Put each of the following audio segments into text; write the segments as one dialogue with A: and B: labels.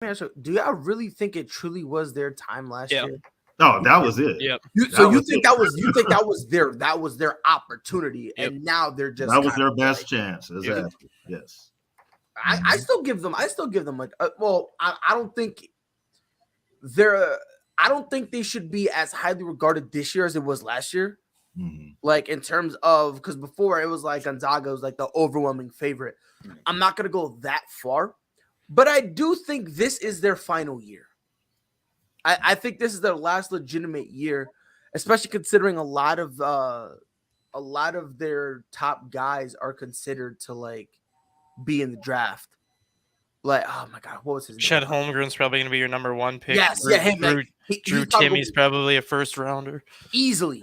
A: Man, so do y'all really think it truly was their time last year?
B: No, that was it.
C: Yep.
A: You think that was their opportunity,
C: Yep.
A: and now they're just
B: that was their best chance. Exactly. Yes.
A: I still give them like I don't think they should be as highly regarded this year as it was last year.
B: Mm-hmm.
A: Like in terms of because before it was like Gonzaga was like the overwhelming favorite. I'm not gonna go that far, but I do think this is their final year. I think this is their last legitimate year, especially considering a lot of their top guys are considered to like be in the draft. Like, oh my god, what was his name?
C: Chet Holmgren's probably going to be your number one pick.
A: Yes,
C: Drew Timmy's probably a first rounder.
A: Easily.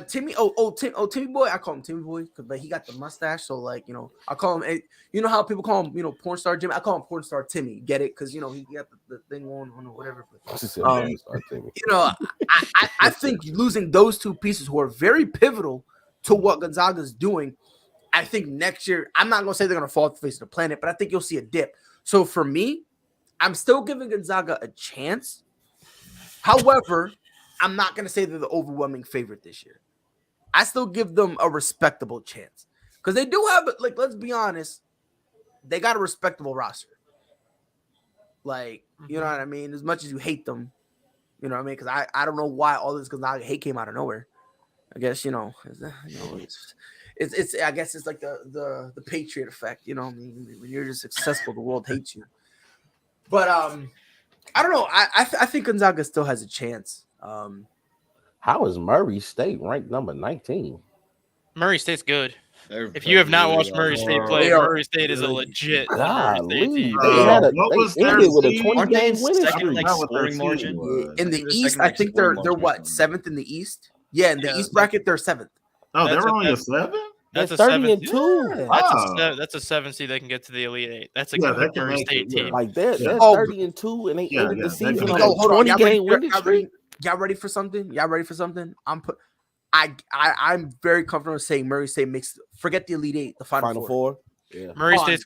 A: Timmy Boy. I call him Timmy Boy because he got the mustache. So like I call him. You know how people call him porn star Jimmy. I call him porn star Timmy. Get it? Because he got the thing on or whatever. I think losing those two pieces who are very pivotal to what Gonzaga's doing. I think next year, I'm not going to say they're going to fall off the face of the planet, but I think you'll see a dip. So for me, I'm still giving Gonzaga a chance. However, I'm not going to say they're the overwhelming favorite this year. I still give them a respectable chance. Because they do have, like, let's be honest, they got a respectable roster. Like, you know what I mean? As much as you hate them, you know what I mean? Because I don't know why all this Gonzaga hate came out of nowhere. I guess, it's I guess it's like the Patriot effect, I mean, when you're just successful, the world hates you. But I don't know. I think Gonzaga still has a chance.
D: How is Murray State ranked number 19?
C: Murray State's good. If you have not watched Murray State play, Murray State is a legit Murray State team.
D: They ended with a 20-game winning
E: second scoring margin
A: in the East. I think they're what, 7th in the East? Yeah, in the East bracket they're 7th.
B: Oh, they're only a 7?
C: That's a
D: 30-2.
C: That's a 7 seed. They can get to the Elite 8. That's a good Murray State team.
D: Like they're 30-2, and they ended the season on a 20-game winning streak.
A: Y'all ready for something? I'm very comfortable saying Murray State makes. Forget the Elite 8, the Final Four.
D: Yeah.
C: Murray State's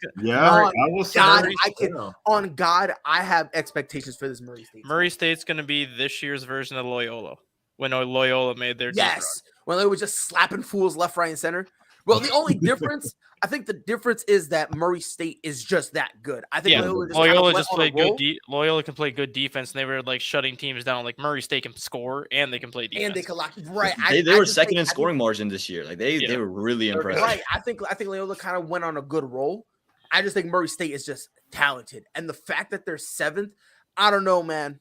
A: on God, I have expectations for this Murray State.
C: Murray State's going to be this year's version of Loyola when Loyola made their
A: when they were just slapping fools left, right, and center. Well, the only difference, I think the difference is that Murray State is just that good. I think
C: Loyola just played good. Loyola can play good defense, and they were like shutting teams down. Like Murray State can score and they can play defense.
A: And they can lock right.
E: They were second in scoring margin this year. Like they were really impressive.
A: Right. I think Loyola kind of went on a good roll. I just think Murray State is just talented, and the fact that they're 7th, I don't know, man.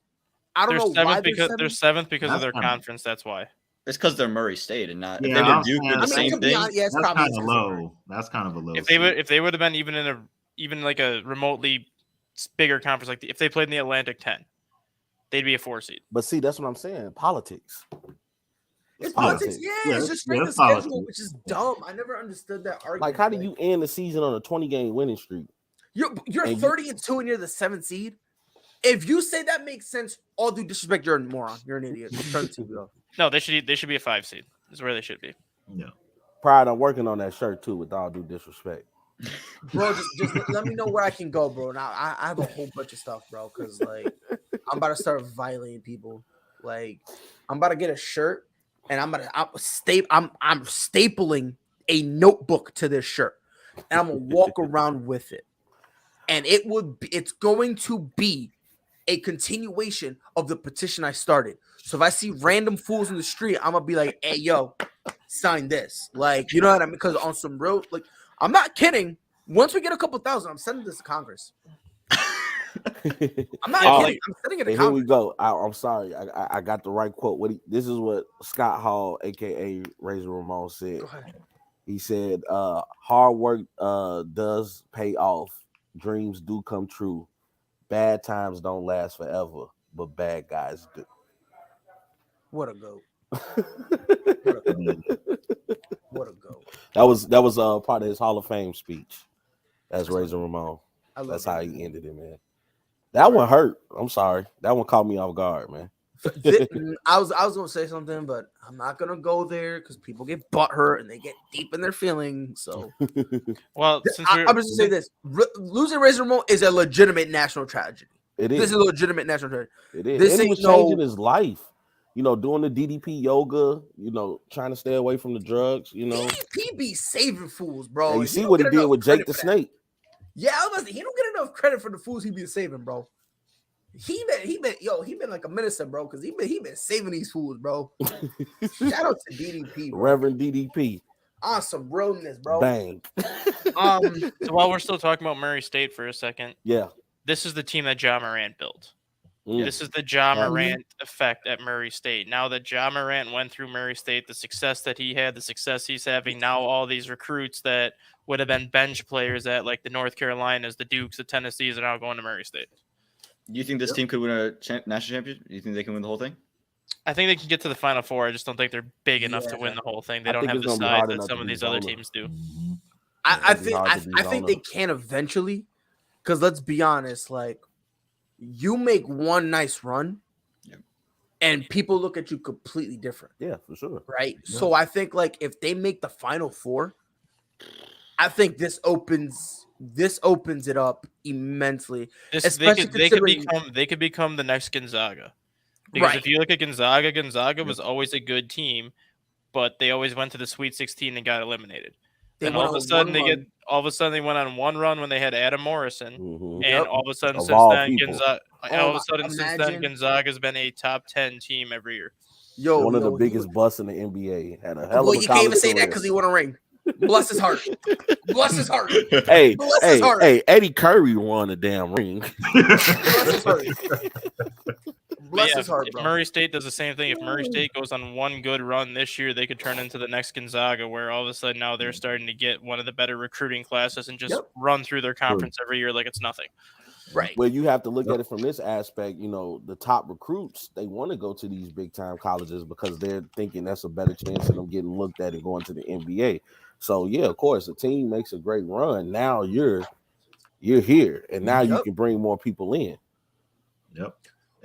A: I don't know why they're
C: 7th because of their conference. That's why.
E: It's because they're Murray State and not. If they were Duke, the same thing.
B: That's kind of low. That's kind of a low.
C: If they would have been even like a remotely bigger conference, like if they played in the Atlantic 10, they'd be a 4 seed.
D: But see, that's what I'm saying. Politics.
A: It's politics. Yeah, it's just straight the schedule, which is dumb. I never understood that argument.
D: Like, how do you end the season on a 20-game winning streak?
A: You're 30-2 and you're the 7th seed. If you say that makes sense, all due disrespect, you're a moron. You're an idiot.
C: No, they should be a 5 seed. Is where they should be.
B: Yeah.
D: Pride, I'm working on that shirt too, with all due disrespect.
A: Bro, just let me know where I can go, bro. Now I have a whole bunch of stuff, bro, because like I'm about to start violating people. Like I'm about to get a shirt, and I'm stapling a notebook to this shirt, and I'm gonna walk around with it, and it's going to be a continuation of the petition I started. So if I see random fools in the street, I'm gonna be like, "Hey, yo, sign this." Like, you know what I mean? Because on some real, like, I'm not kidding. Once we get a couple thousand, I'm sending this to Congress. I'm not kidding. I'm sending it to Congress.
D: Here we go. I'm sorry. I got the right quote. This is what Scott Hall, aka Razor Ramon, said. He said, "Hard work does pay off. Dreams do come true. Bad times don't last forever, but bad guys do."
A: What a goat. What a goat.
D: That was part of his Hall of Fame speech. That's Razor Ramon. That's how he ended it, man. That one hurt. I'm sorry. That one caught me off guard, man.
A: I was gonna say something, but I'm not gonna go there because people get butthurt and they get deep in their feelings. So,
C: well, since
A: I'm just gonna say this: losing Razor Ramon is a legitimate national tragedy.
D: It is.
A: This is a legitimate national tragedy.
D: It is.
A: This
D: and he
A: ain't
D: was changing his life. Doing the DDP yoga. Trying to stay away from the drugs.
A: DDP be saving fools, bro.
D: Yeah, you see what he did with Jake the Snake.
A: Yeah, he don't get enough credit for the fools he be saving, bro. He been like a minister, bro, because he been saving these fools, bro. Shout out to DDP, bro.
D: Reverend DDP.
A: On some realness, bro.
D: Bang.
C: So while we're still talking about Murray State for a second,
D: yeah,
C: this is the team that Ja Morant built. This is the Ja Morant effect at Murray State. Now that Ja Morant went through Murray State, the success that he had, the success he's having, now all these recruits that would have been bench players at like the North Carolinas, the Dukes, the Tennessees are now going to Murray State.
E: Do you think this team could win a national championship? Do you think they can win the whole thing?
C: I think they can get to the Final Four. I just don't think they're big enough to win the whole thing. They don't have the size that some of these other teams do.
A: I think they can eventually, because let's be honest, like you make one nice run, and people look at you completely different.
D: Yeah, for sure.
A: Right.
D: Yeah.
A: So I think like if they make the Final Four, I think this opens it up immensely.
C: They could become the next Gonzaga. Because if you look at Gonzaga was always a good team, but they always went to the Sweet 16 and got eliminated. And all of a sudden they went on one run when they had Adam Morrison, and all of a sudden since then Gonzaga's been a top 10 team every year.
D: One of the biggest busts in the NBA. Had a hell of a
A: you can't even say that because he won a ring. Bless his heart. Bless his heart.
D: Hey, Eddie Curry won a damn ring.
A: Bless his heart. Bless his heart,
C: if
A: bro.
C: Murray State does the same thing, if Murray State goes on one good run this year, they could turn into the next Gonzaga, where all of a sudden now they're starting to get one of the better recruiting classes and just run through their conference every year like it's nothing.
A: Right.
D: Well, you have to look at it from this aspect. The top recruits, they want to go to these big time colleges because they're thinking that's a better chance of them getting looked at and going to the NBA. So yeah, of course, a team makes a great run. Now you're here, and now you can bring more people in.
B: Yep.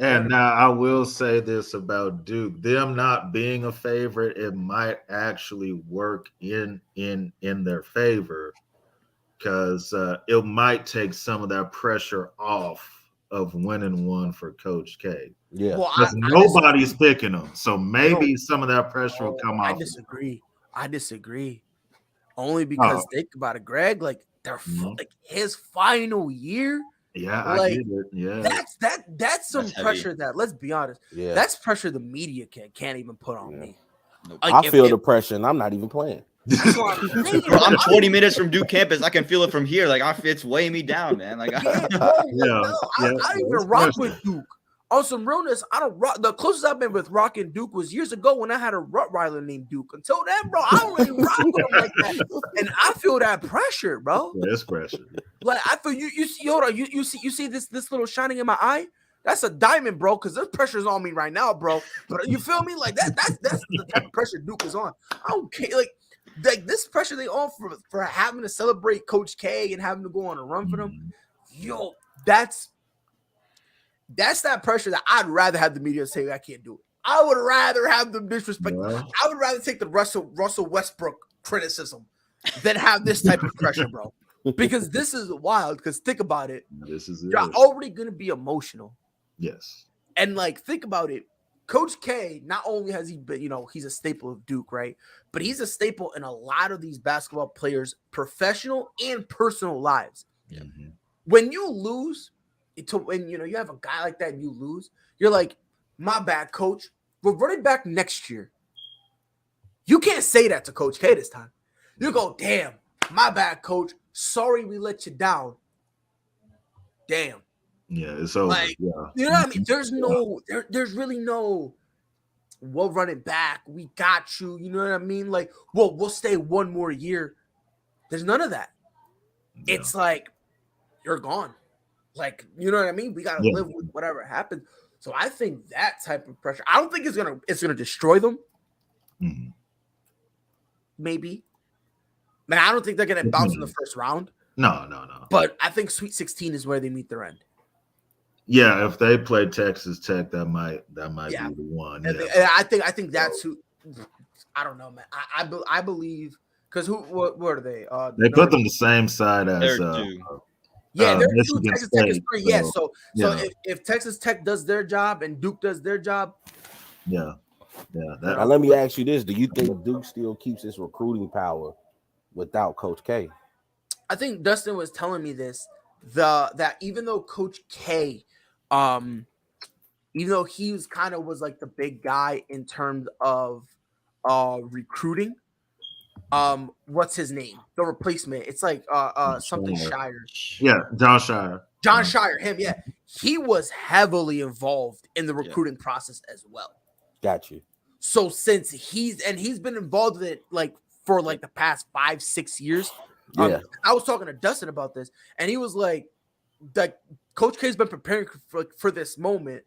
B: And now I will say this about Duke: them not being a favorite, it might actually work in their favor, because it might take some of that pressure off of winning one for Coach K.
D: Yeah,
A: well,
B: nobody's picking them, so maybe some of that pressure will come off.
A: I disagree. Only because think about it, Greg. Like they're like his final year.
B: Yeah, I get it. Yeah,
A: that's some pressure that, let's be honest, that's pressure the media can't even put on me.
E: Nope.
A: Like,
D: I feel the pressure, and I'm not even playing.
E: I'm 20 minutes from Duke campus. I can feel it from here. Like it's weighing me down, man. Like
A: I don't even rock with Duke. On some realness, I don't rock. The closest I've been with rocking Duke was years ago when I had a Rottweiler named Duke. Until then, bro, I don't really rock with him like that. And I feel that pressure, bro.
B: There's pressure.
A: Like I feel you see, hold on, you see this little shining in my eye? That's a diamond, bro, because this pressure's on me right now, bro. But you feel me? Like that's the type of pressure Duke is on. I don't care. Like this pressure they on for having to celebrate Coach K and having to go on a run for them. Yo, that's that pressure that I'd rather have the media say I can't do it. I would rather have them disrespect. I would rather take the Russell Westbrook criticism than have this type of pressure, bro. Because this is wild. Because think about it. You're already gonna be emotional.
B: Yes.
A: And like think about it. Coach K, not only has he been, he's a staple of Duke, right? But he's a staple in a lot of these basketball players' professional and personal lives.
E: Yeah.
A: When you lose, when you have a guy like that and you lose, you're like, my bad, coach. We're running back next year. You can't say that to Coach K this time. You go, damn, my bad, coach. Sorry we let you down. Damn.
B: Yeah, it's over.
A: Like, you know what I mean? There's really no, we'll run it back. We got you. You know what I mean? Like, we'll stay one more year. There's none of that. Yeah. It's like, you're gone. Like, you know what I mean? We got to live with whatever happens. So I think that type of pressure, I don't think it's gonna destroy them.
B: Mm-hmm.
A: Maybe. Man, I don't think they're gonna bounce in the first round.
B: No.
A: But I think Sweet 16 is where they meet their end.
B: Yeah, if they play Texas Tech, that might
A: Yeah.
B: be the one.
A: And
B: Yeah.
A: I think that's who. I don't know, man. I believe because what are they?
B: They put them the same side as
E: They're two.
A: Yeah, they're two.
B: Michigan
A: Texas Tech is
B: State.
A: 3. Yeah, so
B: yeah,
A: if Texas Tech does their job and Duke does their job,
B: yeah.
D: Now let me ask you this: do you think Duke still keeps its recruiting power without Coach K?
A: I think Dustin was telling me this. That even though Coach K, even though he was like the big guy in terms of recruiting, what's his name? The replacement. It's like something Shire.
B: Yeah, John Shire.
A: John Shire, him, yeah. He was heavily involved in the recruiting process as well.
D: Got you.
A: So since he's been involved in it like for like the past 5-6 years.
D: Yeah.
A: I was talking to Dustin about this, and he was like Coach K's been preparing for this moment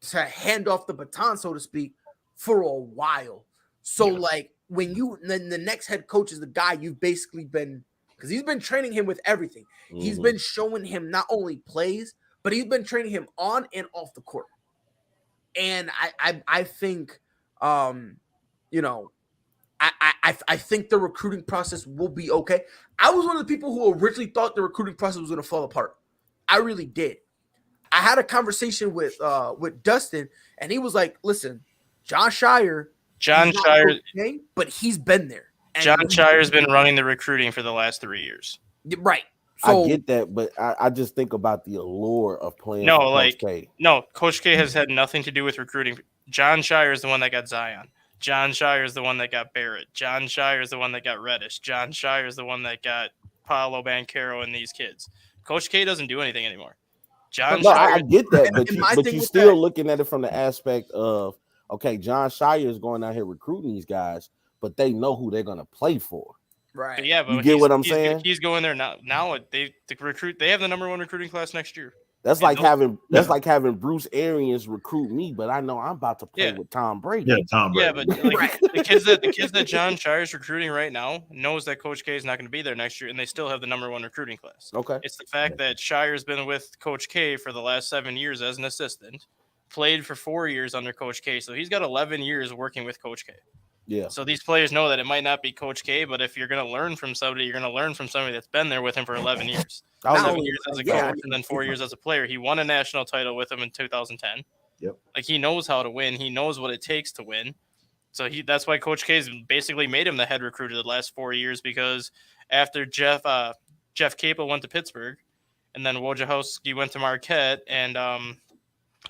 A: to hand off the baton, so to speak, for a while. So like when the next head coach is the guy you've basically been, because he's been training him with everything. Mm-hmm. He's been showing him not only plays, but he's been training him on and off the court. And I think you know, I think the recruiting process will be okay. I was one of the people who originally thought the recruiting process was going to fall apart. I really did. I had a conversation with Dustin, and he was like, "Listen, John Shire, okay, but he's been there. And
C: John Shire's been running the recruiting for the last 3 years.
A: Right. So,
D: I get that, but I just think about the allure of playing.
C: Coach K. No, Coach K has had nothing to do with recruiting. John Shire is the one that got Zion. John Shire is the one that got Barrett. John Shire is the one that got Reddish. John Shire is the one that got Paolo Banchero and these kids. Coach K doesn't do anything anymore. John Shire.
D: I get that, but you're still looking at it from the aspect of, okay, John Shire is going out here recruiting these guys, but they know who they're going to play for.
A: Right.
C: But yeah, but
D: you get what I'm saying?
C: He's going there now. Now they recruit. They have the number 1 recruiting class next year.
D: That's like having Bruce Arians recruit me, but I know I'm about to play with Tom Brady.
B: Yeah, Tom Brady.
C: Yeah, but like the kids that John Shire's recruiting right now knows that Coach K is not going to be there next year, and they still have the number 1 recruiting class.
D: Okay.
C: It's the fact that Shire's been with Coach K for the last 7 years as an assistant, played for 4 years under Coach K, so he's got 11 years working with Coach K.
D: Yeah.
C: So these players know that it might not be Coach K, but if you're going to learn from somebody, you're going to learn from somebody that's been there with him for 11 years. 7 years as a coach and then 4 years as a player. He won a national title with him in 2010.
B: Yep.
C: Like he knows how to win. He knows what it takes to win. So that's why Coach K's basically made him the head recruiter the last 4 years, because after Jeff Capel went to Pittsburgh, and then Wojciechowski went to Marquette, and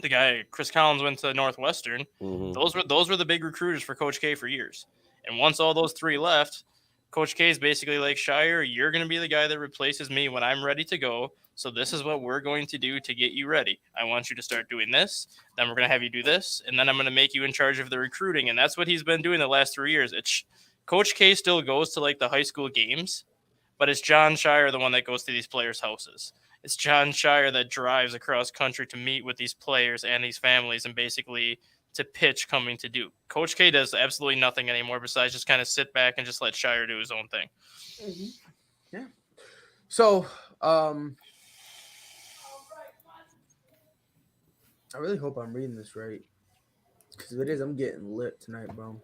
C: the guy Chris Collins went to Northwestern.
D: Mm-hmm.
C: Those were the big recruiters for Coach K for years. And once all those 3 left, Coach K is basically like, Shire, you're going to be the guy that replaces me when I'm ready to go. So this is what we're going to do to get you ready. I want you to start doing this. Then we're going to have you do this. And then I'm going to make you in charge of the recruiting. And that's what he's been doing the last 3 years. Coach K still goes to like the high school games, but it's John Shire, the one that goes to these players' houses. It's John Shire that drives across country to meet with these players and these families and basically to pitch coming to Duke. Coach K does absolutely nothing anymore besides just kind of sit back and just let Shire do his own thing.
A: Mm-hmm. Yeah. So, I really hope I'm reading this right, because if it is, I'm getting lit tonight, bro.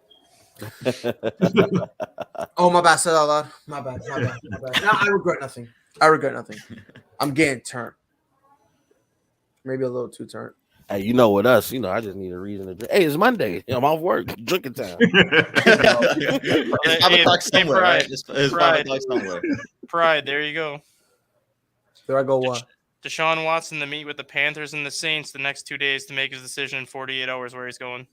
A: Oh, my bad. Said out loud. My bad. No, I regret nothing. I'm getting turned. Maybe a little too turned.
D: Hey, you know, with us, I just need a reason to drink. Hey, it's Monday. I'm off work. Drinking time.
E: It's 5 o'clock somewhere, right? It's 5 o'clock somewhere.
C: Pride, there you go.
A: There I go. What?
C: Deshaun Watson to meet with the Panthers and the Saints the next 2 days to make his decision in 48 hours where he's going.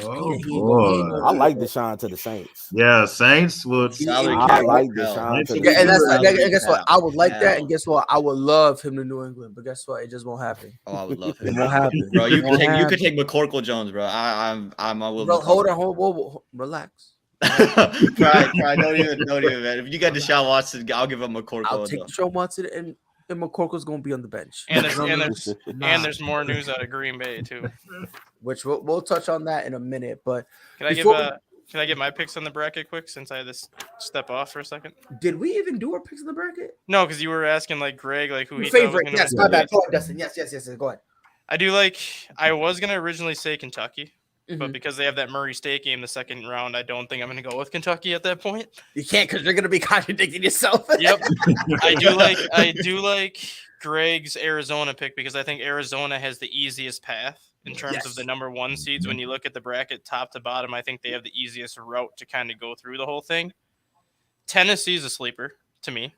B: Oh, boy.
D: I like Deshaun to the Saints.
B: Yeah, Saints would.
D: I like Deshaun to the Saints.
A: And guess what? I would like that, and guess what? I would love him to New England, but guess what? It just won't happen.
E: Oh, I would love it.
A: It won't happen,
E: bro. You could take McCorkle Jones, bro. I will.
A: Bro, hold on, relax.
E: Pride, don't even, man. If you got Deshaun Watson, I'll give him McCorkle.
A: I'll take Deshaun Watson, and McCorkle's gonna be on the bench.
C: And there's more news out of Green Bay too,
A: which we'll touch on that in a minute. But
C: can I get my picks on the bracket quick, since I had to step off for a second?
A: Did we even do our picks in the bracket?
C: No, because you were asking like Greg, like who he
A: favorite.
C: Thought was
A: yes, my bad. Go ahead, Dustin. Yes. Go ahead.
C: I do like. I was gonna originally say Kentucky, but
A: Mhm.
C: because they have that Murray State game the second round, I don't think I'm gonna go with Kentucky at that point.
A: You can't because you're gonna be contradicting yourself.
C: Yep. I do like Greg's Arizona pick because I think Arizona has the easiest path in terms of the
A: Yes.
C: number 1 seeds. When you look at the bracket top to bottom, I think they have the easiest route to kind of go through the whole thing. Tennessee's a sleeper to me.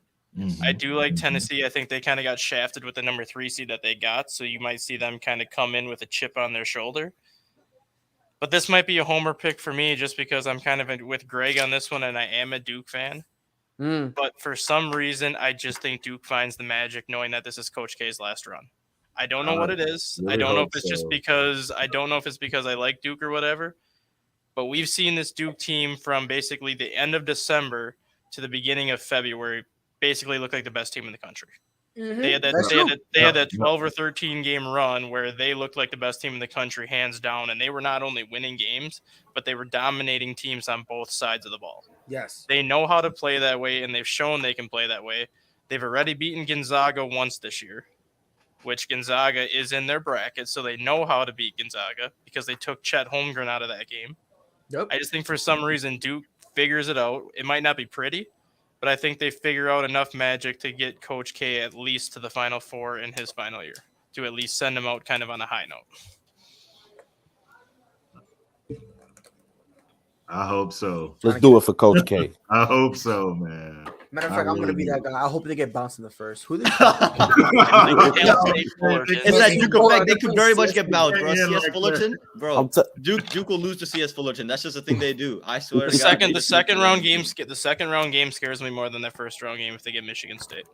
C: I do like Tennessee. I think they kind of got shafted with the number 3 seed that they got, so you might see them kind of come in with a chip on their shoulder. But this might be a homer pick for me just because I'm kind of with Greg on this one, and I am a Duke fan.
A: Mm.
C: But for some reason, I just think Duke finds the magic knowing that this is Coach K's last run. I don't know what it is. I
B: really
C: don't know if
B: hope
C: it's just
B: so.
C: because I don't know if it's because I like Duke or whatever. But we've seen this Duke team from basically the end of December to the beginning of February basically look like the best team in the country. They had that
A: That's
C: they had
A: true.
C: that, they had that 12 or 13 game run where they looked like the best team in the country hands down, and they were not only winning games, but they were dominating teams on both sides of the ball.
A: Yes.
C: They know how to play that way, and they've shown they can play that way. They've already beaten Gonzaga once this year, which Gonzaga is in their bracket, so they know how to beat Gonzaga because they took Chet Holmgren out of that game.
A: Yep.
C: I just think for some reason Duke figures it out. It might not be pretty, but I think they figure out enough magic to get Coach K at least to the Final Four in his final year, to at least send him out kind of on a high note.
B: I hope so.
D: Let's do it for Coach K.
B: I hope so, man.
A: Matter of
B: I
A: fact, I'm gonna
B: really
A: be
B: do.
A: that guy. I hope they get bounced in the first. Who they?
E: It's that Duke effect. They could very much get bounced, bro.
B: Yeah,
E: CS
B: like
E: Fullerton, bro.
D: I'm t-
E: Duke will lose to CS Fullerton. That's just the thing they do. I swear.
C: The
E: to God,
C: the second round game scares me more than their first round game if they get Michigan State.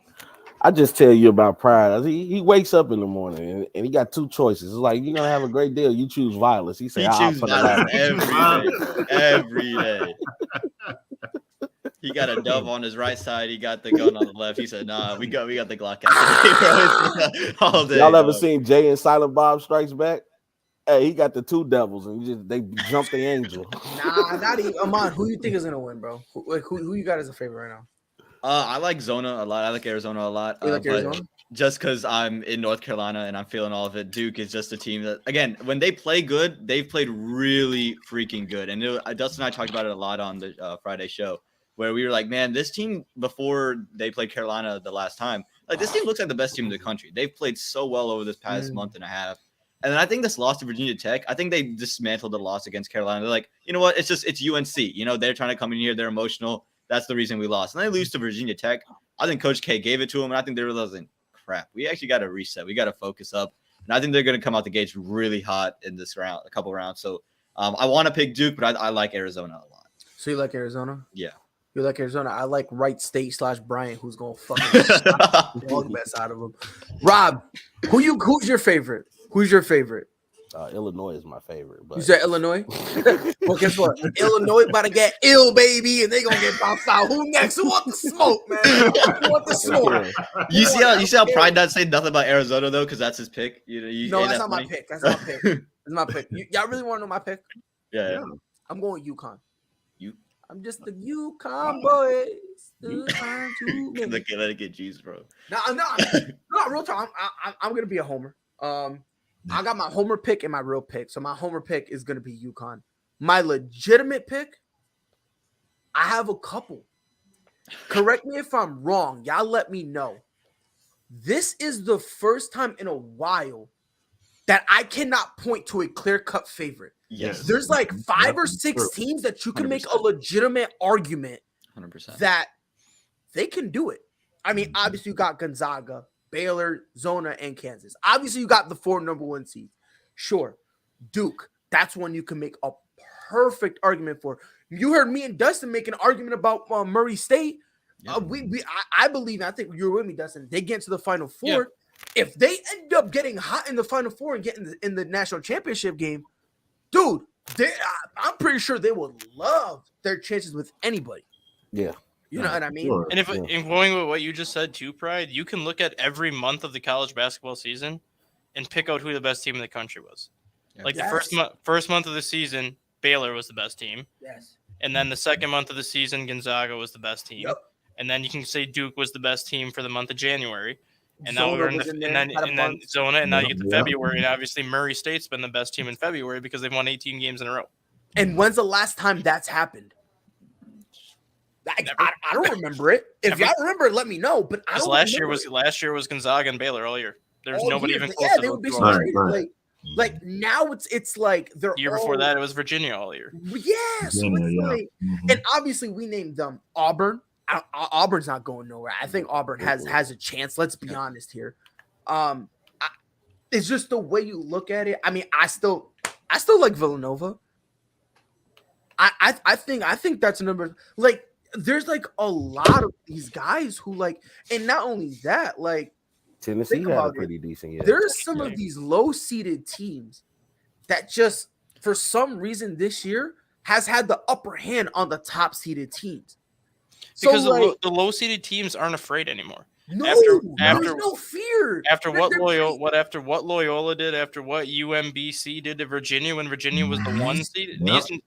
D: I just tell you about Pride. He wakes up in the morning and he got two choices. It's like you're gonna have a great day. Or you choose violence. He
E: He
D: said, "I'll
E: chooses
D: for the
E: violence
D: latter."
E: every day. He got a dove on his right side. He got the gun on the left. He said, "Nah, we got the Glock out today, bro." All day.
D: Y'all ever
E: dog.
D: seen Jay and Silent Bob Strikes Back? Hey, he got the two devils and they jumped the angel.
A: Nah, not even. Amon, who you think is gonna win, bro? Who you got as a favorite right now?
E: I like Zona a lot. I like Arizona a lot.
A: You like
E: but
A: Arizona?
E: just because I'm in North Carolina and I'm feeling all of it. Duke is just a team that, again, when they play good, they've played really freaking good. And Dustin and I talked about it a lot on the Friday show, where we were like, man, this team, before they played Carolina the last time, like this team looks like the best team in the country. They've played so well over this past month and a half. And then I think this loss to Virginia Tech, I think they dismantled the loss against Carolina. They're like, you know what? It's UNC. You know, they're trying to come in here. They're emotional. That's the reason we lost. And they lose to Virginia Tech. I think Coach K gave it to them, and I think they're realizing, crap, we actually got to reset. We got to focus up. And I think they're going to come out the gates really hot in this round, a couple rounds. So I want to pick Duke, but I like Arizona a lot.
A: So you like Arizona?
E: Yeah.
A: You like Arizona? I like Wright State / Bryant, who's gonna fucking dog mess out of him. Rob, who's your favorite? Who's your favorite?
D: Illinois is my favorite. But
A: You said Illinois? Well, guess what? Illinois about to get ill, baby, and they gonna get bounced out. Who next? Who want the smoke, man? Who want the smoke?
E: You see how Pride not say nothing about Arizona though, because that's his pick.
A: No, that's not my pick. That's my pick. That's my pick. Y'all really want to know my pick?
E: Yeah.
A: I'm going UConn.
E: You.
A: I'm just the UConn boy. Still trying to make
E: Let it get juice, bro.
A: No, real talk. I'm gonna be a homer. I got my homer pick and my real pick. So my homer pick is gonna be UConn. My legitimate pick, I have a couple. Correct me if I'm wrong. Y'all let me know. This is the first time in a while that I cannot point to a clear-cut favorite.
E: Yes.
A: There's like 5 or 6 teams that you can make a legitimate argument
E: 100%.
A: that they can do it. I mean, obviously you got Gonzaga, Baylor, Zona, and Kansas. Obviously you got the 4 number 1 seeds. Sure. Duke, that's one you can make a perfect argument for. You heard me and Dustin make an argument about Murray State.
E: Yeah.
A: I believe, I think you're with me, Dustin. They get to the Final Four.
C: Yeah.
A: If they end up getting hot in the Final Four and getting in the national championship game, dude, I'm pretty sure they would love their chances with anybody.
D: Yeah.
A: You know what I mean?
B: Sure.
C: And in going with what you just said too, Pride, you can look at every month of the college basketball season and pick out who the best team in the country was.
E: Yeah.
C: Like
A: Yes.
C: the first month of the season, Baylor was the best team.
A: Yes.
C: And then the second month of the season, Gonzaga was the best team.
A: Yep.
C: And then you can say Duke was the best team for the month of January. And now we're in
A: was
C: the,
A: in there,
C: and
A: had a
C: then
A: month.
C: Zona, and now you get to
B: Yeah.
C: February, and obviously Murray State's been the best team in February because they've won 18 games in a row.
A: And when's the last time that's happened? I don't remember it. If
C: Never.
A: y'all remember it, let me know. But I
C: Because
A: don't remember it.
C: last year was Gonzaga and Baylor all year. There's
A: All
C: nobody
A: year,
C: even
A: but
C: close
A: yeah,
C: to
A: they
C: those
A: would be
C: two
A: so
C: all
B: Right,
C: year.
B: right.
A: like now it's like they're
C: The year before that, it was Virginia all year.
A: Yeah, so
B: Virginia,
A: it's
B: yeah.
A: like,
B: Mhm.
A: and obviously we named them Auburn. Auburn's not going nowhere. I think Auburn has a chance. Let's be honest here. It's just the way you look at it. I mean, I still like Villanova. I think that's a number. Like, there's like a lot of these guys who like, and not only that, like
D: Tennessee
A: think
D: had a
A: about it.
D: pretty decent year.
A: There's some of these low-seeded teams that just for some reason this year has had the upper hand on the top-seeded teams.
C: Because
A: So like,
C: the low-seeded teams aren't afraid anymore.
A: no,
C: After
A: there's no fear.
C: After
A: They're-
C: what
A: they're
C: Loyola did, after what UMBC did to Virginia when Virginia was the 1 seed,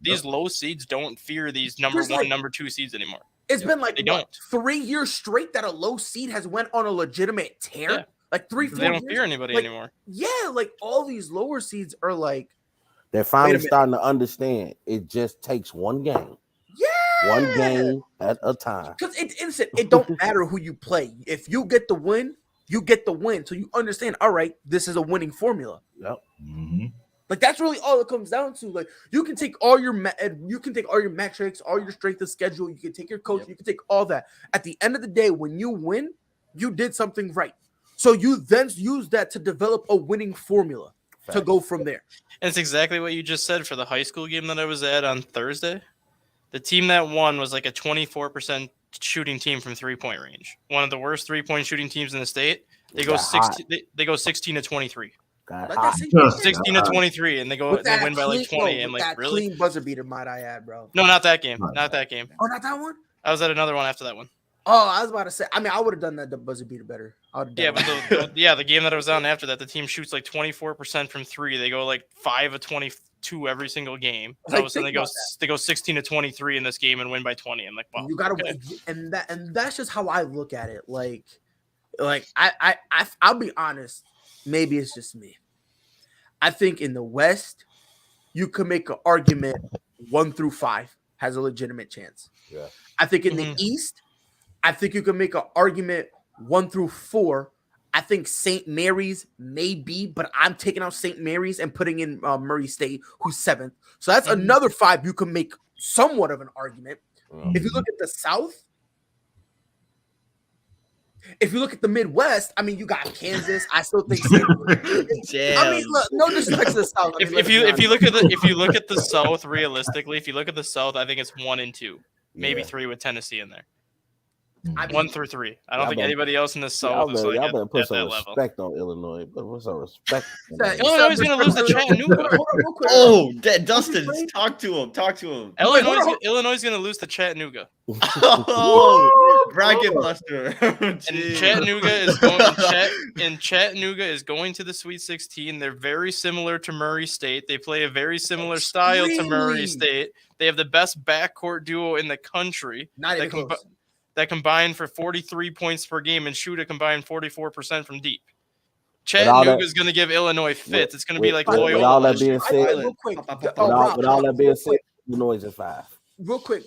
C: these low seeds don't fear these number
A: There's
C: 1,
A: like-
C: number 2 seeds anymore.
A: It's been like
C: They
A: what,
C: don't.
A: 3 years straight that a low seed has went on a legitimate tear.
C: Yeah.
A: Like 3-4
C: They don't
A: years.
C: fear anybody
A: Like,
C: anymore.
A: Yeah, like all these lower seeds are like,
D: They're finally
A: minute.
D: starting to understand it just takes one game.
A: yeah,
D: One game at a time.
A: Because it's instant. It don't matter who you play. If you get the win, you get the win. So you understand, all right, this is a winning formula.
D: Yep.
B: Mhm.
A: Like that's really all it comes down to. Like you can take all your metrics, all your strength of schedule, you can take your coach, you can take all that. At the end of the day, when you win, you did something right. So you then use that to develop a winning formula to go from there.
C: And it's exactly what you just said for the high school game that I was at on Thursday. The team that won was like a 24% shooting team from 3-point range. One of the worst 3-point shooting teams in the state. They go 16 to 23.
D: Got
A: Like
D: hot.
A: that's
C: 16 to 23, and they win by like 20. And like, really?
A: Clean buzzer beater, might I add, bro.
C: No, not that game. Not that game.
A: Oh, not that one?
C: I was at another one after that one.
A: Oh, I was about to say. I mean, I would have done that the buzzer beater better.
C: Yeah, but the game that I was on after that, the team shoots like 24% from 3. They go like 5 of 22 every single game. All of a sudden they go 16 to 23 in this game and win by 20. I'm like, wow.
A: You gotta, and that's just how I look at it. Like I'll be honest. Maybe it's just me. I think in the West, you could make an argument 1 through 5 has a legitimate chance.
D: Yeah.
A: I think in the East, I think you can make an argument 1 through 4. I think St. Mary's may be, but I'm taking out St. Mary's and putting in Murray State, who's 7th. So that's another 5 you can make somewhat of an argument. If you look at the South, if you look at the Midwest, I mean, you got Kansas. I still think. I mean, look, no disrespect to the South. I mean,
C: If you look at the South realistically, if you look at the South, I think it's 1 and 2, maybe 3 with Tennessee in there.
A: I mean,
C: 1 through 3. I don't think anybody else in the South is like
D: y'all better put
C: at
D: some
C: that level.
D: respect on Illinois. Put some respect.
C: Illinois is going to lose to Chattanooga.
A: Hold on, real quick.
E: Oh, Dustin, talk to him. Talk to him.
C: Illinois is going to lose to Chattanooga.
E: Oh, bracket buster.
C: And Chattanooga is going to the Sweet 16. They're very similar to Murray State. They play a very similar style to Murray State. They have the best backcourt duo in the country.
A: Not even close.
C: That combine for 43 points per game and shoot a combined 44% from deep. Chattanooga is going to give Illinois fits. It's going to be like Loyola.
D: With all that being said,
A: Real quick,
D: with all that being said, Illinois is 5.
A: real quick.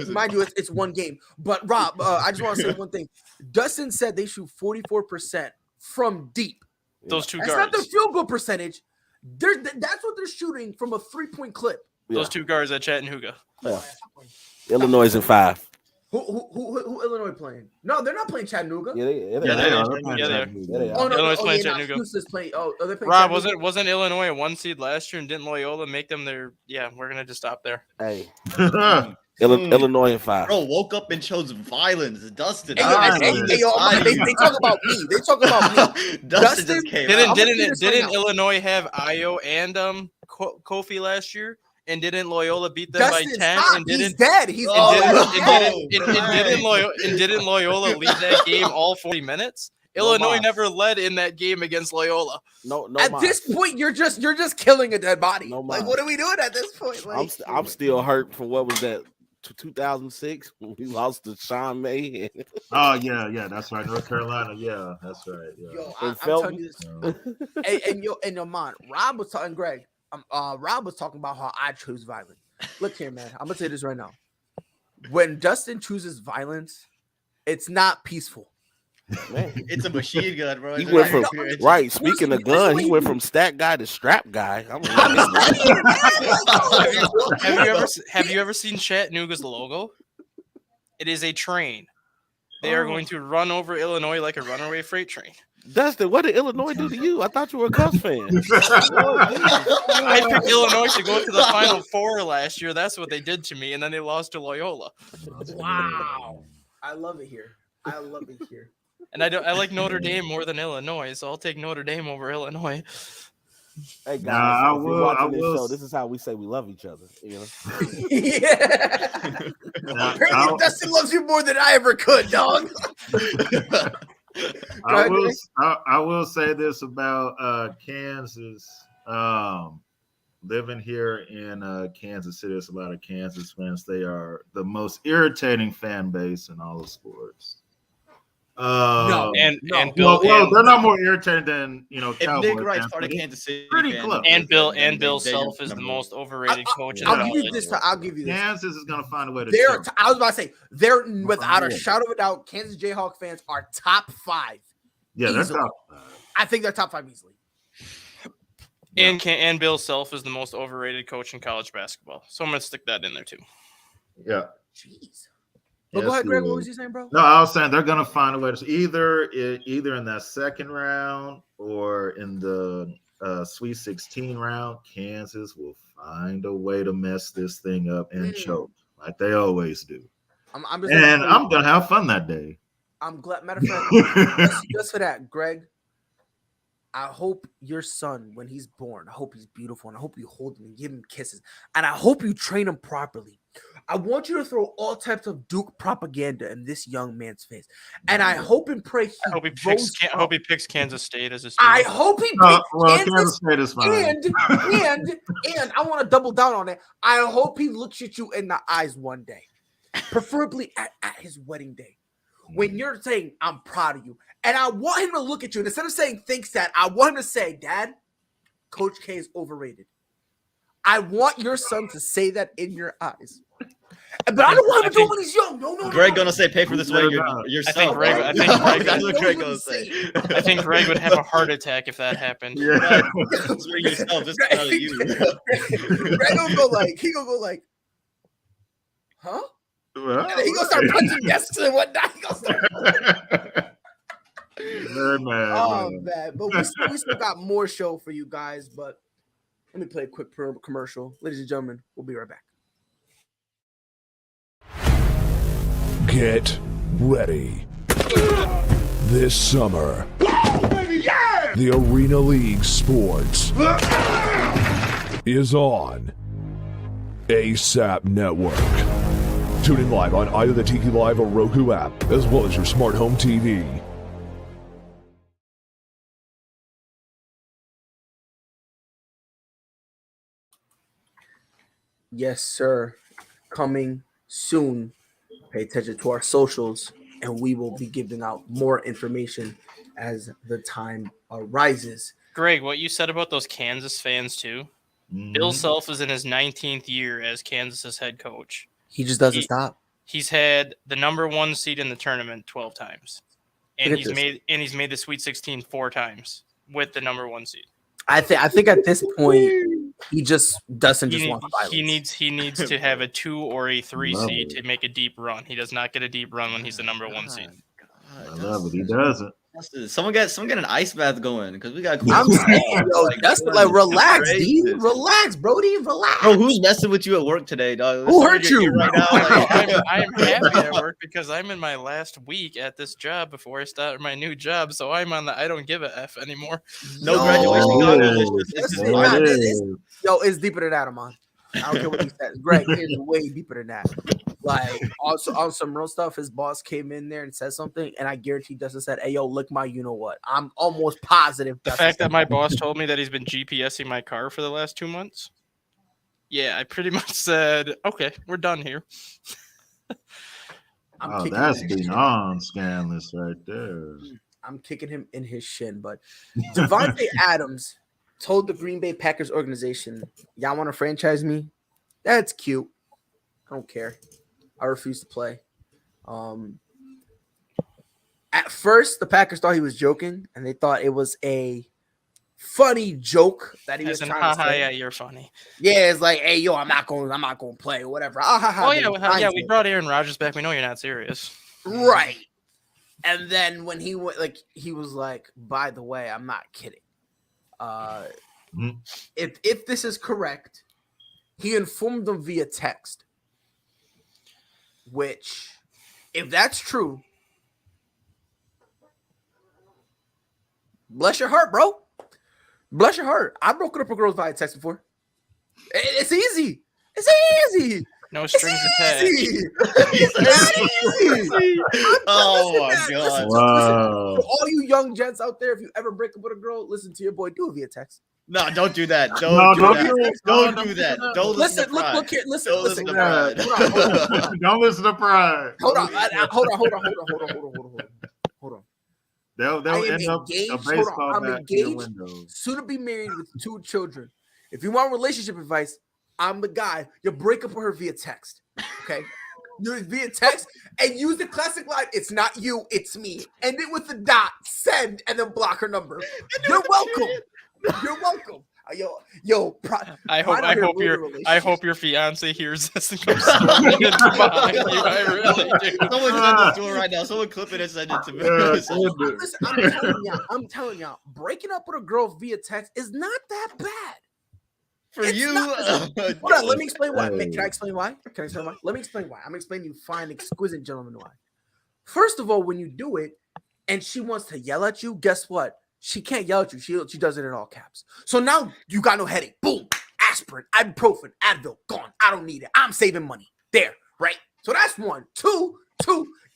A: Mind you, it's 1 game. But Rob, I just want to say one thing. Dustin said they shoot 44% from deep.
C: Those two
A: That's
C: guards.
A: not the field goal percentage. That's what they're shooting from a 3-point clip.
C: Those 2 guards at Chattanooga.
D: Yeah. Illinois is in 5.
A: Who Illinois playing? No, they're not playing Chattanooga.
D: They are.
A: Oh no,
C: Illinois playing
A: not
C: Chattanooga.
A: Houston's playing. Oh, they're playing.
C: Rob,
A: Chattanooga.
C: wasn't Illinois a 1 seed last year, and didn't Loyola make them their? Yeah, we're gonna just stop there.
D: Hey, Illinois in 5.
E: Bro woke up and chose violence. Dustin.
A: They talk about me. They talk about me.
E: Dustin just came out.
C: Didn't Illinois have Io and Kofi last year? And didn't Loyola beat them by 10?
A: Stop.
C: And didn't
A: He's dead. He's
C: didn't Loyola lead that game all 40 minutes? Illinois never led in that game against Loyola.
D: No.
A: At this point, you're just killing a dead body.
D: No
A: like, what are we doing at this point? Like,
D: I'm still hurt from what was that 2006 when we lost to Sean May.
B: Oh yeah, that's right. North Carolina, yeah, that's right. Yeah.
A: Yo,
D: And
A: I'm
D: Felton.
A: telling you this.
B: Yeah.
A: And your mind, Rob was talking, Greg. Rob was talking about how I choose violence. Look here, man. I'm gonna say this right now. When Dustin chooses violence, it's not peaceful.
D: Man,
E: It's a machine gun, bro.
D: he
E: It's
D: went
E: very
D: from
E: accurate.
D: right. Speaking of gun, he went from stat guy to strap guy. I'm
C: Have you ever seen Chattanooga's logo? It is a train. They are going to run over Illinois like a runaway freight train.
D: Dustin, what did Illinois do to you? I thought you were a Cubs fan.
C: I picked Illinois to go to the Final Four last year. That's what they did to me, and then they lost to Loyola.
A: Wow, I love it here. I love it here.
C: And I like Notre Dame more than Illinois, so I'll take Notre Dame over Illinois.
D: Hey guys,
B: Nah,
D: if you're watching this
B: will
D: show, this is how we say we love each other. You know,
A: Yeah.
B: Now,
A: Apparently, Dustin loves you more than I ever could, dog.
B: I will say this about Kansas. Living here in Kansas City, there's a lot of Kansas fans. They are the most irritating fan base in all of sports.
C: And
B: Well,
C: Bill
B: they're not more irritating than
E: If
B: Cowboy
E: Nick Wright's
B: fans,
E: part of
B: but
E: Kansas City,
B: pretty
E: fan,
B: close.
C: and Bill
E: then
C: Self is the
E: number
C: most overrated coach in
A: I'll give you
C: college.
A: this. I'll give you this.
B: Kansas is going to find a way to.
A: They're.
B: choke.
A: I was about to say they're without a shadow of a doubt. Kansas Jayhawk fans are top 5.
B: Yeah, they're
A: easily.
B: top.
A: I think they're top 5 easily.
C: And Bill Self is the most overrated coach in college basketball. So I'm gonna stick that in there too.
B: Yeah.
A: Jeez. But go
B: Yes,
A: ahead, Greg.
B: he
A: What
B: is.
A: was you saying, bro?
B: No, I was saying they're going to find a way to either in that second round or in the Sweet 16 round. Kansas will find a way to mess this thing up and choke like they always do.
A: I'm
B: going to have fun that day.
A: I'm glad. Matter of fact, just for that, Greg. I hope your son, when he's born, I hope he's beautiful, and I hope you hold him and give him kisses, and I hope you train him properly. I want you to throw all types of Duke propaganda in this young man's face, and I hope and pray
C: I hope he picks Kansas State as his team.
A: I hope he picks
B: Kansas State is fine.
A: And I want to double down on it. I hope he looks at you in the eyes one day, preferably at his wedding day, when you're saying, "I'm proud of you." And I want him to look at you. And instead of saying, "Thanks, Dad," I want him to say, "Dad, Coach K is overrated." I want your son to say that in your eyes. But I don't want him to do it when he's young. No.
E: Greg gonna say, "Pay for this wedding yourself." That's what Greg gonna say.
C: I think Greg would have a heart attack if that happened.
B: Yeah.
E: Swear yourself, just proud of you.
A: Greg gonna go like, huh?
B: Well,
A: And then he gonna start punching desks and whatnot. He gonna start. Man. But we still got more show for you guys. But let me play a quick commercial. Ladies and gentlemen, we'll be right back.
F: Get ready. This summer, the Arena League Sports is on ASAP Network. Tune in live on either the Tiki Live or Roku app, as well as your smart home TV.
A: Yes, sir. Coming soon. Pay attention to our socials, and we will be giving out more information as the time arises.
C: Greg, what you said about those Kansas fans too. Bill Self is in his 19th year as Kansas's head coach.
A: He just doesn't stop.
C: He's had the number 1 seed in the tournament 12 times, and he's made the Sweet 16 4 times with the number 1 seed.
A: I think at this point he just doesn't just want violence.
C: He needs to have a 2 or a 3 seed to make a deep run. He does not get a deep run when he's the number 1 seed.
B: I love it. He doesn't.
E: Someone get an ice bath going because we got.
A: I'm saying, yo, relax, D. Relax, Brody. Relax.
E: Bro, who's messing with you at work today, dog?
A: Who hurt you
E: right now?
C: I am happy at work because I'm in my last week at this job before I start my new job. So I'm on the I don't give a F anymore.
E: No graduation, dog.
A: It's deeper than that, Amon. I don't care what he says. Greg, it's way deeper than that. Like, also on some real stuff, his boss came in there and said something, and I guarantee Dustin said, "Hey, yo, look my you know what." I'm almost positive.
C: The fact that my boss told me that he's been GPSing my car for the last 2 months. Yeah, I pretty much said, okay, we're done here.
B: Oh, that's beyond scandalous right there.
A: I'm kicking him in his shin. But Devontae Adams told the Green Bay Packers organization, y'all want to franchise me? That's cute. I don't care. I refuse to play. At first, the Packers thought he was joking, and they thought it was a funny joke that he was trying to say.
C: Yeah, you're funny.
A: Yeah, it's like, hey, yo, I'm not going to play or whatever.
C: We brought Aaron Rodgers back. We know you're not serious,
A: right? And then when he went, like, he was like, by the way, I'm not kidding. If this is correct, he informed them via text, which, if that's true, bless your heart, bro. Bless your heart. I've broken up a girl via text before. It's easy. It's easy.
C: No strings attached.
A: It's easy.
E: Oh my god!
B: Wow.
A: For all you young gents out there, if you ever break up with a girl, listen to your boy. Do it via text.
E: No, don't do that. Don't do that. Don't listen.
A: Look here. Listen.
E: To Pride.
B: Don't listen to Pride.
A: Hold on.
B: They'll end up a baseball
A: I'm
B: bat in your window.
A: soon to be married with 2 children. If you want relationship advice, I'm the guy. You break up with her via text. Okay? Do it via text and use the classic line. It's not you, it's me. End it with the dot, send, and then block her number. You're welcome. You're welcome.
C: I hope your fiance hears this and comes behind you. I really do.
E: Someone send this to her right now. Someone clip it and send it to me.
A: Listen, I'm telling y'all, breaking up with a girl via text is not that bad.
E: For you,
A: hold on, let me explain why. Can I explain why? Let me explain why. I'm explaining you fine, exquisite gentlemen why. First of all, when you do it and she wants to yell at you, guess what? She can't yell at you. She does it in all caps. So now you got no headache. Boom. Aspirin, ibuprofen, Advil, gone. I don't need it. I'm saving money. There, right? So that's one. Two,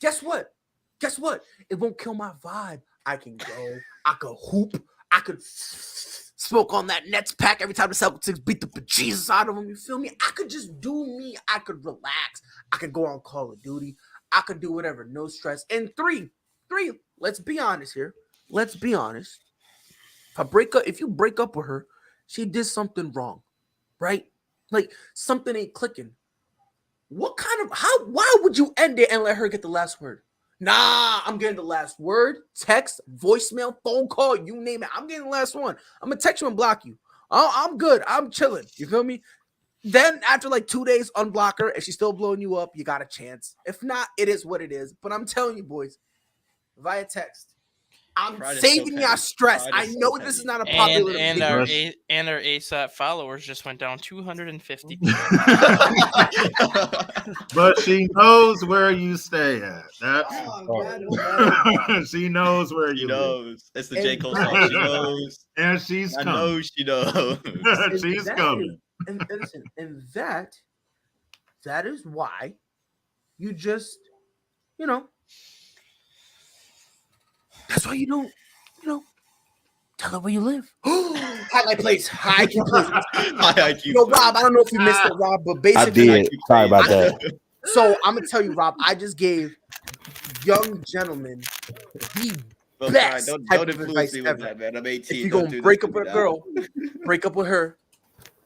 A: guess what? It won't kill my vibe. I can go. I could hoop. I could smoke on that Nets pack every time the Celtics beat the bejesus out of them. You feel me? I could just do me. I could relax. I could go on Call of Duty. I could do whatever. No stress. And three, let's be honest here. Let's be honest. If you break up with her, she did something wrong, right? Like something ain't clicking. Why would you end it and let her get the last word? Nah, I'm getting the last word, text, voicemail, phone call, you name it. I'm getting the last one. I'm gonna text you and block you. I'm good. I'm chilling. You feel me? Then after like 2 days, unblock her. If she's still blowing you up, you got a chance. If not, it is what it is. But I'm telling you, boys, via text. I'm saving y'all stress. I know this is not a popular
C: and our ASAP followers just went down 250.
B: But she knows where you stay at. She knows where you
E: knows. It's the J. Cole song. She knows.
B: And she's coming.
E: I know she knows.
B: She's coming.
A: And listen, and that is why you just, that's why you don't, tell her where you live. High place. High IQ place.
E: High IQ.
A: Rob, I don't know if you missed it, Rob, but basically.
D: I did. Sorry about that.
A: So I'm going to tell you, Rob, I just gave young gentlemen the best type of advice ever.
E: That, man. I'm 18.
A: If you're going to break up with a girl, break up with her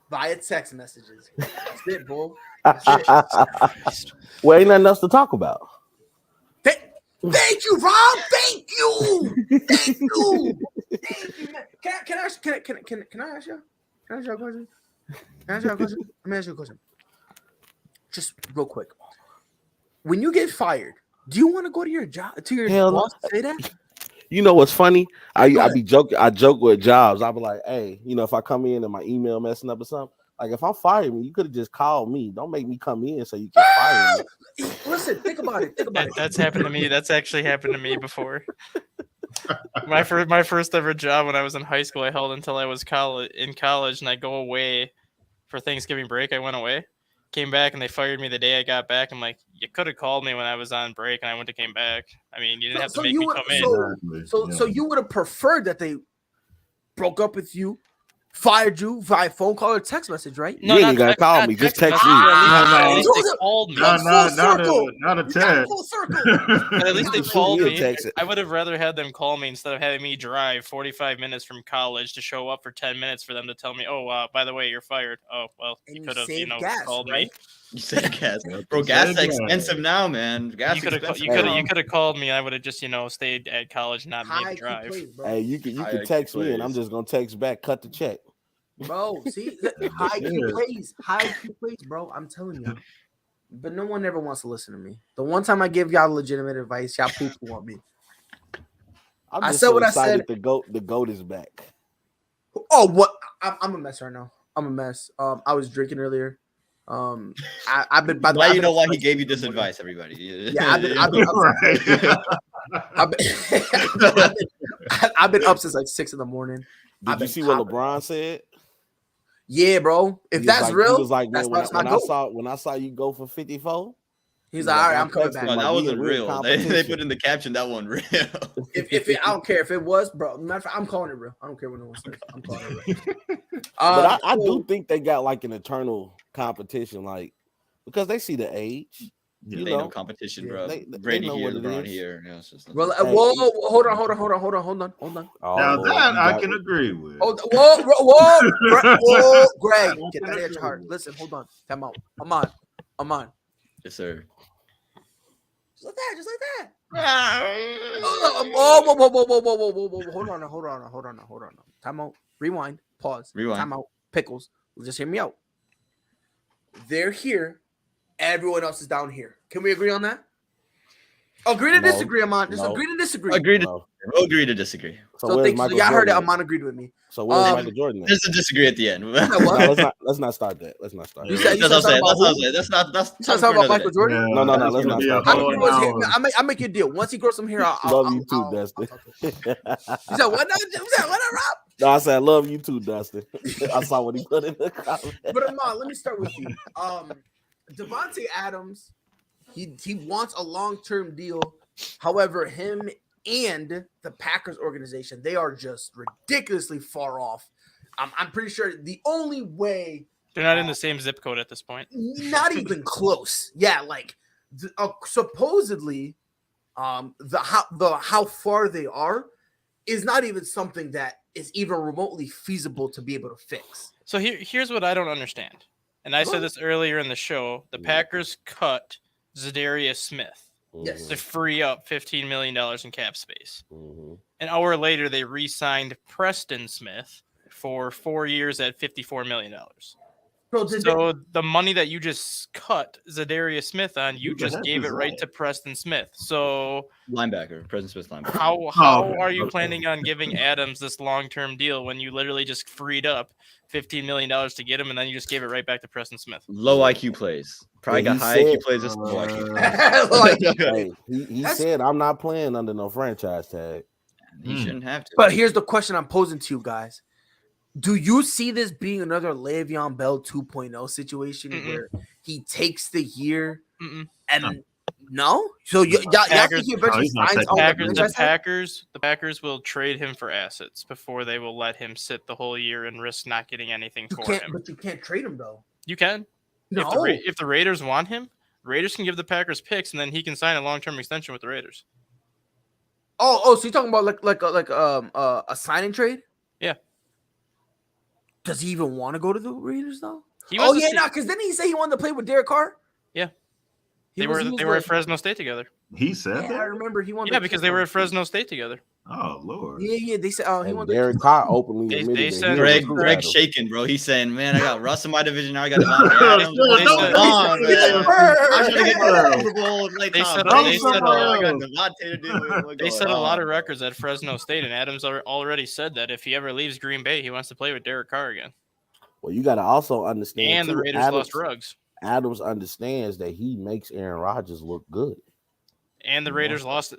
A: via text messages. That's it, bro. That's it.
D: Well, ain't nothing else to talk about.
A: Thank you, Rob. Thank you. Can I ask you a question? Let me ask you a question. Just real quick. When you get fired, do you want to go to your job to your boss and say that?
D: You know what's funny? I be joking. I joke with jobs. I be like, hey, if I come in and my email messing up or something, like if I'm firing, you could have just called me. Don't make me come in so you can fire me.
A: Listen, think about it.
C: That's happened to me. That's actually happened to me before. My first ever job when I was in high school, I held until I was in college, and I go away for Thanksgiving break. I went away, came back, and they fired me the day I got back. I'm like, you could have called me when I was on break, and I came back. I mean, you didn't have to make me come in.
A: So you would have preferred that they broke up with you fired you via phone call or text message, right?
D: You ain't gotta call me, just text me.
C: At least they called me.
B: Not a
A: You got
B: text.
A: full circle.
C: But at least they
D: You can
C: called
D: shoot me
C: me.
D: a text.
C: I would have rather had them call me instead of having me drive 45 minutes from college to show up for 10 minutes for them to tell me, "Oh, by the way, you're fired." Oh, well,
A: And
C: you
A: you
C: could have,
A: save gas,
C: called
A: right?
C: me.
E: You said gas,
B: Yeah,
E: bro. Gas
B: save
E: is
B: gas.
E: expensive now, man. Gas
C: You could have,
E: expensive.
C: you could have called me. I would have just, stayed at college, and not made
A: High
C: the drive.
A: plays, bro.
D: Hey, you can text me, and I'm just gonna text back. Cut the check.
A: Bro, see, high Q plays, bro. I'm telling you. But no one ever wants to listen to me. The one time I give y'all legitimate advice, y'all poo-poo on me.
D: I'm
A: I
D: just
A: said
D: so
A: what I
D: excited.
A: said.
D: The goat is back.
A: Oh, what? I'm a mess right now. I'm a mess. I was drinking earlier. I've been.
E: Now you know why he
A: up
E: gave you this
A: since the morning.
E: advice, everybody.
A: Yeah, I've been up since like 6 a.m.
D: Did you see what LeBron said?
A: Yeah, bro. If that's real,
D: he was like,
A: that's
D: man,
A: my goal.
D: when I saw you go for 54,
A: He's like, all right, I'm coming
D: texting
A: back.
E: No, that
D: we
E: wasn't
D: in
E: real. They
D: competition.
E: put in the caption that one real.
A: If it, I don't care if it was, bro. Matter of fact, I'm calling it real. I don't care what no one says. I'm calling it real.
D: But I do think they got like an eternal competition, like because they see the age.
B: Yeah.
E: They know competition, bro.
D: they
E: Brady
D: know
E: here,
D: what it
E: LeBron
D: is.
E: here. Yeah, it's just
A: Well,
D: Hey,
A: whoa, hold on.
D: Oh,
B: Now
D: Lord,
B: that
D: you
B: I
D: got-
B: can agree with.
A: Whoa, Greg,
B: I
A: get
B: can
A: that at
B: agree
A: your heart.
B: with.
A: Listen, hold on. Come out. I'm on.
E: yes, sir.
A: Just like that. Whoa. Hold on. Time out. Rewind. Pause.
E: Rewind.
A: Time out. Pickles. Just hear me out. They're here. Everyone else is down here. Can we agree on that? Agree to
D: No.
A: disagree, Amon. Just
D: No.
A: agree to disagree.
E: We'll agree to disagree.
D: So
A: So,
D: where's Michael
A: y'all heard it.
D: Jordan?
A: Amon agreed with me.
D: So where's
A: Um,
D: Michael Jordan? At?
E: There's a disagree at the end.
A: What?
D: No, let's not start that. Let's not start.
A: You
D: that.
A: said
E: That's what I'm saying.
A: something about who?
E: That's not. That's
A: You talking about Michael Jordan?
B: Yeah,
D: No,
B: that's
D: let's
B: gonna
D: not
B: be a
D: start
A: I
B: whole
A: can always
B: hour.
A: I'll make you a deal. Once he grows some hair,
D: Love you too, Dustin.
A: You said what now? What up, Rob?
D: No, I said I love you too, Dustin. I saw what he put in the comment.
A: But Amon, let me start with you. Devontae Adams, he wants a long-term deal. However, him and the Packers organization, they are just ridiculously far off. I'm pretty sure the only way,
C: They're not in the same zip code at this point.
A: not even close. Yeah, like supposedly, how far they are is not even something that is even remotely feasible to be able to fix.
C: So here's what I don't understand. And I said this earlier in the show. The Packers cut Zadarius Smith
A: Yes.
C: to free up $15 million in cap space.
D: Mhm.
C: An hour later, they re-signed Preston Smith for 4 years at $54 million.
A: So
C: The money that you just cut Zadarius Smith on, you
B: Who the
C: just
B: heck
C: gave
B: is
C: it right
B: that?
C: to Preston Smith. So
E: linebacker, President Smith linebacker.
C: how
B: okay,
C: are you
B: okay.
C: planning on giving Adams this long-term deal when you literally just freed up $15 million to get him, and then you just gave it right back to Preston Smith?
E: Low IQ plays. Probably
D: Yeah,
E: got
D: he
E: high
D: said-
E: IQ plays. Just low IQ.
A: like,
D: Hey, he
A: That's-
D: said I'm not playing under no franchise tag.
E: You shouldn't have to.
A: but here's the question I'm posing to you guys. Do you see this being another Le'Veon Bell 2.0 situation where he takes the year and no? So y'all think he eventually
B: he's not
A: signs
B: taking
A: on
B: the
A: the
B: Packers-
C: The Packers will trade him for assets before they will let him sit the whole year and risk not getting anything for him.
A: But you can't trade him though.
C: You can.
A: No.
C: If the Raiders want him, Raiders can give the Packers picks, and then he can sign a long-term extension with the Raiders.
A: Oh, so you're talking about like a signing trade?
C: Yeah.
A: Does he even want to go to the Raiders though?
C: He was
A: because didn't he say he wanted to play with Derek Carr?
C: Yeah.
A: He
C: They were at Fresno State together.
B: He said
A: Yeah, I
B: that.
A: remember he wanted.
C: Yeah,
A: to
C: because
A: kick
C: they were
A: him.
C: at Fresno State together.
B: Oh Lord.
A: Yeah. They said, he
D: And
A: wanted.
D: Derek Carr openly
C: They
D: admitted that
C: said-
D: he
E: Greg,
D: was
E: Greg
D: Adam.
E: shaking, bro. He's saying, "Man, I got Russ in my division now. I got Devontae Adams.
C: They said-
E: Come on,
A: He's like,
E: man.
A: "Brr."
E: I'm trying to get to the Super Bowl and play
C: They
E: top.
C: said-
E: Brady.
C: they said-
E: I got Devontae to do it. What's
C: They
E: going
C: set a lot
E: on,
C: of
E: bro?
C: records at Fresno State, and Adams already said that if he ever leaves Green Bay, he wants to play with Derek Carr again.
D: Well, you got to also understand.
C: And the
D: too,
C: Raiders lost Ruggs.
D: Adams understands that he makes Aaron Rodgers look good.
C: And the Raiders lost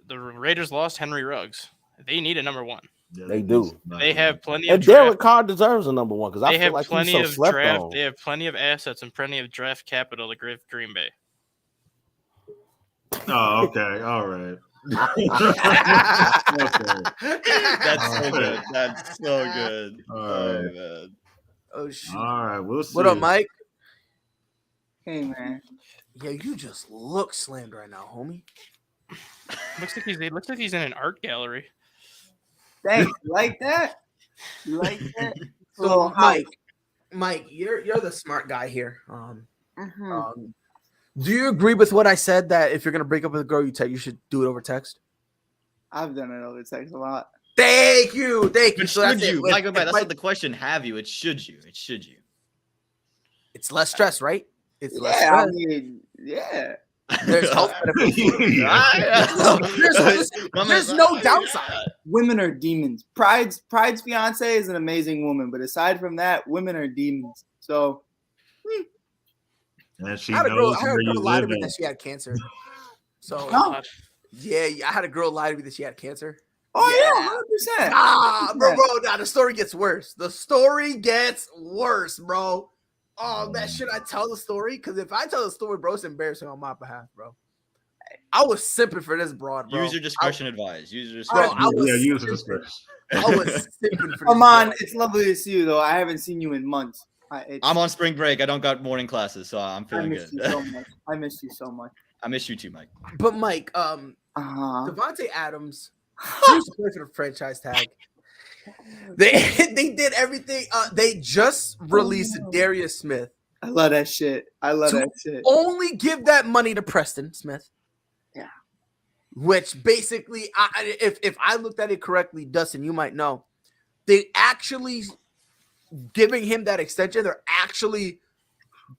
C: Henry Ruggs. They need a number one.
B: Yeah,
D: They do.
C: They have plenty of
D: And Derek
C: draft.
D: Carr deserves a number one because I
C: They
D: feel
C: have
D: like he's
C: plenty
D: so
C: of
D: slept
C: draft.
D: on.
C: They have plenty of assets and plenty of draft capital to give Green Bay.
B: Oh, okay. All right. Okay.
E: That's so good. That's so good.
B: All
E: Oh
B: right.
E: man.
A: Oh shoot.
B: All right, we'll see.
A: What up, Mike?
G: Hey man.
A: Yeah, you just look slammed right now, homie.
C: Looks like he's in an art gallery.
G: Thanks. You like that? You like that?
A: So, Mike, you're the smart guy here. Do you agree with what I said that if you're gonna break up with a girl, you should do it over text?
G: I've done it over text a lot.
A: Thank you.
E: But
A: So
E: should you?
A: If-
E: Michael,
A: if
E: that's
A: Mike-
E: not the question. Have you? It's should you. It's should you.
A: It's less stress, right? It's less
G: Yeah,
A: stress.
G: I mean, yeah.
A: There's health benefits. There's no downside.
G: Women are demons. Pride's fiance is an amazing woman, but aside from that, women are demons. So
B: And she
A: I had a girl,
B: knows where you
A: lie to
B: live
A: me
B: at.
A: that she had cancer. So
G: No.
A: yeah, I had a girl lie to me that she had cancer.
G: oh yeah, 100%.
A: Nah, the story gets worse. The story gets worse, bro. Oh man, should I tell the story? Because if I tell the story, bro, it's embarrassing on my behalf, bro. I was simping for this broad, bro.
E: Use your discretion advised. Use your
A: Bro,
E: discretion.
B: Use the discretion.
A: I was simping for
G: Come
A: this
G: on,
A: broad.
G: it's lovely to see you though. I haven't seen you in months.
E: I'm on spring break. I don't got morning classes, so I'm
G: I
E: feeling
G: miss
E: good.
G: you so much. I miss you so much.
E: I miss you too, Mike.
A: But Mike, Devontae Adams, he used to play for the franchise tag. They did everything. They just released Darius Smith.
G: I love that shit.
A: Only give that money to Preston Smith.
G: Yeah.
A: Which basically, if I looked at it correctly, Dustin, you might know, they actually giving him that extension. They're actually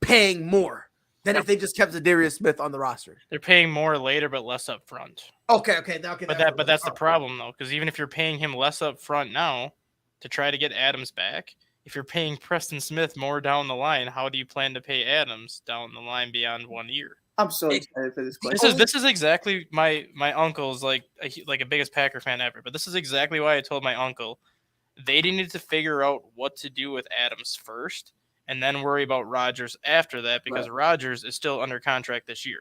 A: paying more than if they just kept Darius Smith on the roster.
C: They're paying more later, but less up front.
A: Okay.
C: But that's the problem though, because even if you're paying him less up front now to try to get Adams back, if you're paying Preston Smith more down the line, how do you plan to pay Adams down the line beyond 1 year?
G: I'm so excited for this question.
C: This is exactly my uncle's like a biggest Packer fan ever. But this is exactly why I told my uncle they needed to figure out what to do with Adams first, and then worry about Rodgers after that, because Rodgers is still under contract this year.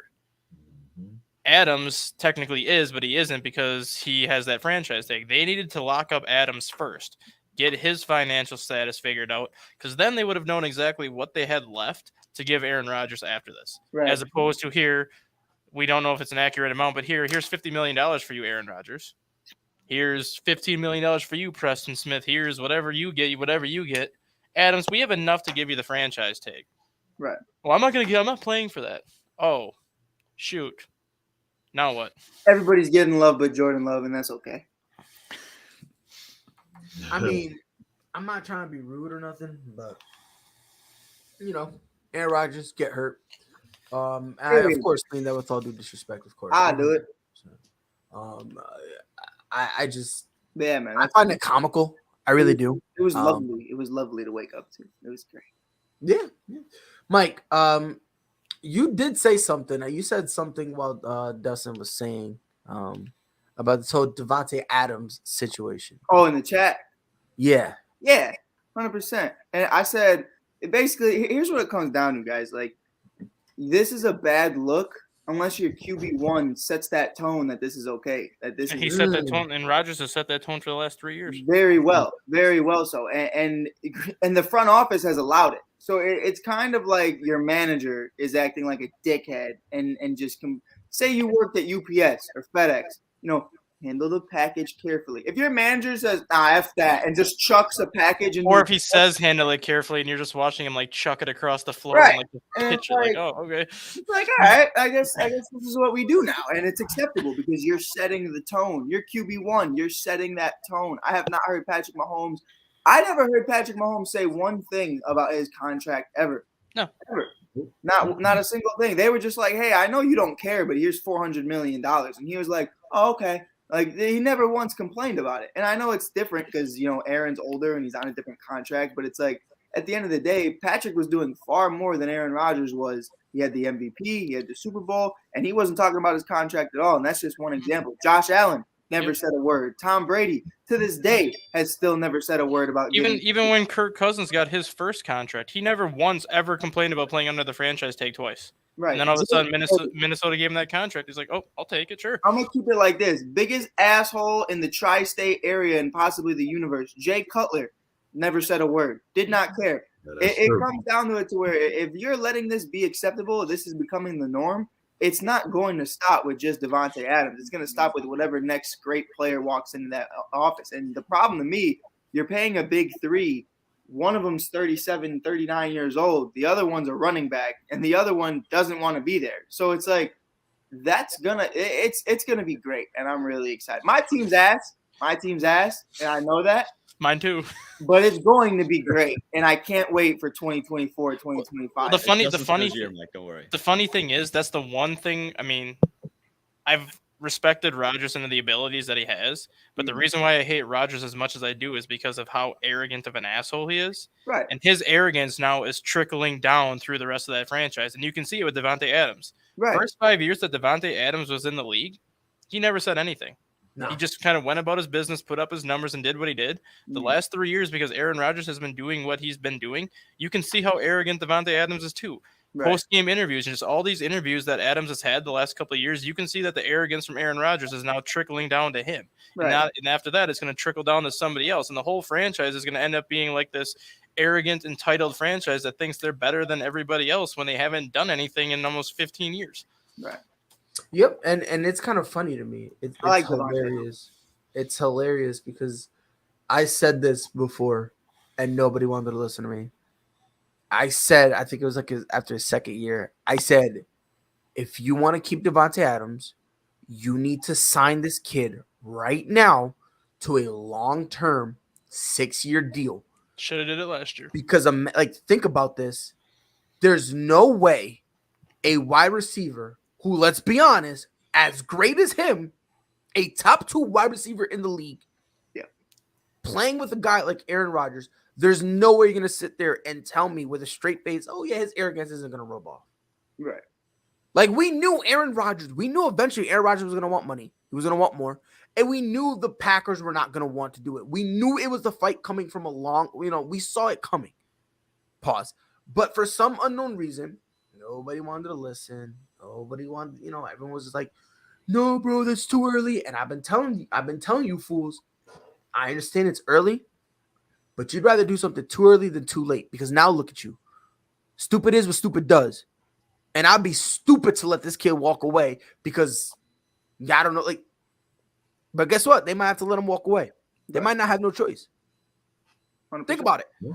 C: Adams technically is, but he isn't because he has that franchise tag. They needed to lock up Adams first, get his financial status figured out, because then they would have known exactly what they had left to give Aaron Rodgers after this.
G: Right.
C: As opposed to here, we don't know if it's an accurate amount, but here's $50 million for you, Aaron Rodgers. Here's $15 million for you, Preston Smith. Here's whatever you get. Adams, we have enough to give you the franchise tag.
G: Right.
C: Well, I'm not playing for that. Oh, shoot. Now what?
G: Everybody's getting love but Jordan Love, and that's okay.
A: I mean, I'm not trying to be rude or nothing, but Aaron Rodgers get hurt. I of course mean that with all due disrespect, of course.
G: I'll do it.
A: I just
G: man.
A: I find it comical. I really do.
G: It was lovely. It was lovely to wake up to. It was great.
A: Yeah. Mike, you did say something. You said something while Dustin was saying about this whole Devontae Adams situation.
G: Oh, in the chat?
A: Yeah.
G: Yeah, 100%. And I said, basically, here's what it comes down to, guys. Like, this is a bad look unless your QB1 sets that tone that this is okay. That this
C: He
G: is
C: set that tone, and Rodgers has set that tone for the last 3 years.
G: very well so. And the front office has allowed it. So it's kind of like your manager is acting like a dickhead and just say you worked at UPS or FedEx, handle the package carefully. If your manager says, F that, and just chucks a package,
C: or if he says handle it carefully and you're just watching him like chuck it across the floor
G: Right.
C: and like pitch it, like, oh, okay.
G: It's like, all right, I guess this is what we do now. And it's acceptable because you're setting the tone. You're QB1. You're setting that tone. I have not heard Patrick Mahomes. I never heard Patrick Mahomes say one thing about his contract ever.
C: No.
G: Ever. Not a single thing. They were just like, hey, I know you don't care, but here's $400 million. And he was like, oh, okay. Like, he never once complained about it. And I know it's different because, Aaron's older and he's on a different contract. But it's like, at the end of the day, Patrick was doing far more than Aaron Rodgers was. He had the MVP, he had the Super Bowl, and he wasn't talking about his contract at all. And that's just one example. Josh Allen never said a word. Tom Brady, to this day, has still never said a word about
C: even when Kirk Cousins got his first contract, he never once ever complained about playing under the franchise tag twice.
G: Right.
C: And then all of a sudden, Minnesota gave him that contract. He's like, oh, I'll take it, sure.
G: I'm going to keep it like this. Biggest asshole in the tri-state area and possibly the universe, Jay Cutler, never said a word. Did not care. It comes down to it to where if you're letting this be acceptable, this is becoming the norm. It's not going to stop with just Devontae Adams. It's going to stop with whatever next great player walks into that office. And the problem to me, you're paying a big three. One of them's 37, 39 years old. The other one's a running back, and the other one doesn't want to be there. So it's like it's gonna be great, and I'm really excited. My team's ass, and I know that.
C: Mine too.
G: But it's going to be great, and I can't wait for 2024, 2025.
C: The funny thing is, that's the one thing. I mean, I've respected Rodgers and the abilities that he has, but the reason why I hate Rodgers as much as I do is because of how arrogant of an asshole he is.
G: Right.
C: And his arrogance now is trickling down through the rest of that franchise, and you can see it with Devontae Adams.
G: Right.
C: First 5 years that Devontae Adams was in the league, he never said anything. No. He just kind of went about his business, put up his numbers, and did what he did. The last 3 years, because Aaron Rodgers has been doing what he's been doing, you can see how arrogant Devontae Adams is too. Right. Post-game interviews and just all these interviews that Adams has had the last couple of years, you can see that the arrogance from Aaron Rodgers is now trickling down to him. Right. And after that, it's going to trickle down to somebody else. And the whole franchise is going to end up being like this arrogant, entitled franchise that thinks they're better than everybody else when they haven't done anything in almost 15 years.
G: Right.
A: Yep, and it's kind of funny to me. It's like hilarious. It's hilarious because I said this before, and nobody wanted to listen to me. I said, I think it was like after his second year, I said, if you want to keep Devontae Adams, you need to sign this kid right now to a long-term 6-year deal.
C: Should have did it last year.
A: Because think about this. There's no way a wide receiver who, let's be honest, as great as him, a top 2 wide receiver in the league, playing with a guy like Aaron Rodgers, there's no way you're going to sit there and tell me with a straight face, oh, yeah, his arrogance isn't going to rub off.
G: Right.
A: Like, we knew Aaron Rodgers. We knew eventually Aaron Rodgers was going to want money. He was going to want more. And we knew the Packers were not going to want to do it. We knew it was the fight coming from a long, we saw it coming. Pause. But for some unknown reason, nobody wanted to listen. Nobody wanted, everyone was just like, no, bro, that's too early. And I've been telling you fools, I understand it's early, but you'd rather do something too early than too late, because now look at you. Stupid is what stupid does. And I'd be stupid to let this kid walk away because I don't know, but guess what? They might have to let him walk away. They might not have no choice. 100%. Think about it. Yeah.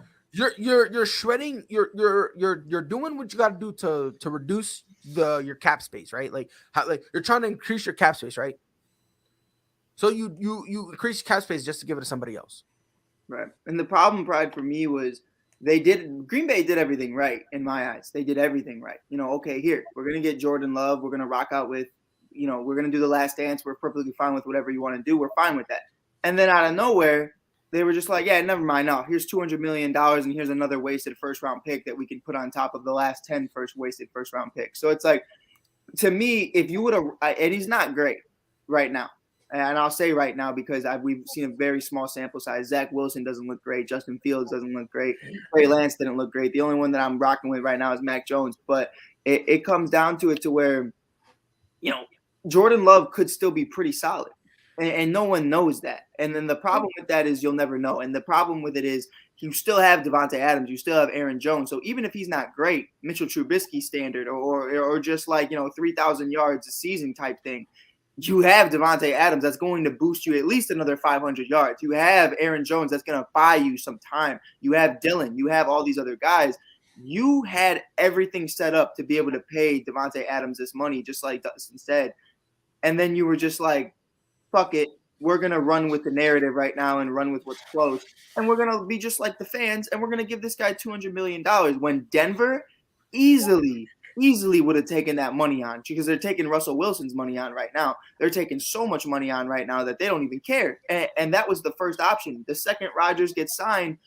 A: You're shredding, you're doing what you got to do to reduce your cap space, right? Like you're trying to increase your cap space, right? So you increase cap space just to give it to somebody else.
G: Right. And the problem, Pride, for me was Green Bay did everything right in my eyes. They did everything right. Okay, here, we're going to get Jordan Love. We're going to rock out with, we're going to do the last dance. We're perfectly fine with whatever you want to do. We're fine with that. And then out of nowhere, they were just like, yeah, never mind. No, here's $200 million and here's another wasted first-round pick that we can put on top of the last 10 wasted first-round picks. So it's like, to me, if you would have – and he's not great right now. And I'll say right now because we've seen a very small sample size. Zach Wilson doesn't look great. Justin Fields doesn't look great. Trey Lance didn't look great. The only one that I'm rocking with right now is Mac Jones. But it comes down to it to where, Jordan Love could still be pretty solid. And no one knows that. And then the problem with that is you'll never know. And the problem with it is you still have Devontae Adams. You still have Aaron Jones. So even if he's not great, Mitchell Trubisky standard or just 3,000 yards a season type thing, you have Devontae Adams that's going to boost you at least another 500 yards. You have Aaron Jones that's going to buy you some time. You have Dylan. You have all these other guys. You had everything set up to be able to pay Devontae Adams this money, just like Dustin said. And then you were just like, fuck it. We're going to run with the narrative right now and run with what's close. And we're going to be just like the fans, and we're going to give this guy $200 million when Denver easily would have taken that money on, because they're taking Russell Wilson's money on right now. They're taking so much money on right now that they don't even care. And that was the first option. The second Rodgers gets signed,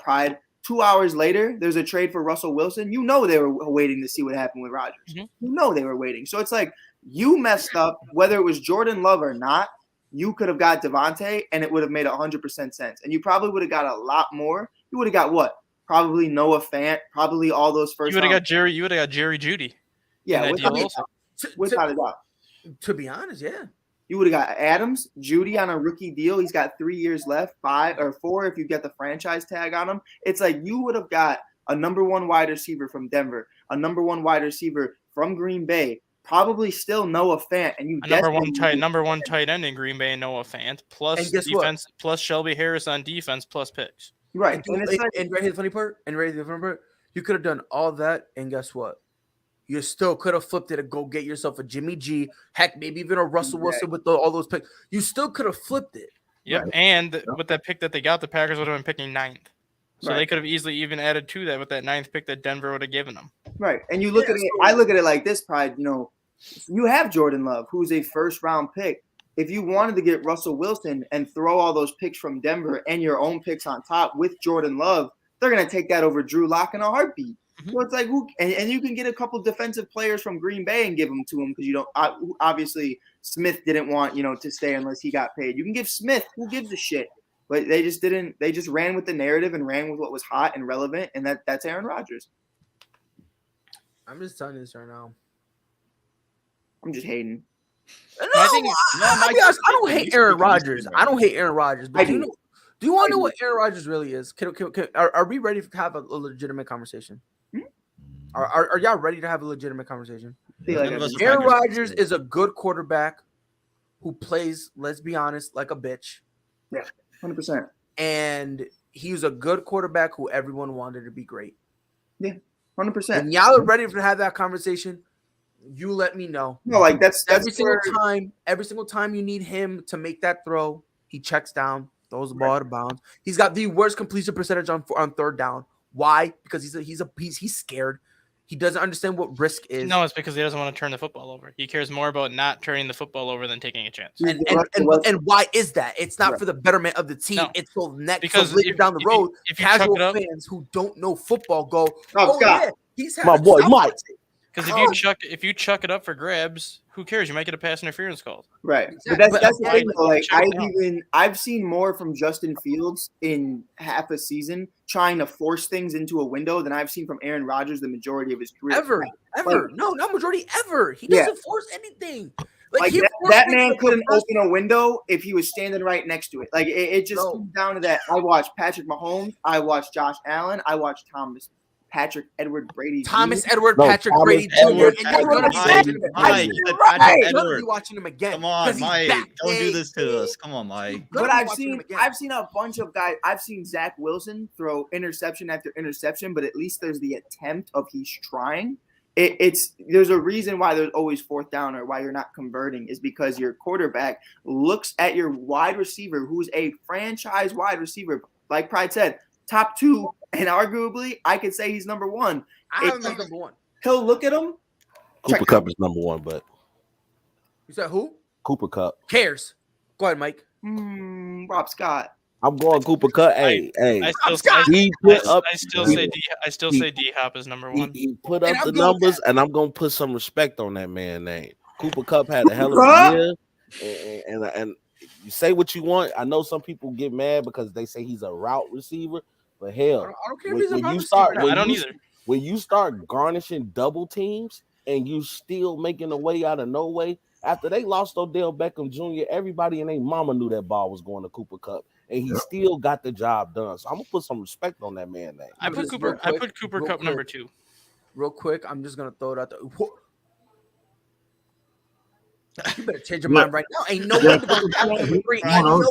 G: Pride? 2 hours later, there's a trade for Russell Wilson. They were waiting to see what happened with Rodgers. Mm-hmm. They were waiting. So it's like you messed up, whether it was Jordan Love or not. You could have got Devontae, and it would have made 100% sense. And you probably would have got a lot more. You would have got what? Probably Noah Fant, probably all those first.
C: You would have got Jerry Judy.
G: Yeah, without a doubt.
A: To be honest, yeah.
G: You would have got Adams, Judy on a rookie deal. He's got 3 years left, 5 or 4 if you get the franchise tag on him. It's like you would have got a number 1 wide receiver from Denver, a number 1 wide receiver from Green Bay, probably still Noah Fant, and you
C: A number one tight end in Green Bay, Noah Fant, plus
A: guess
C: defense, plus Shelby Harris on defense, plus picks.
G: right.
A: And right here the funny part, you could have done all that, and guess what? You still could have flipped it and go get yourself a Jimmy G, heck, maybe even a Russell Wilson with all those picks. You still could have flipped it.
C: Yep,
G: Right.
C: and with that pick that they got, the Packers would have been picking 9th. So
G: Right.
C: they could have easily even added to that with that 9th pick that Denver would have given them.
G: Right. And you look at it, I look at it like this, Pride, you have Jordan Love, who's a first-round pick. If you wanted to get Russell Wilson and throw all those picks from Denver and your own picks on top with Jordan Love, they're going to take that over Drew Lock in a heartbeat.
C: Mm-hmm.
G: So it's like, and you can get a couple defensive players from Green Bay and give them to him because you don't. Obviously, Smith didn't want to stay unless he got paid. You can give Smith. Who gives a shit? But they just didn't. They just ran with the narrative and ran with what was hot and relevant, and that's Aaron Rodgers.
A: I'm just telling you this right now.
G: I'm just hating.
A: No,
C: I think
A: I'll be honest, I don't hate Aaron Rodgers. I don't hate Aaron Rodgers. But
G: I
A: do
G: do.
A: you want to know what Aaron Rodgers really is? Are we ready to have a legitimate conversation? Are y'all ready to have a legitimate conversation? Aaron Rodgers is a good quarterback who plays, let's be honest, like a bitch.
G: Yeah, 100%.
A: And he's a good quarterback who everyone wanted to be great.
G: Yeah, 100%.
A: And y'all are ready to have that conversation. You let me know.
G: No, like that's
A: every single time you need him to make that throw, he checks down, throws the ball out of bounds. He's got the worst completion percentage on third down. Why? Because he's scared. He doesn't understand what risk is.
C: No, it's because he doesn't want to turn the football over. He cares more about not turning the football over than taking a chance.
A: And why is that? It's not for the betterment of the team.
C: No.
A: It's so
C: Because
A: later down the road,
C: if you
A: casual
C: chuck it up,
A: fans who don't know football go,
G: Scott.
A: yeah, he's
D: My boy Mike.
C: because if you chuck it up for grabs, who cares? You might get a pass interference called.
G: Right.
A: Exactly.
G: But that's the thing, though. Like
C: Check it out.
G: I've seen more from Justin Fields in half a season trying to force things into a window than I've seen from Aaron Rodgers the majority of his career.
A: Ever. No, not majority ever. He
G: Yeah.
A: doesn't force anything.
G: Like
A: he
G: that man couldn't open a window if he was standing right next to it. Like it just comes down to that. I watched Patrick Mahomes. I watched Josh Allen. I watched Patrick Edward Brady.
A: Patrick Brady Jr. And you're gonna be watching him again.
E: Come on, Mike. Don't do this to us. Come on, Mike.
G: But I've seen a bunch of guys. I've seen Zach Wilson throw interception after interception, but at least there's the attempt of he's trying. There's a reason why there's always fourth down or why you're not converting is because your quarterback looks at your wide receiver, who's a franchise wide receiver, like Pride said, top 2, and arguably I could say he's number 1.
A: I have him as number 1.
G: He'll look at him.
D: Cooper Kupp is number 1, but
A: You said who?
D: Cooper Kupp.
A: Cares. Go ahead, Mike.
G: Rob Scott.
D: I'm going Cooper Kupp. Hey.
C: I still say D Hop is number 1.
D: He put up the numbers, and I'm gonna put some respect on that man's name. Cooper Kupp had a hell of a year, and you say what you want. I know some people get mad because they say he's a route receiver, but hell,
A: I don't care if he's a route receiver.
C: I don't either.
D: When you start garnishing double teams and you still making a way out of no way, after they lost Odell Beckham Jr., everybody and their mama knew that ball was going to Cooper Kupp, and he still got the job done. So I'm gonna put some respect on that man's name.
C: I put Cooper Kupp number 2.
A: Real quick, I'm just gonna throw it out there. You better change your mind right now. Ain't no way to go.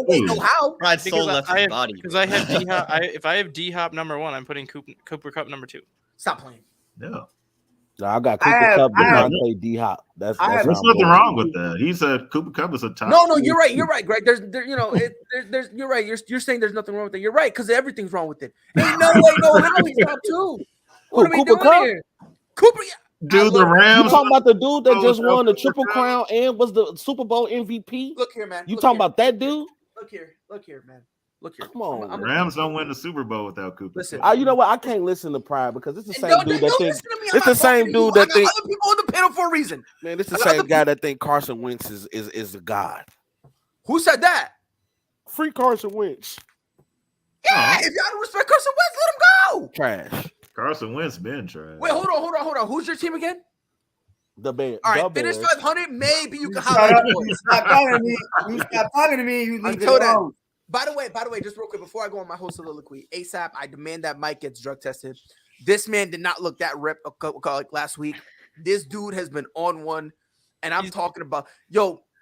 A: Ain't no how.
E: Pride's soul left his body.
C: Because I have D Hop. If I have D Hop number 1, I'm putting Cooper Kupp number 2.
A: Stop playing.
B: No.
D: No, I got Cooper Kupp, Devontae, D Hop. That's
B: there's nothing wrong with that. Cooper Kupp is a top.
A: No, you're right. You're right, Greg. There's you're right. You're saying there's nothing wrong with it. You're right because everything's wrong with it. Ain't no way, no how he's top 2. What are we doing here? Cooper.
B: Dude, the Rams.
D: You talking about the dude that just won the Triple Crown and was the Super Bowl MVP?
A: Look here, man.
D: You talking about that dude?
A: Look here, man. Look here.
D: Come on.
B: Rams don't win the Super Bowl without Cooper.
A: Listen,
D: you know what? I can't listen to Pride because it's the same dude that thinks.
A: It's the same dude that thinks. Other people on the panel for a reason.
D: Man, it's the same guy that think Carson Wentz is a god.
A: Who said that?
D: Free Carson Wentz.
A: Yeah, if y'all don't respect Carson Wentz, let him go.
D: Trash.
B: Carson Wentz been trash.
A: Wait, hold on. Who's your team again?
D: The Bears.
A: All right, finish 500. Maybe you can highlight the boys.
G: Stop talking to me. You stop talking to me. You leave it alone.
A: By the way, just real quick before I go on my whole soliloquy, ASAP, I demand that Mike gets drug tested. This man did not look that ripped like last week. This dude has been on one, and I'm talking about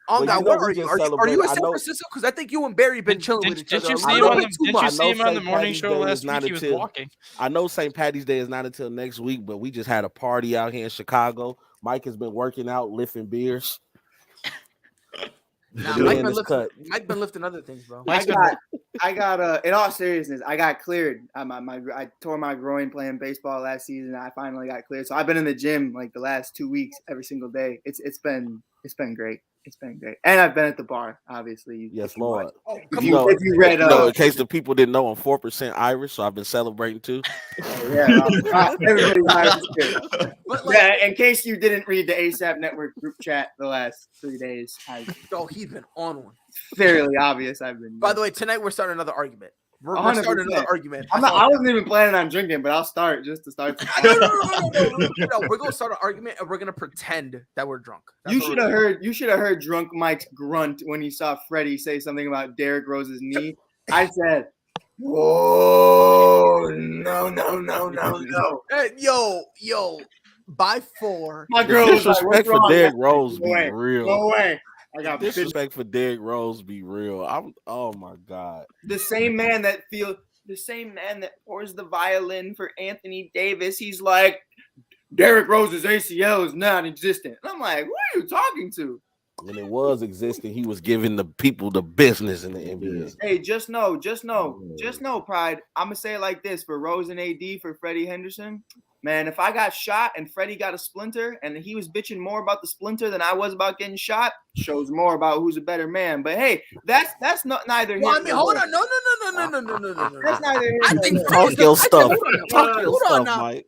A: On God, where are you? Are you in San Francisco? Because I think you and Barry been chilling with each other.
C: Did you see him on the morning show last week? He was walking.
D: I know St. Patty's Day is not until next week, but we just had a party out here in Chicago. Mike has been working out, lifting beers.
A: Nah, Mike been lifting other things, bro.
G: I got in all seriousness, I got cleared. I tore my groin playing baseball last season. I finally got cleared. So I've been in the gym like the last 2 weeks every single day. It's been great. It's been great. And I've been at the bar, obviously.
D: Yes, Lord.
G: If you read
D: in case the people didn't know, I'm 4% Irish, so I've been celebrating too.
G: Everybody's Irish too. In case you didn't read the ASAP Network group chat the last 3 days,
A: he's been on one.
G: Fairly obvious. I've been.
A: By the way, tonight we're starting another argument. We're starting another argument.
G: I wasn't even planning on drinking, but I'll start just to start.
A: No. We're gonna start an argument and we're gonna pretend that we're drunk.
G: You should have heard drunk Mike's grunt when he saw Freddie say something about Derrick Rose's knee. I said, "Whoa, no."
A: Hey, yo, by 4.
G: My girl was like,
D: "Respect for Derrick Rose be real."
G: No way. I got
D: disrespect for Derrick Rose be real. Oh my God.
G: The same man that pours the violin for Anthony Davis. He's like, Derrick Rose's ACL is non-existent. And I'm like, who are you talking to?
D: When it was existing, he was giving the people the business in the NBA.
G: Hey, just know, Pride. I'm gonna say it like this for Rose and AD for Freddie Henderson. Man, if I got shot and Freddie got a splinter and he was bitching more about the splinter than I was about getting shot, shows more about who's a better man. But hey, that's not neither.
A: Well, I mean, hold on, no.
G: That's neither.
A: I think
D: talk your stuff.
A: Hold on now. Mike.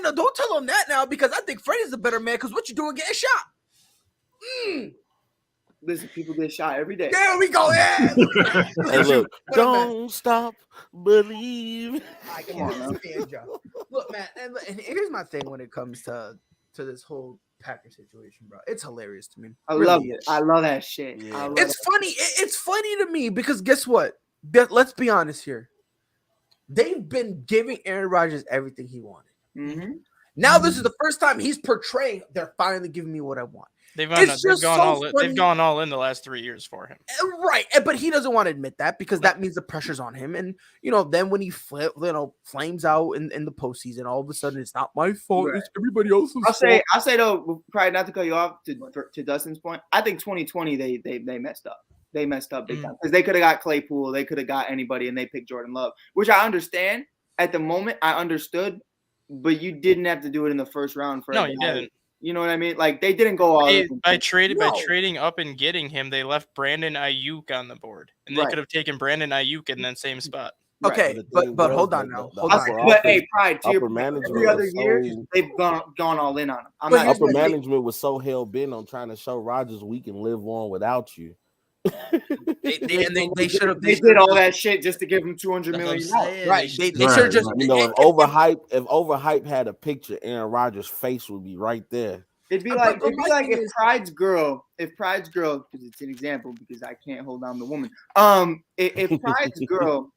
A: No. Don't tell him that now because I think Freddie's a better man because what you doing getting shot?
G: Listen, people get shot every day.
A: There we go. Yeah.
D: Hey, look, don't stop believe.
A: I can't stand y'all. Look, man, and here's my thing when it comes to this whole Packer situation, bro. It's hilarious to me.
G: I love it. I love that shit.
D: Yeah.
A: It's funny. It's funny to me because guess what? Let's be honest here. They've been giving Aaron Rodgers everything he wanted.
G: Mm-hmm.
A: Now this is the first time he's portraying. They're finally giving me what I want.
C: They've gone all in the last 3 years for him.
A: Right. But he doesn't want to admit that because that means the pressure's on him. And, then when he flames out in the postseason, all of a sudden it's not my fault. Right. It's everybody else's fault.
G: I'll say though, probably not to cut you off to Dustin's point. I think 2020 they messed up. They messed up big time because they could have got Claypool. They could have got anybody and they picked Jordan Love, which I understand. At the moment, I understood, but you didn't have to do it in the first round.
C: You didn't.
G: You know what I mean? Like they didn't go all
C: by trading up and getting him. They left Brandon Ayuk on the board, and they could have taken Brandon Ayuk in that same spot.
A: Okay, but hold on now.
G: But hey, Pride, to your point, every other year they've gone all in on him.
D: Upper management was so hell bent on trying to show Rodgers we can live on without you.
A: They should have.
G: They did all that shit just to give him $200 million.
A: Right? They should have just.
D: If overhype had a picture, Aaron Rodgers' face would be right there.
G: It'd be like if Pride's girl, because it's an example because I can't hold down the woman. If Pride's girl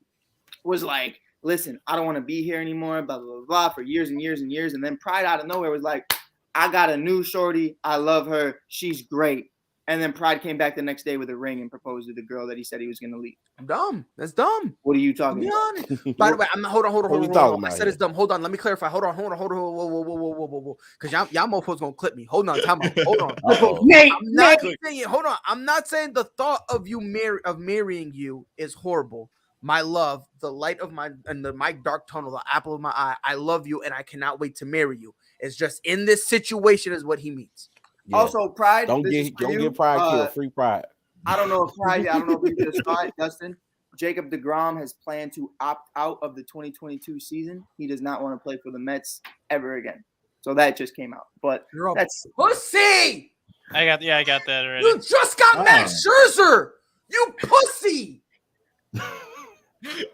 G: was like, listen, I don't want to be here anymore, blah, blah, blah, blah, for years and years and years. And then Pride out of nowhere was like, I got a new shorty. I love her. She's great. And then Pride came back the next day with a ring and proposed to the girl that he said he was going to leave.
A: Dumb. That's dumb.
G: What are you talking about?
A: By the way, hold on. I said it's dumb. Hold on. Let me clarify. Hold on. Whoa. Because y'all mofos going to clip me. Hold on. Time out. Hold on. I'm not saying the thought of marrying you is horrible. My love, the light of my dark tunnel, the apple of my eye. I love you and I cannot wait to marry you. It's just in this situation is what he means.
G: Yeah. Also, Pride.
D: Don't get Pride killed. Free Pride.
G: I don't know if you just saw it, Dustin. Jacob deGrom has planned to opt out of the 2022 season. He does not want to play for the Mets ever again. So that just came out. But that's
A: pussy.
C: I got that already.
A: You just got Max Scherzer. You pussy.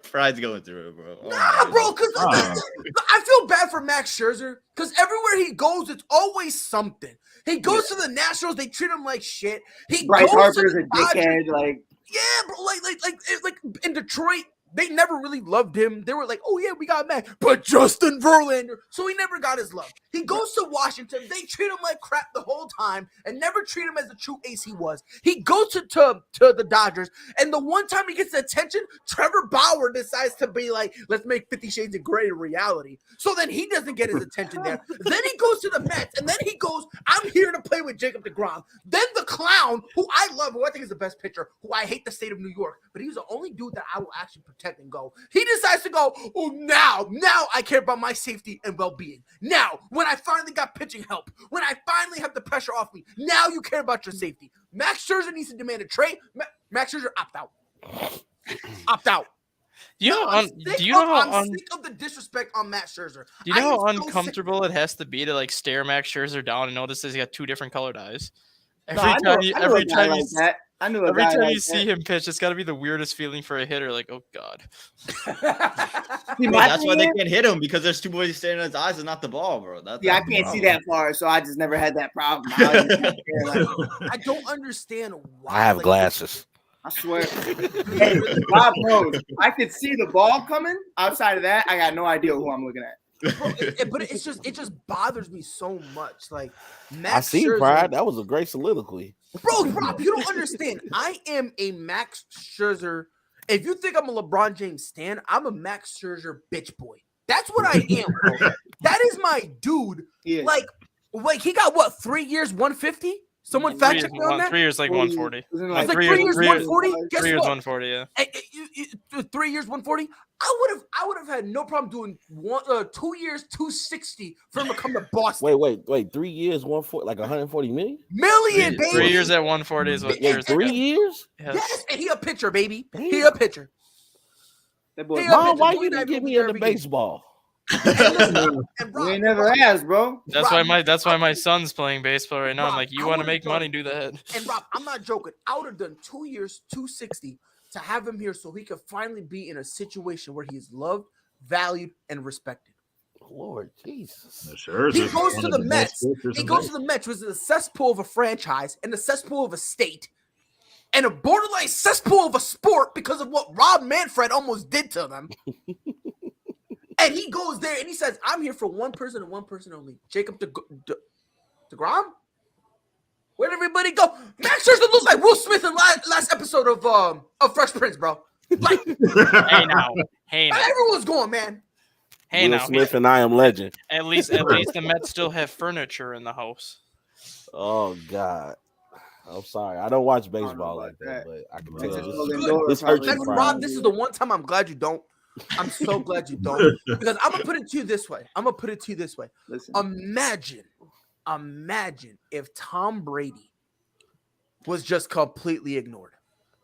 E: Pride's going through it, bro.
A: Bro, because I feel bad for Max Scherzer because everywhere he goes, it's always something. He goes to the Nationals, they treat him like shit.
G: Bryce Harper's a dickhead, like
A: bro, like in Detroit, They never really loved him. They were like, oh, yeah, we got Max, but Justin Verlander. So he never got his love. He goes to Washington. They treat him like crap the whole time and never treat him as the true ace he was. He goes to the Dodgers, and the one time he gets attention, Trevor Bauer decides to be like, let's make 50 Shades of Grey a reality. So then he doesn't get his attention there. Then he goes to the Mets, and then he goes, I'm here to play with Jacob deGrom. Then the clown, who I love, who I think is the best pitcher, who I hate the state of New York, but he's the only dude that I will actually protect and go. He decides to go, oh, now I care about my safety and well-being. Now, when I finally got pitching help, when I finally have the pressure off me, now you care about your safety. Max Scherzer needs to demand a trade. Max Scherzer, opt out. Opt out.
C: Do you know
A: I'm sick of the disrespect on Matt Scherzer.
C: Do you know how uncomfortable it has to be to like stare Max Scherzer down and notice he's got 2 different colored eyes? Every time you see him pitch, it's got to be the weirdest feeling for a hitter. Like, oh god.
E: Bro, that's why they can't hit him, because there's 2 boys staring at his eyes and not the ball, bro. I
G: can't see that far, so I just never had that problem.
A: I don't understand why.
D: I have glasses.
G: I swear. Hey, Bob knows. I could see the ball coming. Outside of that, I got no idea who I'm looking at.
A: Bro, but it just bothers me so much. Like, Max
D: I see,
A: Scherzer,
D: Pride. That was a great soliloquy.
A: Bro, Rob, you don't understand. I am a Max Scherzer. If you think I'm a LeBron James stan, I'm a Max Scherzer bitch boy. That's what I am, bro. That is my dude.
G: Yeah.
A: Like he got what, 3 years, 150? Someone fact check me on that.
C: 3 years, like 140.
A: It's like 3 years, 140. Guess
C: 3 years,
A: what?
C: 140. Yeah.
A: 3 years, 140. I would have had no problem doing 2 years, 260 for him to come to Boston.
D: Wait. 3 years, 140, like 140 million?
A: Million, baby.
C: 3 years at 140 is what.
D: Wait, 3 years?
A: Yes, and he a pitcher, baby. He a pitcher.
G: That boy,
D: Mom, why you didn't get me into baseball?
A: And Rob,
G: you ain't never asked, bro.
C: That's why my son's playing baseball right now. I'm like, you want to make money, do that.
A: And Rob, I'm not joking. I would have done 2 years, 260 to have him here so he could finally be in a situation where he is loved, valued, and respected.
D: Lord Jesus.
B: Sure,
A: he goes to the Mets. He goes to the Mets, which is a cesspool of a franchise and a cesspool of a state and a borderline cesspool of a sport because of what Rob Manfred almost did to them. And he goes there and he says, I'm here for one person and one person only. Jacob deGrom? Where'd everybody go? Max Scherzer looks like Will Smith in last episode of Fresh Prince, bro. Like,
C: hey now.
A: Everyone's going, man.
C: Hey
D: Will
C: now.
D: Smith and I Am Legend.
C: At least the Mets still have furniture in the house.
D: Oh God. I'm sorry. I don't watch baseball like that, but I can tell
A: this hurts you, Rob, this is the one time I'm glad you don't. I'm so glad you don't. Because I'm gonna put it to you this way. Listen. Imagine if Tom Brady was just completely ignored.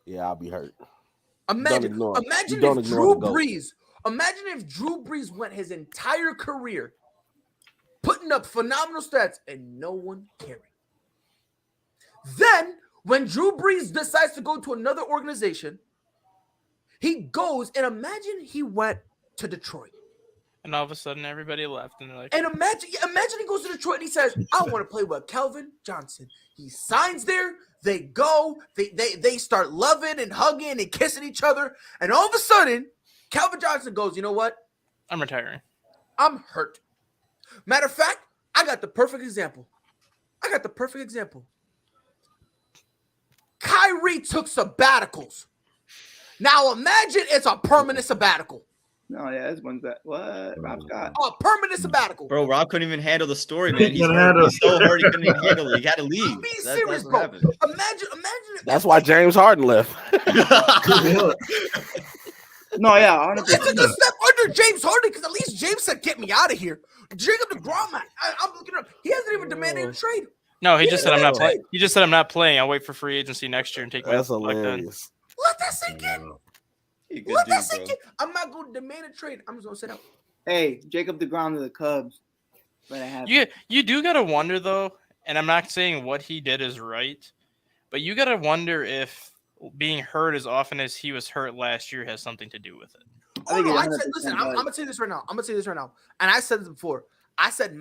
D: Yeah, I'll be hurt.
A: Imagine if Drew Brees went his entire career putting up phenomenal stats and no one caring. Then, when Drew Brees decides to go to another organization, he goes, and imagine he went to Detroit.
C: And all of a sudden, everybody left, and they're like,
A: and imagine he goes to Detroit and he says, I want to play with Calvin Johnson. He signs there, they go, they start loving and hugging and kissing each other, and all of a sudden, Calvin Johnson goes, you know what?
C: I'm retiring.
A: I'm hurt. Matter of fact, I got the perfect example. Kyrie took sabbaticals. Now imagine it's a permanent sabbatical.
G: No, yeah, this one's that. What? Rob Scott.
A: A permanent sabbatical.
E: Bro, Rob couldn't even handle the story, man. He's so hurt he couldn't even handle it. He had to leave.
A: I'm being serious, bro. Imagine
D: that's why James Harden left.
G: No, yeah, 100%.
A: I took a step under James Harden because at least James said, "Get me out of here." Jacob deGrom, I'm looking up. He hasn't even demanded a trade.
C: No, he just said I'm not playing. He just said I'm not playing. I'll wait for free agency next year and take my.
D: That's hilarious.
A: Let that sink in. Let that sink in. I'm not going to demand a trade. I'm just going to sit out.
G: Hey, Jacob deGrom to the Cubs. Let it happen.
C: You do gotta wonder though, and I'm not saying what he did is right, but you gotta wonder if being hurt as often as he was hurt last year has something to do with it.
A: I'm gonna say this right now. And I said this before. I said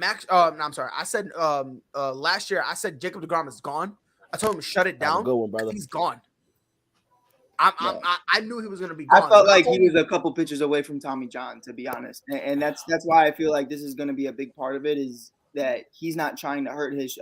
A: last year I said Jacob deGrom is gone. I told him to shut it down.
D: Good one, brother.
A: He's gone. I knew he was going to be
G: I
A: gone.
G: felt
A: Not
G: like he
A: only-
G: was a couple pitches away from Tommy John, to be honest, and that's why I feel like this is going to be a big part of it. Is that he's not trying to hurt his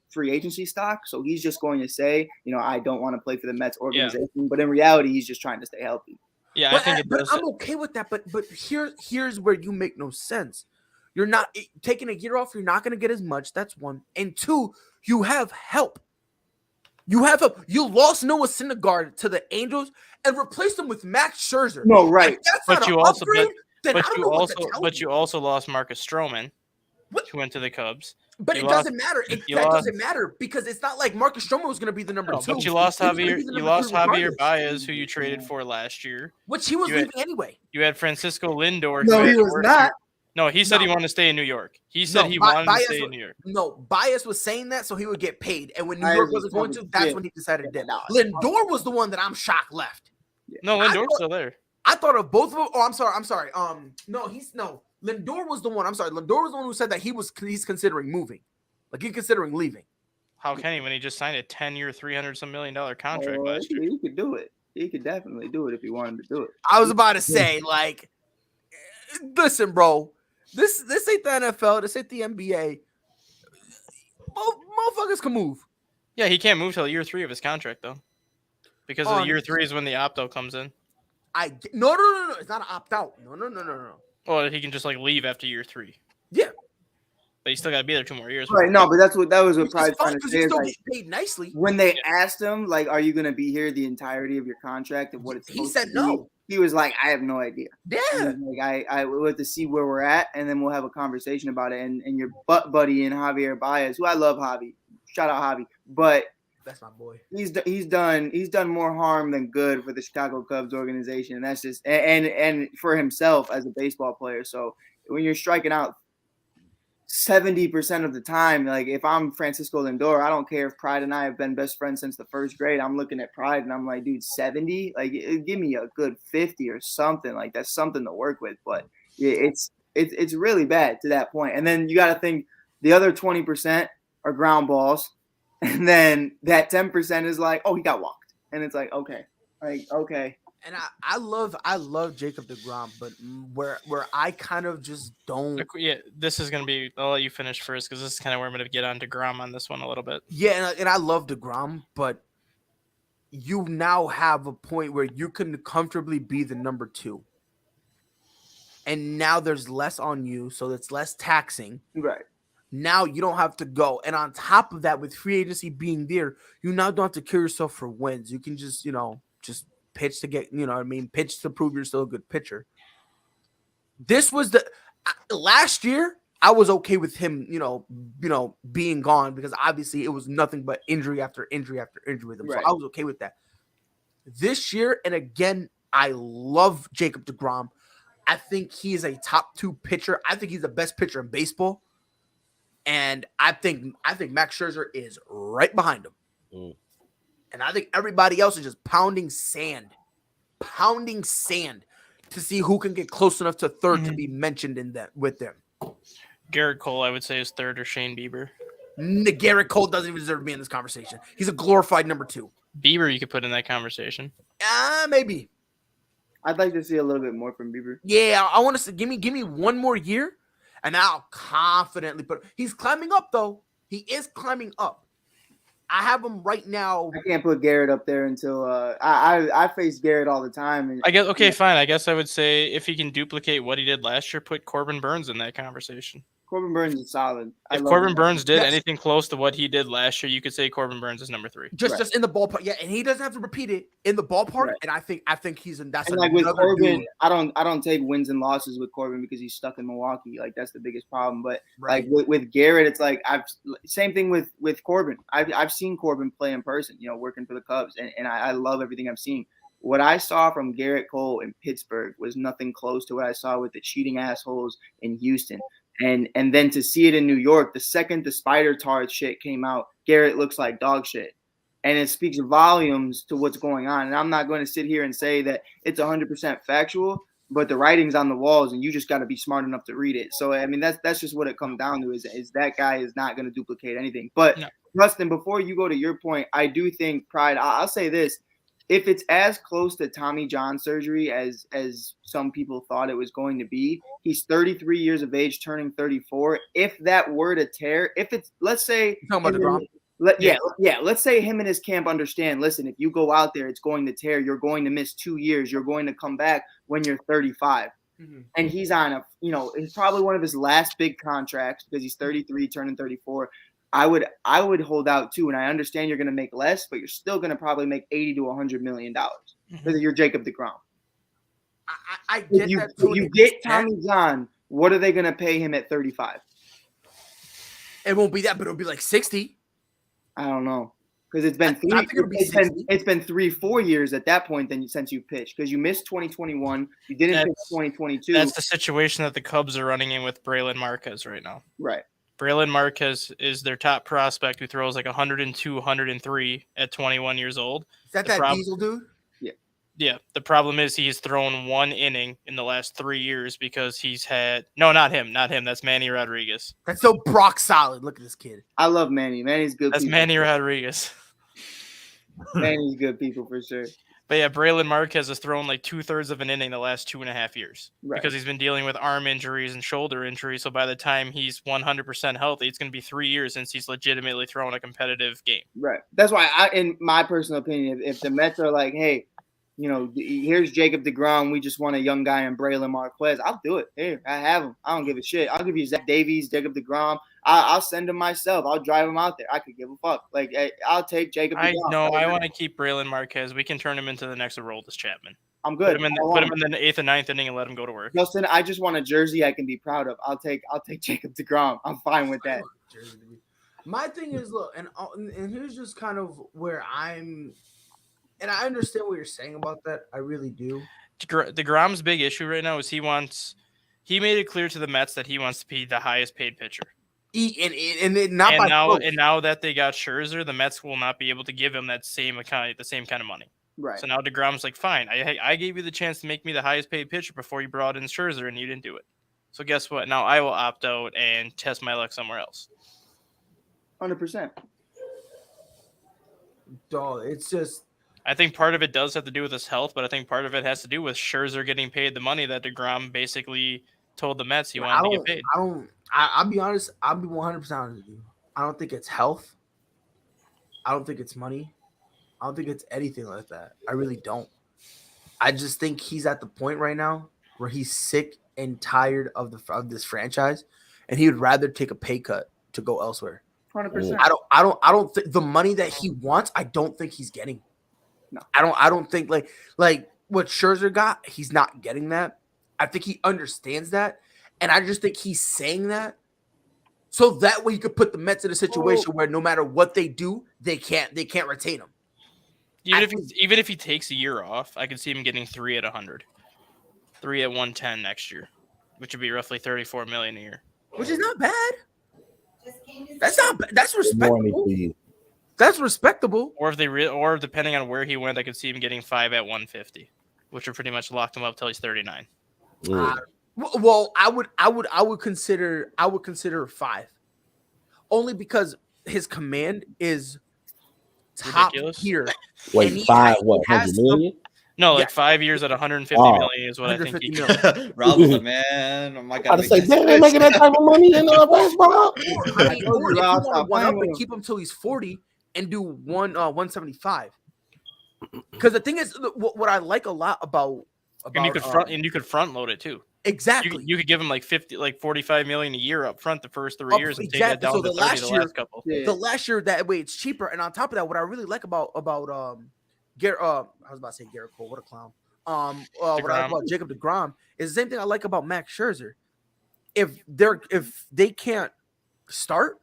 G: free agency stock, so he's just going to say, I don't want to play for the Mets organization, but in reality, he's just trying to stay healthy.
C: Yeah,
A: but,
C: I think it
A: but
C: does.
A: I'm okay with that. But here's where you make no sense. You're not taking a year off. You're not going to get as much. That's one. And two, you have help. You have help. You lost Noah Syndergaard to the Angels and replaced him with Max Scherzer.
G: No, right.
A: If that's
C: But
A: not
C: you
A: an
C: also-
A: upgrade, then I
C: But
A: don't
C: you
A: know what to
C: also,
A: tell
C: but
A: you.
C: you also lost Marcus Stroman,
A: What?
C: who went to the Cubs.
A: But
C: you
A: it
C: lost-
A: doesn't matter.
C: you
A: That
C: lost-
A: doesn't matter because it's not like Marcus Stroman was going to be the number
C: No,
A: two.
C: but you lost
A: He was gonna
C: Javier.
A: be the
C: You
A: number
C: lost
A: three
C: Javier
A: regardless,
C: Baez, who you traded for last year.
A: which he was
C: You had-
A: leaving anyway.
C: You had Francisco Lindor.
G: No,
C: who
G: he
C: had a
G: was
C: worse
G: not.
C: year. No, he said he
A: No.
C: wanted to stay in New York. He said
A: No,
C: he
A: Ba-
C: wanted to
A: Baez
C: stay
A: was-
C: in New York.
A: No, Bias was saying that so he would get paid, and when New
G: Baez
A: York
G: was
A: wasn't going to,
G: fucking
A: that's
G: shit.
A: when he decided to.
G: No,
A: Lindor was the one that I'm shocked left.
C: No,
A: I
C: Lindor's
A: thought-
C: still there.
A: I thought of both of them. Oh, I'm sorry. No. Lindor was the one. I'm sorry. Lindor was the one who said that he's considering moving, like he's considering leaving.
C: How can he when he just signed a 10-year, $300 million contract
G: Oh,
C: last year?
G: he could do it. He could definitely do it if he wanted to do it.
A: I was about to say, like, listen, bro, this ain't the NFL. This ain't the NBA. Motherfuckers can move.
C: Yeah, he can't move till year 3 of his contract though, because of year 3 is when the opt-out comes in.
A: No. It's not an opt out. No.
C: Well, he can just like leave after year 3.
A: Yeah.
C: But he's still got to be there 2 more years.
G: Right, no, but that was what
A: Which
G: Pride
A: is fine
G: trying to
A: because
G: say.
A: you
G: Is
A: still
G: like,
A: get paid nicely.
G: when they asked him, like, are you going to be here the entirety of your contract of what it's
A: He
G: supposed
A: said
G: to be?
A: no.
G: He was like, I have no idea.
A: Yeah.
G: Like, I will have to see where we're at, and then we'll have a conversation about it. And your butt buddy and Javier Baez, who I love, Javi, shout out Javi, but
A: That's my boy.
G: he's done more harm than good for the Chicago Cubs organization, and that's just and for himself as a baseball player. So when you're striking out 70% of the time, like if I'm Francisco Lindor, I don't care if Pride and I have been best friends since the first grade. I'm looking at Pride and I'm like, dude, 70, like give me a good 50 or something. Like that's something to work with. But it's really bad to that point. And then you got to think the other 20% are ground balls, and then that 10% is like, oh, he got walked, and it's like, okay.
A: And I love Jacob DeGrom, but where I kind of just don't.
C: Yeah, this is gonna be. I'll let you finish first because this is kind of where I'm gonna get on DeGrom on this one a little bit.
A: Yeah, and I love DeGrom, but you now have a point where you can comfortably be the number 2, and now there's less on you, so it's less taxing.
G: Right.
A: Now you don't have to go, and on top of that, with free agency being there, you now don't have to kill yourself for wins. You can just just pitch to get, pitch to prove you're still a good pitcher. This was last year. I was okay with him, being gone because obviously it was nothing but injury after injury after injury with him.
G: Right.
A: So I was okay with that. This year, and again, I love Jacob DeGrom. I think he is a top 2 pitcher. I think he's the best pitcher in baseball. And I think Max Scherzer is right behind him. And I think everybody else is just pounding sand to see who can get close enough to third to be mentioned in that with them.
C: Garrett Cole, I would say, is 3rd, or Shane Bieber.
A: Garrett Cole doesn't even deserve to be in this conversation. He's a glorified number 2.
C: Bieber, you could put in that conversation.
A: Maybe.
G: I'd like to see a little bit more from Bieber.
A: Yeah, I want to give me one more year, and I'll confidently put. He's climbing up though. He is climbing up. I have him right now.
G: I can't put Garrett up there until I face Garrett all the time. And
C: I guess okay, fine. I guess I would say if he can duplicate what he did last year, put Corbin Burns in that conversation.
G: Corbin Burns is solid.
C: If Corbin Burns did anything close to what he did last year, you could say Corbin Burns is number 3.
A: Just in the ballpark, yeah, and he doesn't have to repeat it in the ballpark.
G: Right.
A: And I think he's in. That's
G: and like with Corbin,
A: dude.
G: I don't take wins and losses with Corbin because he's stuck in Milwaukee. Like that's the biggest problem. But
A: Right.
G: like with Garrett, it's like same thing with Corbin. I've seen Corbin play in person. Working for the Cubs, and I love everything I've seen. What I saw from Garrett Cole in Pittsburgh was nothing close to what I saw with the cheating assholes in Houston. And then to see it in New York, the second the spider tar shit came out, Garrett looks like dog shit. And it speaks volumes to what's going on. And I'm not going to sit here and say that it's 100% factual, but the writing's on the walls and you just got to be smart enough to read it. So, I mean, that's just what it comes down to is that guy is not going to duplicate anything. But,
C: No.
G: Rustin, before you go to your point, I do think Pride, I'll say this. if it's as close to Tommy John surgery as some people thought it was going to be, he's 33 years of age, turning 34. If that were to tear, if it's, let's say,
A: You talking about DeGrom?
G: let's say him and his camp understand, listen, if you go out there, it's going to tear. You're going to miss 2 years. You're going to come back when you're 35.
A: Mm-hmm.
G: And he's on a, it's probably one of his last big contracts because he's 33, turning 34. I would hold out too, and I understand you're going to make less, but you're still going to probably make $80 to $100 million because you're Jacob DeGrom.
A: I get that.
G: If you get Tommy John, what are they going to pay him at 35?
A: It won't be that, but it'll be like 60.
G: I don't know. Because it's been it's been 3-4 years at that point since you pitched, because you missed 2021, you didn't pitch 2022.
C: That's the situation that the Cubs are running in with Braylon Marquez right now.
G: Right.
C: Braylon Marquez is their top prospect who throws like 102, 103 at 21 years old.
A: Is that Diesel dude?
C: Yeah. The problem is he's thrown 1 inning in the last 3 years because he's had not him. That's Manny Rodriguez.
A: That's so Brock solid. Look at this kid.
G: I love Manny. Manny's good.
C: That's
G: people.
C: Manny Rodriguez.
G: Manny's good people for sure.
C: But yeah, Braylon Marquez has thrown like 2/3 of an inning the last 2.5 years because he's been dealing with arm injuries and shoulder injuries. So by the time he's 100% healthy, it's going to be 3 years since he's legitimately thrown a competitive game.
G: Right. That's why, in my personal opinion, if the Mets are like, hey, here's Jacob DeGrom, we just want a young guy in Braylon Marquez, I'll do it. Here, I have him. I don't give a shit. I'll give you Zach Davies, Jacob DeGrom. I'll send him myself. I'll drive him out there. I could give a fuck. Like, I'll take Jacob DeGrom.
C: I want to keep Braylon Marquez. We can turn him into the next Aroldis Chapman.
G: I'm good.
C: Put him in the 8th and 9th inning and let him go to work.
G: Justin, I just want a jersey I can be proud of. I'll take Jacob DeGrom. I'm fine with that.
A: My thing is, look, and here's just kind of where I'm. And I understand what you're saying about that. I really do.
C: DeGrom's big issue right now is he made it clear to the Mets that he wants to be the highest paid pitcher. Now that they got Scherzer, the Mets will not be able to give him the same kind of money.
G: Right.
C: So now DeGrom's like, fine, I gave you the chance to make me the highest paid pitcher before you brought in Scherzer, and you didn't do it. So guess what? Now I will opt out and test my luck somewhere else.
G: 100%.
A: Dog, it's just.
C: I think part of it does have to do with his health, but I think part of it has to do with Scherzer getting paid the money that DeGrom basically told the Mets he wanted to get paid.
A: I'll be honest. I'll be 100% honest with you. I don't think it's health. I don't think it's money. I don't think it's anything like that. I really don't. I just think he's at the point right now where he's sick and tired of this franchise, and he would rather take a pay cut to go elsewhere.
G: 100%.
A: I don't think the money that he wants. I don't think he's getting.
G: No,
A: I don't think like what Scherzer got, he's not getting that. I think he understands that, and I just think he's saying that so that way he could put the Mets in a situation where no matter what they do, they can't retain him.
C: Even if he takes a year off, I could see him getting 3 at 100, 3 at 110 next year, which would be roughly $34 million a year,
A: which is not bad. That's not bad. That's respectable. That's respectable.
C: Or depending on where he went, I could see him getting 5 at 150, which would pretty much lock him up till he's 39.
A: Well, I would consider 5, only because his command is top tier.
D: Wait, 5 what? 100 million?
C: No, like 5 years at 150 million is what I think he can.
E: Rob, man, oh my God!
D: I say, damn, they making that type of money in baseball.
A: Keep him till he's 40. And do 175, because the thing is, what I like a lot about
C: and you could front load it too.
A: Exactly,
C: you could give him like 45 million a year up front the first 3 years and take that down to 30 the last couple.
A: The last year that way it's cheaper, and on top of that, what I really like about Garrett, I was about to say Garrett Cole, what a clown. What I like about Jacob DeGrom is the same thing I like about Max Scherzer. If they can't start.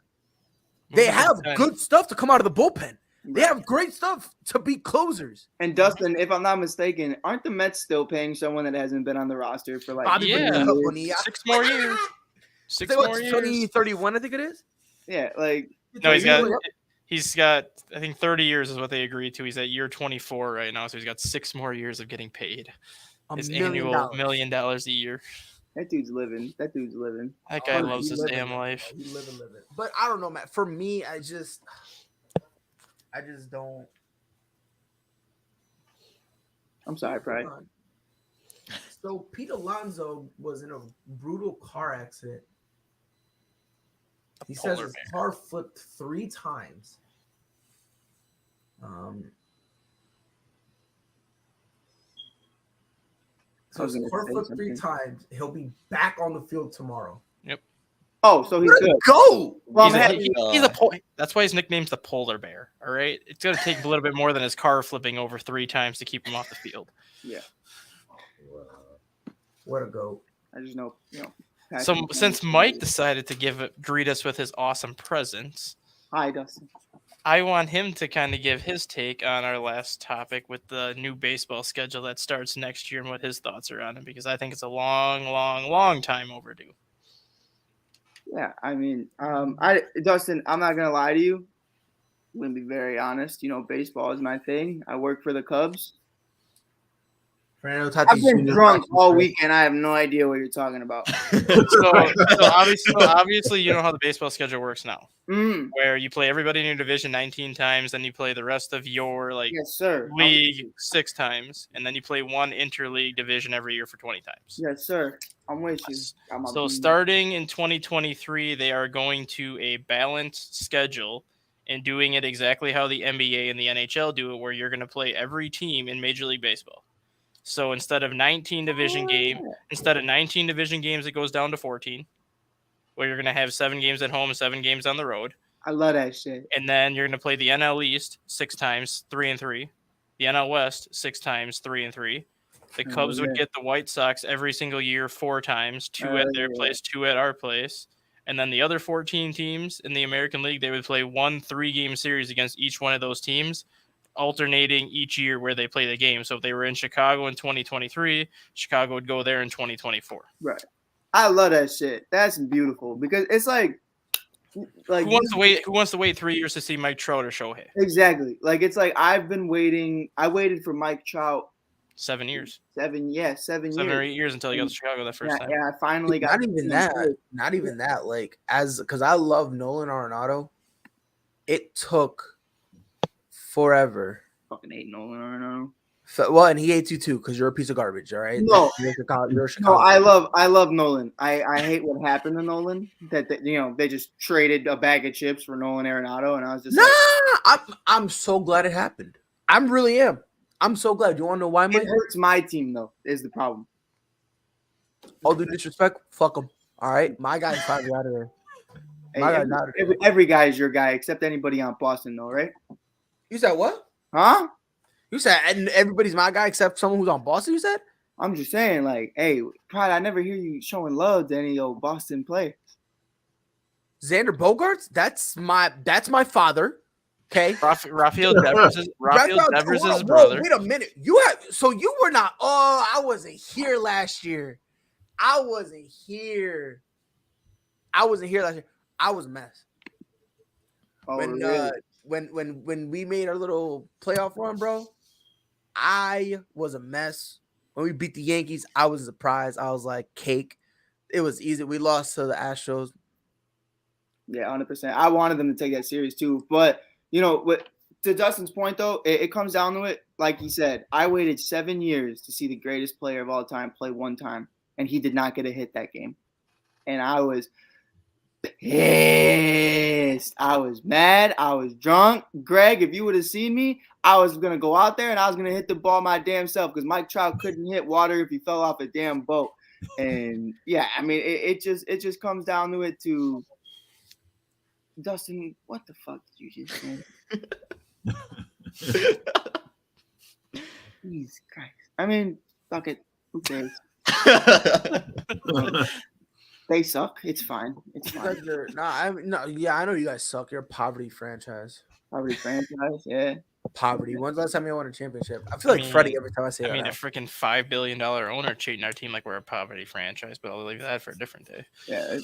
A: They have good stuff to come out of the bullpen. They have great stuff to be closers.
G: And Dustin, if I'm not mistaken, aren't the Mets still paying someone that hasn't been on the roster for like
C: 6 more years? 6 more years.
A: 2031, I think it is.
G: Yeah, like
C: no, he's got I think 30 years is what they agreed to. He's at year 24 right now, so he's got 6 more years of getting paid. His annual $1 million a year.
G: That dude's living. That
C: guy loves his damn life.
A: He's living. But I don't know, man. For me, I just don't.
G: I'm sorry, Pride.
A: Hold on. So Pete Alonso was in a brutal car accident. He says
C: Polar
A: his
C: bear.
A: car flipped 3 times. So his car flipped 3 times. He'll be back on the field tomorrow.
C: Yep.
G: Oh, so he's good.
A: Go.
G: Well,
C: He's
G: I'm
C: a,
G: happy.
C: he's a that's why his nickname's the polar bear. All right, it's gonna take a little bit more than his car flipping over 3 times to keep him off the field.
G: Yeah.
A: What a goat.
G: I just know,
C: So since Mike decided to greet us with his awesome presents,
G: Hi, Dustin.
C: I want him to kind of give his take on our last topic with the new baseball schedule that starts next year and what his thoughts are on it, because I think it's a long, long, long time overdue.
G: Yeah, I mean, Dustin, I'm not gonna lie to you. I'm gonna be very honest. Baseball is my thing. I work for the Cubs.
A: Fernando
G: I've
A: Tatis
G: been
A: Jr.
G: drunk all weekend. I have no idea what you're talking about.
C: So obviously, you know how the baseball schedule works now,
G: Mm,
C: where you play everybody in your division 19 times, then you play the rest of your
G: yes, sir.
C: league 6 times, and then you play one interleague division every year for 20 times.
G: Yes, sir. I'm with you.
C: So starting in 2023, they are going to a balanced schedule and doing it exactly how the NBA and the NHL do it, where you're going to play every team in Major League Baseball. So instead of 19 division games, it goes down to 14, where you're going to have 7 games at home and 7 games on the road.
G: I love that shit.
C: And then you're going to play the NL East 6 times, 3-3. The NL West 6 times, 3-3. The Cubs would get the White Sox every single year 4 times, 2 at their place, 2 at our place. And then the other 14 teams in the American League, they would play 1 3-game series against each one of those teams, alternating each year where they play the game. So if they were in Chicago in 2023, Chicago would go there in 2024.
G: Right. I love that shit. That's beautiful because it's like
C: who wants to wait 3 years to see Mike Trout or Shohei?
G: Exactly. Like it's like I've been waiting. I waited for Mike Trout
C: 7 years.
G: 7 years.
C: 7 or 8 years until he got to Chicago that first time.
G: Yeah, I finally got.
A: Not even that. Like because I love Nolan Arenado. It took forever.
G: Fucking hate Nolan Arenado.
A: Well, and he hates you too because you're a piece of garbage. All right.
G: No,
A: you're Chicago.
G: No, I love Nolan. I hate what happened to Nolan. That they just traded a bag of chips for Nolan Arenado, and I was just
A: I'm so glad it happened. I really am. I'm so glad. You want to know why, Mike?
G: It hurts my team though. Is the problem?
A: All due disrespect, fuck him. All right, my guy's finally out of there.
G: Every guy is your guy except anybody on Boston, though, right?
A: You said what?
G: Huh?
A: You said and everybody's my guy except someone who's on Boston. You said?
G: I'm just saying, like, hey, Pride, I never hear you showing love to any old Boston players.
A: Xander Bogaerts, that's my father. Okay,
C: Rafael Devers is brother.
A: Wait a minute, you were not. Oh, I wasn't here last year. I wasn't here last year. I was a mess.
G: Oh, really?
A: When we made our little playoff run, bro, I was a mess. When we beat the Yankees, I was surprised. I was like, cake. It was easy. We lost to the Astros.
G: Yeah, 100%. I wanted them to take that series too. But, to Dustin's point, though, it comes down to it. Like he said, I waited 7 years to see the greatest player of all time play one time, and he did not get a hit that game. And I was pissed. I was mad. I was drunk. Greg, if you would have seen me, I was going to go out there and I was going to hit the ball my damn self because Mike Trout couldn't hit water if he fell off a damn boat. And, yeah, I mean, it just comes down to it to Dustin, what the fuck did you just say? Jesus Christ. I mean, fuck it. Who cares? They suck. It's fine. It's fine.
A: I know you guys suck. You're a poverty franchise.
G: Poverty franchise, yeah.
A: Poverty. When's the last time you won a championship? I feel like Freddie every time I say that.
C: I mean, a freaking $5 billion owner treating our team like we're a poverty franchise, but I'll leave that for a different day.
G: Yeah. I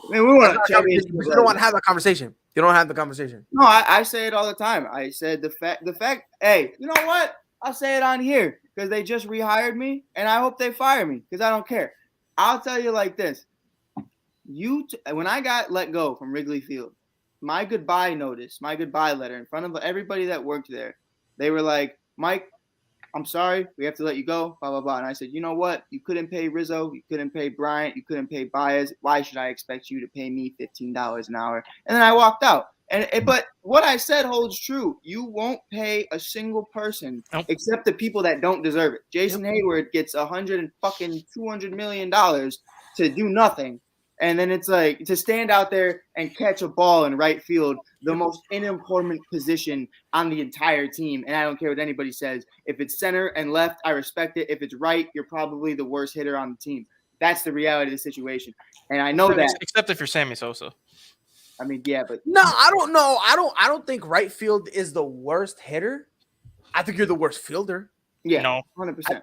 G: mean, we want a championship.
A: You don't want to have that conversation. You don't have the conversation.
G: No, I say it all the time. I said the fact. Hey, you know what? I'll say it on here because they just rehired me, and I hope they fire me because I don't care. I'll tell you like this: when I got let go from Wrigley Field, my goodbye notice, my goodbye letter in front of everybody that worked there, they were like, Mike, I'm sorry, we have to let you go, blah, blah, blah. And I said, you know what? You couldn't pay Rizzo. You couldn't pay Bryant. You couldn't pay Baez. Why should I expect you to pay me $15 an hour? And then I walked out. But what I said holds true. You won't pay a single person except the people that don't deserve it. Jason Hayward gets $200 million to do nothing. And then it's like to stand out there and catch a ball in right field, the most unimportant position on the entire team. And I don't care what anybody says. If it's center and left, I respect it. If it's right, you're probably the worst hitter on the team. That's the reality of the situation. And I know that.
C: Except if you're Sammy Sosa.
G: I mean, yeah, but
A: no, I don't know. I don't think right field is the worst hitter. I think you're the worst fielder.
G: Yeah,
C: no,
G: 100%.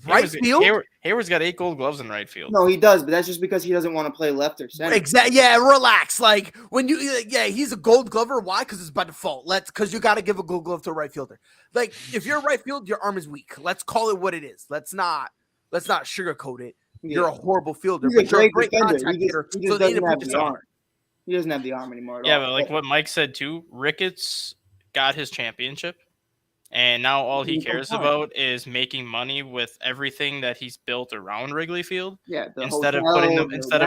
C: Right field. Hayward's got 8 Gold Gloves in right field.
G: No, he does, but that's just because he doesn't want to play left or center.
A: Exactly. Yeah, relax. Like when he's a Gold Glover. Why? Because it's by default. Because you got to give a Gold Glove to a right fielder. Like if you're a right field, your arm is weak. Let's call it what it is. Let's not sugarcoat it. Yeah. You're a horrible fielder, but you're a great contact hitter. So they need to put this on.
G: He doesn't have the arm anymore.
C: Yeah, but like what Mike said too, Ricketts got his championship. And now all he cares about is making money with everything that he's built around Wrigley Field.
G: Yeah,
C: instead of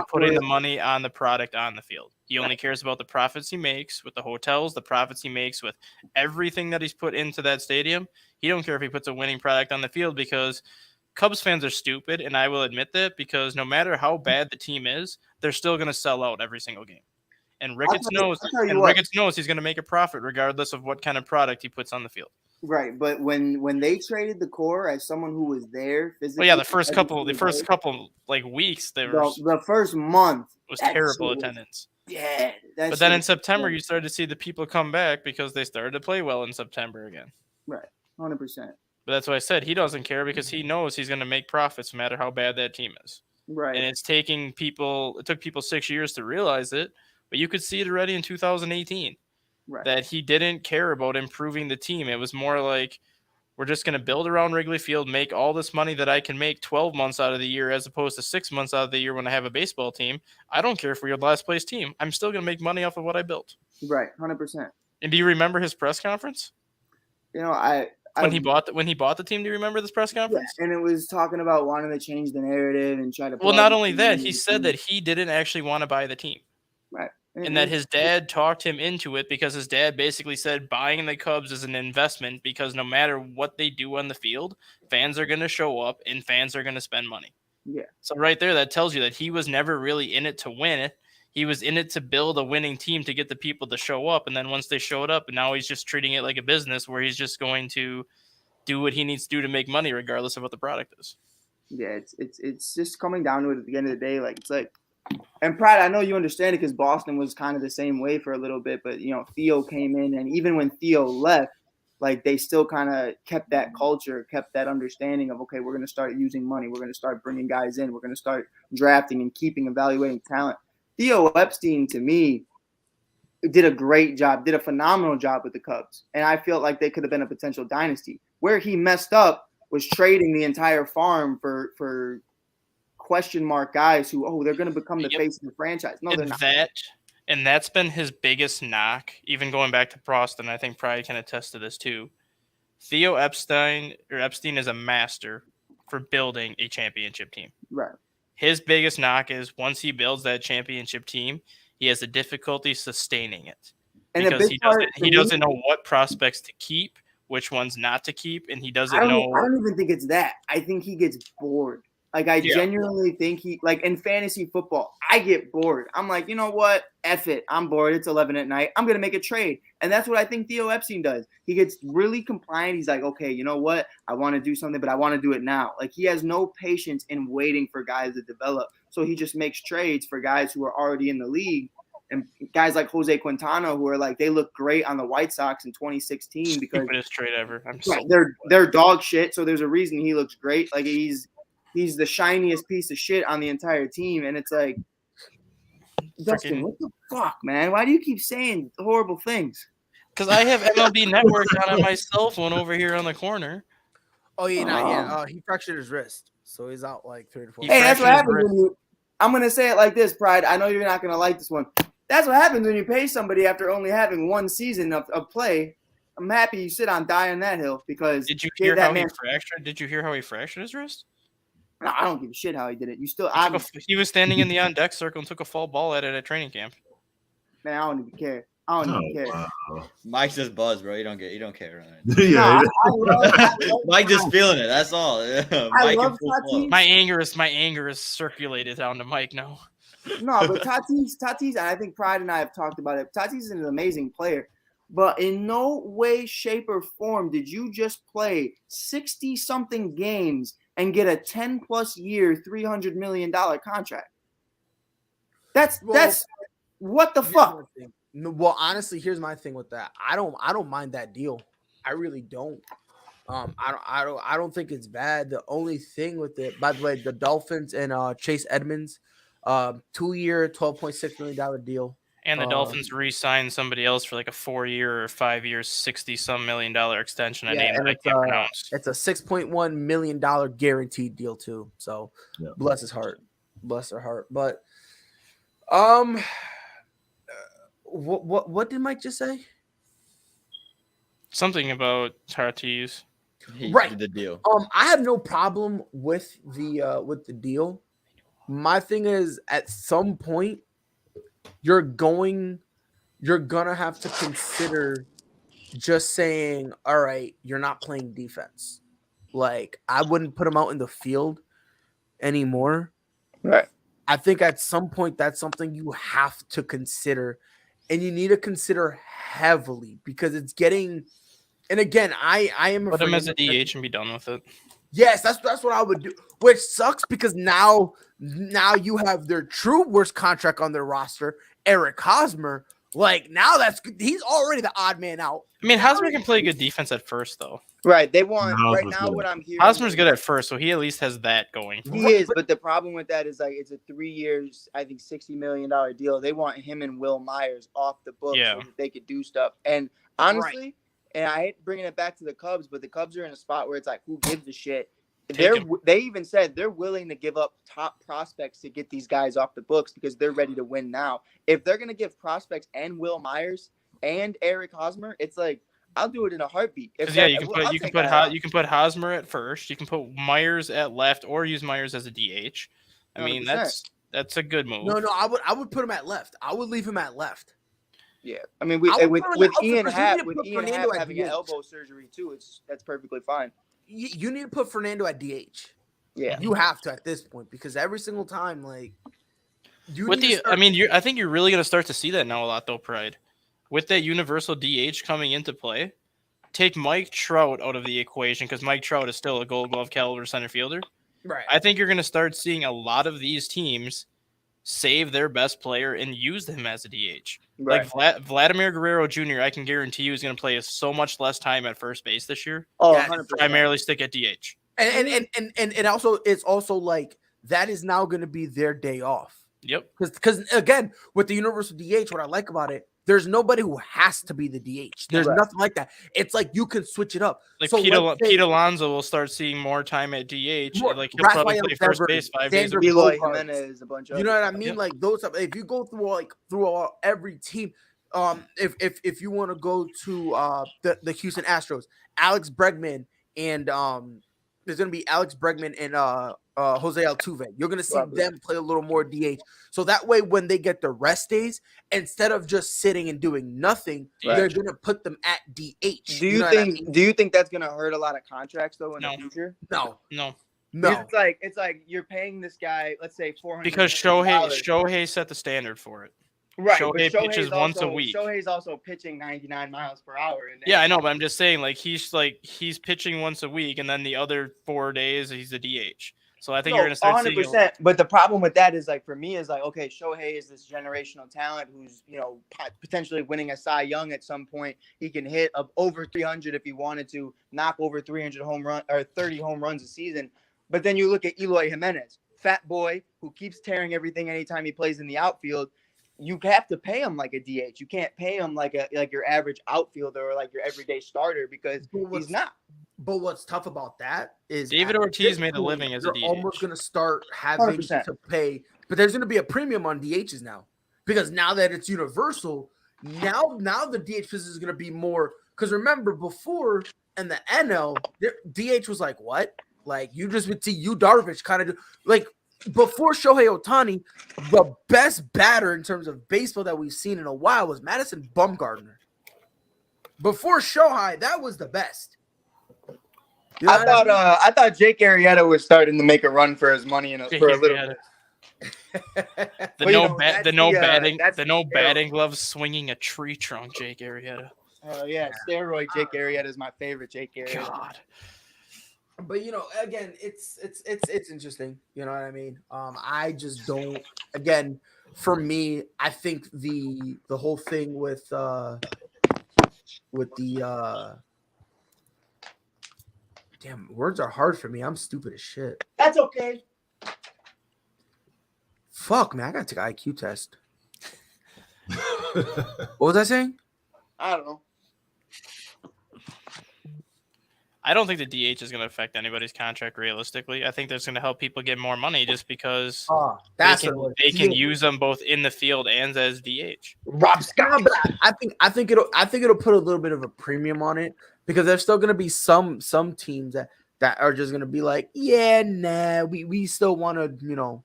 C: putting the money on the product on the field. He only cares about the profits he makes with the hotels, the profits he makes with everything that he's put into that stadium. He don't care if he puts a winning product on the field because Cubs fans are stupid, and I will admit that because no matter how bad the team is, they're still going to sell out every single game. And Ricketts knows he's going to make a profit regardless of what kind of product he puts on the field.
G: Right, but when they traded the core, as someone who was there physically,
C: well, yeah, the first couple like weeks,
G: the first month
C: was terrible attendance.
G: Yeah,
C: but then in September, you started to see the people come back because they started to play well in September again.
G: Right, 100%.
C: But that's why I said he doesn't care because he knows he's going to make profits no matter how bad that team is.
G: Right,
C: and it took people 6 years to realize it, but you could see it already in 2018. Right. That he didn't care about improving the team. It was more like, we're just going to build around Wrigley Field, make all this money that I can make 12 months out of the year as opposed to 6 months out of the year when I have a baseball team. I don't care if we're your last place team. I'm still going to make money off of what I built.
G: Right, 100%.
C: And do you remember his press conference?
G: You know,
C: when he bought the team, do you remember this press conference?
G: Yeah, and it was talking about wanting to change the narrative and try to.
C: Well, not only that, he said that he didn't actually want to buy the team.
G: Right.
C: And that his dad talked him into it because his dad basically said buying the Cubs is an investment because no matter what they do on the field, fans are going to show up and fans are going to spend money.
G: Yeah.
C: So right there, that tells you that he was never really in it to win it. He was in it to build a winning team to get the people to show up. And then once they showed up, and now he's just treating it like a business where he's just going to do what he needs to do to make money regardless of what the product is.
G: Yeah, it's just coming down to it at the end of the day. Like it's like. And Pride, I know you understand it because Boston was kind of the same way for a little bit, but you know, Theo came in, and even when Theo left, like they still kind of kept that culture, kept that understanding of, okay, we're going to start using money, we're going to start bringing guys in, we're going to start drafting and evaluating talent. Theo Epstein, to me, did a great job, did a phenomenal job with the Cubs, and I felt like they could have been a potential dynasty. Where he messed up was trading the entire farm for question mark guys who they're going to become the face of the franchise. No, they're not.
C: And that's been his biggest knock, even going back to Proston. I think probably can attest to this too. Theo Epstein is a master for building a championship team.
G: Right.
C: His biggest knock is once he builds that championship team, he has a difficulty sustaining it. And because he doesn't know what prospects to keep, which ones not to keep, and he doesn't know.
G: I don't even think it's that. I think he gets bored. Like, I genuinely think like in fantasy football, I get bored. I'm like, you know what? F it. I'm bored. It's 11 at night. I'm going to make a trade. And that's what I think Theo Epstein does. He gets really compliant. He's like, okay, you know what? I want to do something, but I want to do it now. Like, he has no patience in waiting for guys to develop. So he just makes trades for guys who are already in the league. And guys like Jose Quintana, who are like, they look great on the White Sox in 2016 because
C: stupidest trade ever.
G: They're dog shit. So there's a reason he looks great. Like, he's the shiniest piece of shit on the entire team. And it's like, Dustin, what the fuck, man? Why do you keep saying horrible things?
C: Because I have MLB Network on my cell phone over here on the corner.
A: Oh, yeah, he fractured his wrist. So he's out like 3 to 4.
G: Hey, that's what happens when you – I'm going to say it like this, Pride. I know you're not going to like this one. That's what happens when you pay somebody after only having one season of play. I'm happy you sit on die on that hill because
C: Did you
G: gave
C: hear
G: that
C: how he
G: man.
C: fractured? Did you hear how he fractured his wrist?
G: No, I don't give a shit how he did it. You still,
C: He was standing in the on deck circle and took a fall ball at it at training camp.
G: man, I don't even care. I don't
B: Oh,
G: even care.
B: wow.
E: Mike just buzzed, bro. You don't care.
B: Yeah,
G: I love
E: Mike just feeling it. That's all. Mike in
G: love
E: full flow.
G: Tatis.
C: My anger is circulated down to Mike now.
G: No, but Tatis, and I think Pride and I have talked about it. Tatis is an amazing player, but in no way, shape, or form did you just play 60-something games and get a 10+ year, $300 million contract. That's what the fuck.
A: No, well, honestly, here's my thing with that. I don't mind that deal. I really don't. I don't think it's bad. The only thing with it, by the way, the Dolphins and Chase Edmonds, 2-year, $12.6 million deal.
C: And the Dolphins re-signed somebody else for like a 4-year or 5 year, $60-some million extension.
A: Yeah, and
C: I can't pronounce.
A: It's a $6.1 million guaranteed deal too. So
B: Yeah.
A: bless his heart, bless their heart. But what did Mike just say?
C: Something about Tatis.
E: He
A: Right.
E: did the deal.
A: I have no problem with the deal. My thing is, at some point, you're gonna have to consider just saying, all right, you're not playing defense. Like, I wouldn't put him out in the field anymore.
G: Right.
A: I think at some point that's something you have to consider, and you need to consider heavily because it's getting. And again, I am
C: Put him as a
A: afraid
C: DH and be done with it.
A: Yes, that's what I would do. Which sucks because now you have their true worst contract on their roster, Eric Hosmer. Like, now he's already the odd man out.
C: I mean, Hosmer can play good defense at first, though.
G: Right. They want
B: Hosmer's
G: right now
B: good.
G: what I'm hearing.
C: Hosmer's good at first, so he at least has that going.
G: He is, but the problem with that is like it's a 3 years, I think $60 million deal. They want him and Will Myers off the books so that they could do stuff. And honestly, and I hate bringing it back to the Cubs, but the Cubs are in a spot where it's like, who gives a shit? They even said they're willing to give up top prospects to get these guys off the books because they're ready to win now. If they're gonna give prospects and Will Myers and Eric Hosmer, it's like I'll do it in a heartbeat.
C: You can put Hosmer at first. You can put Myers at left, or use Myers as a DH. I mean,
G: 100%.
C: that's a good move.
A: No, I would put him at left. I would leave him at left.
G: Yeah, I mean, with Ian Happ having an elbow surgery too, that's perfectly fine.
A: You need to put Fernando at DH.
G: Yeah,
A: you have to at this point because every single time, like,
C: I think you're really gonna start to see that now a lot, though. Pride, with that universal DH coming into play, take Mike Trout out of the equation because Mike Trout is still a Gold Glove caliber center fielder.
A: Right.
C: I think you're gonna start seeing a lot of these teams save their best player and use them as a DH.
G: right.
C: Like Vladimir Guerrero Jr., I can guarantee you is going to play so much less time at first base this year.
G: Oh,
A: Yeah,
G: 100%.
C: Primarily stick at DH.
A: And it's also like that is now going to be their day off.
C: Yep.
A: Because again, with the universal DH, what I like about it, there's nobody who has to be the DH. There's nothing like that. It's like you can switch it up.
C: Like
A: so
C: Pete Alonso will start seeing more time at DH. Like he'll
A: Rafael
C: probably play first base 5 days a week.
G: Eloy Jimenez, a bunch of.
A: You know what I mean?
C: Yep.
A: Like those. If you go through every team, if you want to go to the Houston Astros, Alex Bregman and there's gonna be Alex Bregman and Jose Altuve. You're gonna see them play a little more DH, so that way when they get the rest days, instead of just sitting and doing nothing, they're gonna put them at DH.
G: Do you think that's gonna hurt a lot of contracts though in the future?
A: No.
G: It's like you're paying this guy, let's say $400
C: Because Shohei set the standard for it.
G: Right.
C: Shohei pitches once a week.
G: Shohei's also pitching 99 miles per hour.
C: Yeah, I know, but I'm just saying, he's pitching once a week, and then the other 4 days he's a DH. So I think you're going to start
G: 100%.
C: seeing.
G: But the problem with that is, like, for me, is like, okay, Shohei is this generational talent who's, potentially winning a Cy Young at some point. He can hit over 300 if he wanted to, knock over 300 home run or 30 home runs a season. But then you look at Eloy Jimenez, fat boy who keeps tearing everything anytime he plays in the outfield. You have to pay him like a DH. You can't pay him like your average outfielder or like your everyday starter because he's not.
A: But what's tough about that is
C: David Ortiz made a living as a DH.
A: You're almost going to start having
G: 100%.
A: to pay, but there's going to be a premium on DHs now because now that it's universal, now the DH position is going to be more Because remember, before in the NL, DH was like, what? Like, you just would see Yu Darvish kind of like before Shohei Ohtani, the best batter in terms of baseball that we've seen in a while was Madison Bumgarner. Before Shohei, that was the best. You know
G: I thought Jake Arrieta was starting to make a run for his money for a little bit.
C: The no batting gloves swinging a tree trunk, Jake Arrieta.
G: Oh yeah, steroid Jake Arrieta is my favorite Jake Arrieta.
C: God.
A: But again, it's interesting. You know what I mean? I just don't. Again, for me, I think the whole thing with the damn, words are hard for me. I'm stupid as shit.
G: That's okay.
A: Fuck, man, I gotta take an IQ test. What was I saying?
G: I don't know.
C: I don't think the DH is going to affect anybody's contract realistically. I think that's going to help people get more money just because they can use them both in the field and as DH.
A: Rob Scott, but I think it'll put a little bit of a premium on it because there's still going to be some teams that are just going to be like, yeah, nah, we still want to,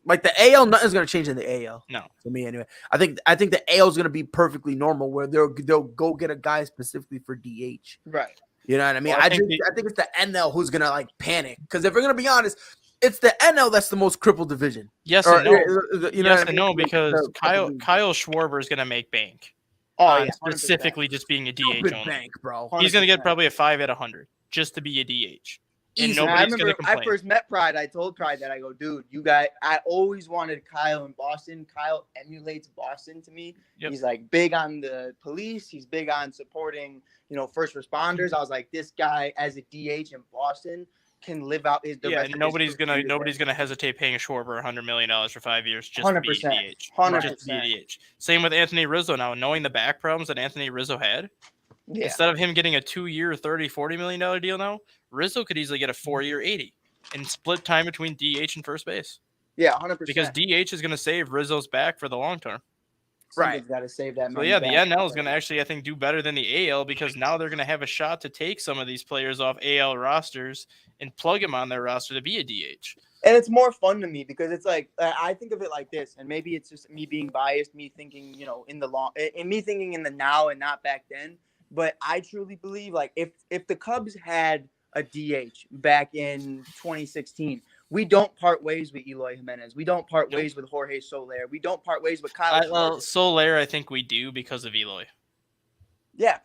A: like the AL, nothing's going to change in the AL.
C: No,
A: for me anyway. I think the AL is going to be perfectly normal where they'll go get a guy specifically for DH.
G: Right.
A: You know what I mean?
C: Well,
A: I think it's the NL who's gonna like panic because if we're gonna be honest, it's the NL that's the most crippled division.
C: Yes and no, because Kyle Schwarber is gonna make bank.
G: Oh yeah,
C: specifically just being a DH only.
A: Bank, bro.
C: He's gonna get probably a 5 at 100 just to be a DH. And
G: I remember I first met Pride. I told Pride that I go, dude, you guys. I always wanted Kyle in Boston. Kyle emulates Boston to me. Yep. He's like big on the police. He's big on supporting, first responders. I was like, this guy as a DH in Boston can live out his.
C: Nobody's gonna hesitate paying a Schwarber $100 million for 5 years just
G: 100%,
C: to be a DH.
G: 100%.
C: Just to be a DH. Same with Anthony Rizzo now. Knowing the back problems that Anthony Rizzo had. Yeah. Instead of him getting a 2-year, $30-40 million deal now, Rizzo could easily get a 4-year, $80 and split time between DH and first base.
G: Yeah, 100%.
C: Because DH is going to save Rizzo's back for the long term.
G: Right. Got to save that money.
C: So the NL is going to actually, I think, do better than the AL because now they're going to have a shot to take some of these players off AL rosters and plug them on their roster to be a DH.
G: And it's more fun to me because it's like I think of it like this, and maybe it's just me being biased, me thinking, me thinking in the now and not back then. But I truly believe, like, if the Cubs had a DH back in 2016, we don't part ways with Eloy Jimenez. We don't part ways with Jorge Soler. We don't part ways with Kyle.
C: Soler, I think we do because of Eloy.
G: Yeah.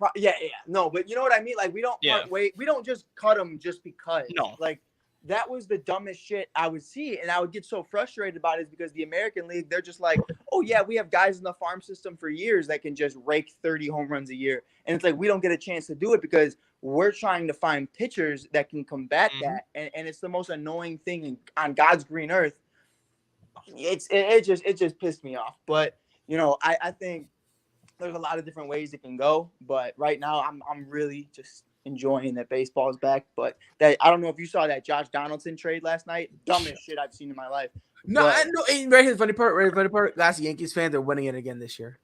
G: No, but you know what I mean? Like, we don't part ways. We don't just cut him just because.
C: No.
G: Like, that was the dumbest shit I would see. And I would get so frustrated about it because the American League, they're just like, oh, yeah, we have guys in the farm system for years that can just rake 30 home runs a year. And it's like, we don't get a chance to do it because we're trying to find pitchers that can combat that. And it's the most annoying thing on God's green earth. It just pissed me off. But, I think there's a lot of different ways it can go. But right now, I'm really just enjoying that baseball is back. But that I don't know if you saw that Josh Donaldson trade last night. Dumbest shit I've seen in my life.
A: No, I know. Right here's the funny part. Last Yankees fans are winning it again this year.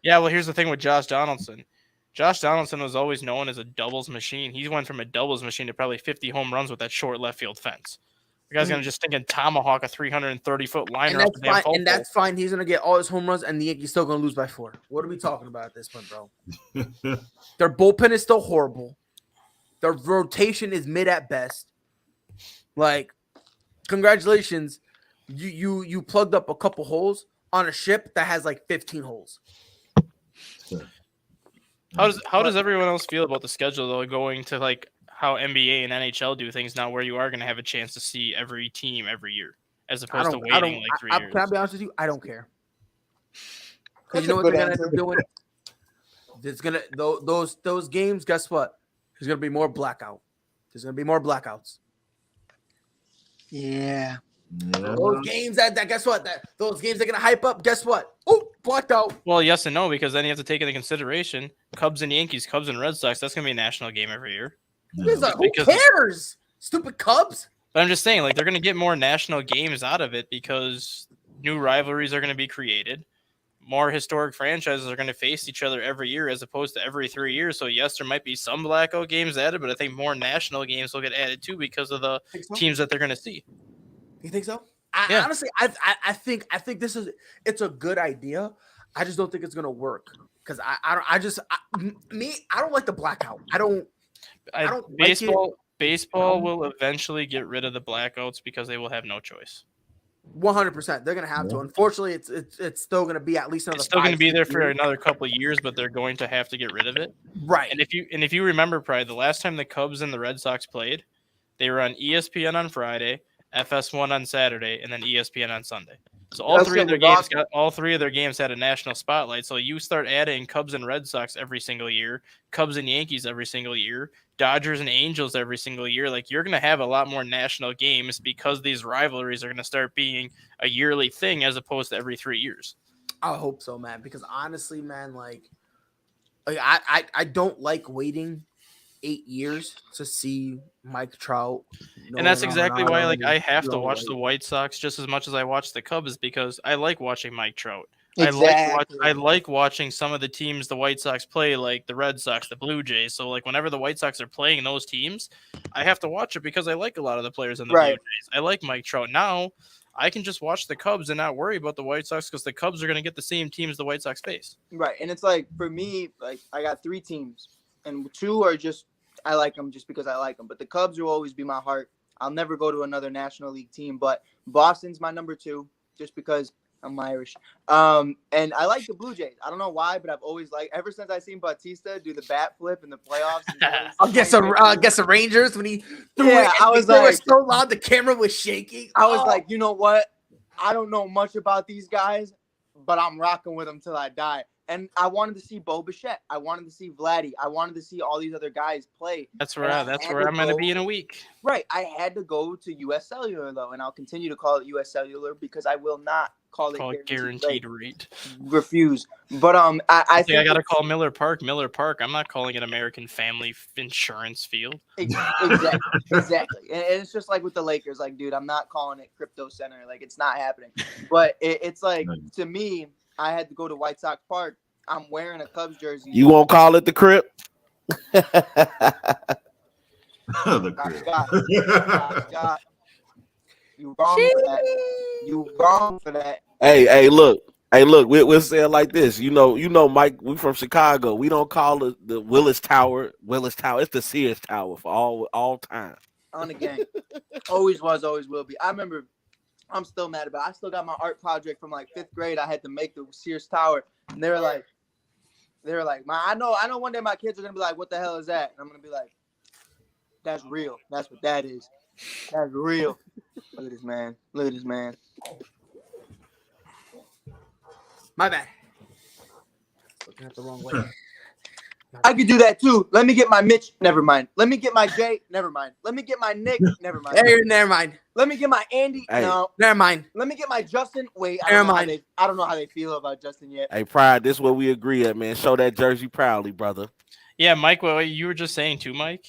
C: Yeah, well, here's the thing with Josh Donaldson. Josh Donaldson was always known as a doubles machine. He went from a doubles machine to probably 50 home runs with that short left field fence. The guy's gonna just think and tomahawk a 330-foot liner.
A: And that's fine. He's gonna get all his home runs, and the Yankees still gonna lose by 4. What are we talking about at this point, bro? Their bullpen is still horrible. Their rotation is mid at best. Like, congratulations, you plugged up a couple holes on a ship that has like 15 holes.
C: How does everyone else feel about the schedule though, going to like how NBA and NHL do things now, where you are going to have a chance to see every team every year, as opposed to waiting like 3 years?
A: Can I be honest with you? I don't care. Because you know what they're going to end up doing? It's gonna those games. Guess what? There's going to be more blackout. There's going to be more blackouts.
G: Yeah.
A: Those games that guess what? Those games they're going to hype up. Guess what? Oh, blacked out.
C: Well, yes and no, because then you have to take into consideration Cubs and Yankees, Cubs and Red Sox. That's going to be a national game every year.
A: Who cares? Stupid Cubs.
C: But I'm just saying, like, they're going to get more national games out of it because new rivalries are going to be created. more historic franchises are going to face each other every year as opposed to every 3 years. So yes, there might be some blackout games added, but I think more national games will get added too because of the teams that they're going to see.
A: You think so?
C: Yeah.
A: Honestly, I think it's a good idea. I just don't think it's gonna work because I don't like the blackout. I don't
C: Baseball will eventually get rid of the blackouts because they will have no choice.
A: 100%. They're gonna have to. Unfortunately, it's still gonna be at least another.
C: It's still going to be there for
A: years.
C: another couple of years, but they're going to have to get rid of it.
A: Right.
C: And if you remember, probably the last time the Cubs and the Red Sox played, they were on ESPN on Friday, FS1 on Saturday, and then ESPN on Sunday. So all three of their games had a national spotlight. So you start adding Cubs and Red Sox every single year, Cubs and Yankees every single year, Dodgers and Angels every single year. Like you're going to have a lot more national games because these rivalries are going to start being a yearly thing as opposed to every 3 years.
A: I hope so, man. Because honestly, man, like I don't like waiting 8 years to see Mike Trout.
C: And that's exactly why, like, I have to watch the White Sox just as much as I watch the Cubs because I like watching Mike Trout.
G: Exactly.
C: I like watching some of the teams the White Sox play, like the Red Sox, the Blue Jays. So, like, whenever the White Sox are playing those teams, I have to watch it because I like a lot of the players in the Blue Jays. I like Mike Trout. Now, I can just watch the Cubs and not worry about the White Sox because the Cubs are going to get the same teams the White Sox face.
G: Right. And it's like, for me, like, I got 3 teams, and 2 are just, I like them just because I like them. But the Cubs will always be my heart. I'll never go to another National League team. But Boston's my number 2 just because I'm Irish. And I like the Blue Jays. I don't know why, but I've always liked, ever since I seen Bautista do the bat flip in the playoffs.
A: I guess the Rangers when he threw it.
G: I was
A: they were
G: like,
A: so loud, the camera was shaking.
G: I was like, you know what? I don't know much about these guys, but I'm rocking with them till I die. And I wanted to see Bo Bichette. I wanted to see Vladdy. I wanted to see all these other guys play.
C: That's where I'm going to be in a week.
G: Right. I had to go to U.S. Cellular, though, and I'll continue to call it U.S. Cellular because I will not call it
C: guaranteed rate.
G: Refuse. But I think
C: I got to call Miller Park. I'm not calling it American Family Insurance Field.
G: Exactly. And it's just like with the Lakers. Like, dude, I'm not calling it Crypto Center. Like, it's not happening. But it's like, to me, I had to go to White Sox Park. I'm wearing a Cubs jersey.
D: You won't call it the Crypt?
B: The Crypt.
G: Scott, you wrong for that. You wrong for that.
D: Hey, look. We'll say it like this. You know, Mike. We from Chicago. We don't call it the Willis Tower. It's the Sears Tower for all time.
G: On the gang, always was, always will be. I remember. I'm still mad about it. I still got my art project from like 5th grade. I had to make the Sears Tower, and they were like, I know one day my kids are gonna be like, what the hell is that? And I'm gonna be like, that's real. That's what that is. That's real. Look at this man.
A: My bad. Looking at the wrong way.
G: I could do that too. Let me get my Mitch. Never mind. Let me get my Jay. Never mind. Let me get my Nick. Never mind.
A: Hey, never mind.
G: Let me get my Andy.
D: Hey.
G: No.
A: Never mind.
G: Let me get my Justin. Wait. I
A: Never mind.
G: don't know how they feel about Justin yet.
D: Hey, Pride, this is what we agree at, man. Show that jersey proudly, brother.
C: Yeah, Mike, what you were just saying too, Mike.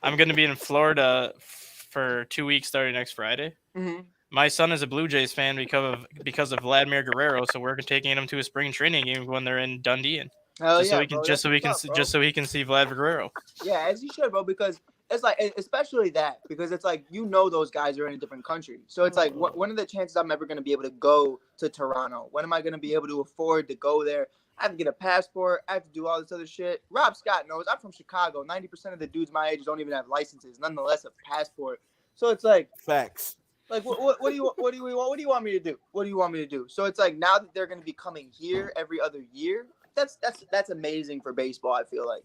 C: I'm going to be in Florida for 2 weeks starting next Friday.
G: Mm-hmm.
C: My son is a Blue Jays fan because of Vladimir Guerrero, so we're taking him to a spring training game when they're in Dundee. So he can see Vlad Guerrero.
G: Yeah, as he should, bro. Because it's like, especially that, because it's like, those guys are in a different country. So it's like, when are the chances I'm ever going to be able to go to Toronto? When am I going to be able to afford to go there? I have to get a passport. I have to do all this other shit. Rob Scott knows. I'm from Chicago. 90% of the dudes my age don't even have licenses, nonetheless a passport. So it's like
D: facts.
G: Like, what do you want me to do? What do you want me to do? So it's like, now that they're going to be coming here every other year, that's amazing for baseball. I feel like.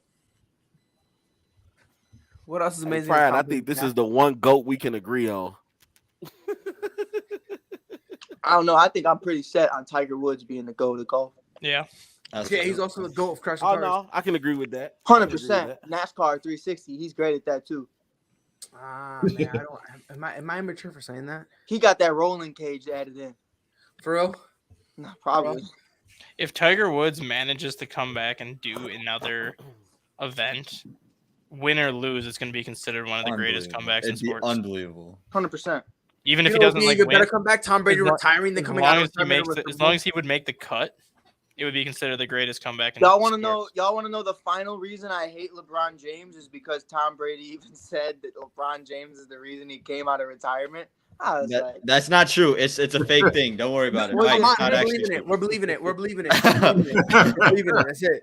A: What else is amazing?
D: Brian, I think this is the one GOAT we can agree on.
G: I don't know. I think I'm pretty set on Tiger Woods being the GOAT of golf.
C: Yeah.
A: He's also the GOAT of crushing cars.
D: No, I can agree with that.
G: 100%. NASCAR 360. He's great at that too.
A: Man, I don't. Am I immature for saying that?
G: He got that rolling cage added in.
A: For real?
G: No, probably.
C: If Tiger Woods manages to come back and do another event, win or lose, it's going to be considered one of the greatest comebacks in sports.
E: Unbelievable.
G: 100%.
C: Even if he doesn't
A: win, better come back. Tom Brady retiring, then coming out.
C: As long as he would make the cut, it would be considered the greatest comeback in
G: Y'all want to
C: sports.
G: know? Y'all want to know the final reason I hate LeBron James is because Tom Brady even said that LeBron James is the reason he came out of retirement. I was like,
E: That's not true. It's a fake thing. Don't worry about it.
G: Was
E: Mike,
G: it-
E: it's not
A: We're
E: actually
A: believing it.
E: true.
A: We're believing it. We're believing it. We're believing it. We're believing it. That's it.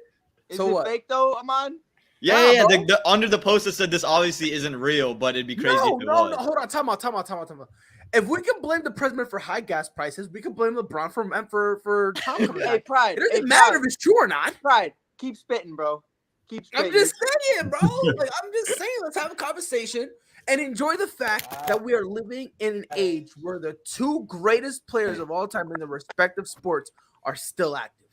G: is
A: So
G: it
A: what?
G: fake though, Amon?
E: Yeah.
A: bro.
E: Under the post it said this obviously isn't real, but it'd be crazy
A: No,
E: if it
A: no,
E: was.
A: no. Hold on. Time out. If we can blame the president for high gas prices, we can blame LeBron for Tom coming
G: Hey,
A: back.
G: Pride.
A: It doesn't
G: Hey,
A: matter
G: Pride.
A: if it's true or not.
G: Pride. Keep spitting, bro. Keep spitting.
A: I'm just saying, bro. Like, I'm just saying, let's have a conversation and enjoy the fact that we are living in an age where the two greatest players of all time in their respective sports are still active.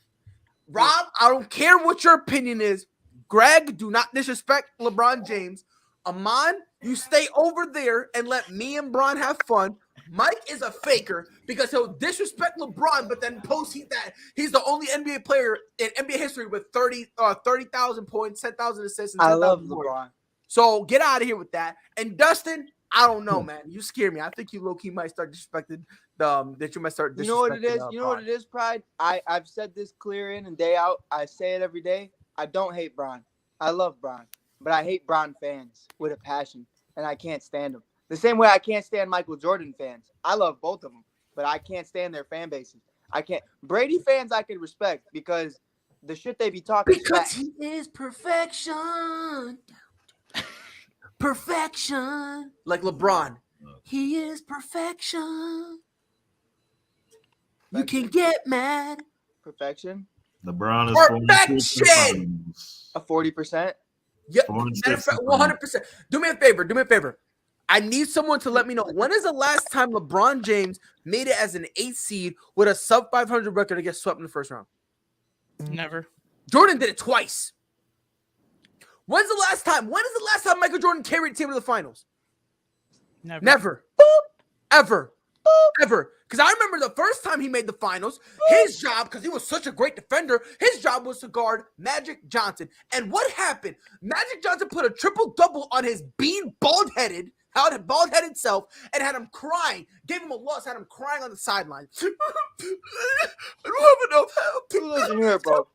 A: Rob, I don't care what your opinion is. Greg, do not disrespect LeBron James. Amon, you stay over there and let me and Bron have fun. Mike is a faker because he'll disrespect LeBron, but then post that he's the only NBA player in NBA history with 30,000 points, 10,000 assists, and
G: I
A: 10,000
G: love
A: boards.
G: LeBron.
A: So get out of here with that. And Dustin, I don't know, man. You scare me. I think you low key might start disrespecting that you might start disrespecting.
G: You know what it is? You know what
A: Bron.
G: it is, Pride? I've said this clear in and day out. I say it every day. I don't hate Bron. I love Bron. But I hate Bron fans with a passion. And I can't stand them. The same way I can't stand Michael Jordan fans. I love both of them. But I can't stand their fan bases. I can't. Brady fans I can respect because the shit they be talking
A: Because
G: smack.
A: he is perfection. Perfection. Like LeBron. He is perfection. You can get mad.
G: Perfection.
B: LeBron is
A: Perfection!
G: A 40%.
A: Yeah,
B: 4-6
A: matter of fact, 100%. Do me a favor. I need someone to let me know when is the last time LeBron James made it as an 8th seed with a sub 500 record to get swept in the first round.
C: Never.
A: Jordan did it twice. When is the last time Michael Jordan carried the team to the finals? Never. Ever. Because I remember the first time he made the finals, his job, because he was such a great defender, his job was to guard Magic Johnson. And what happened? Magic Johnson put a triple-double on his bald-headed self and had him crying. Gave him a loss, had him crying on the sideline. I don't have enough help.
G: Listen here, bro.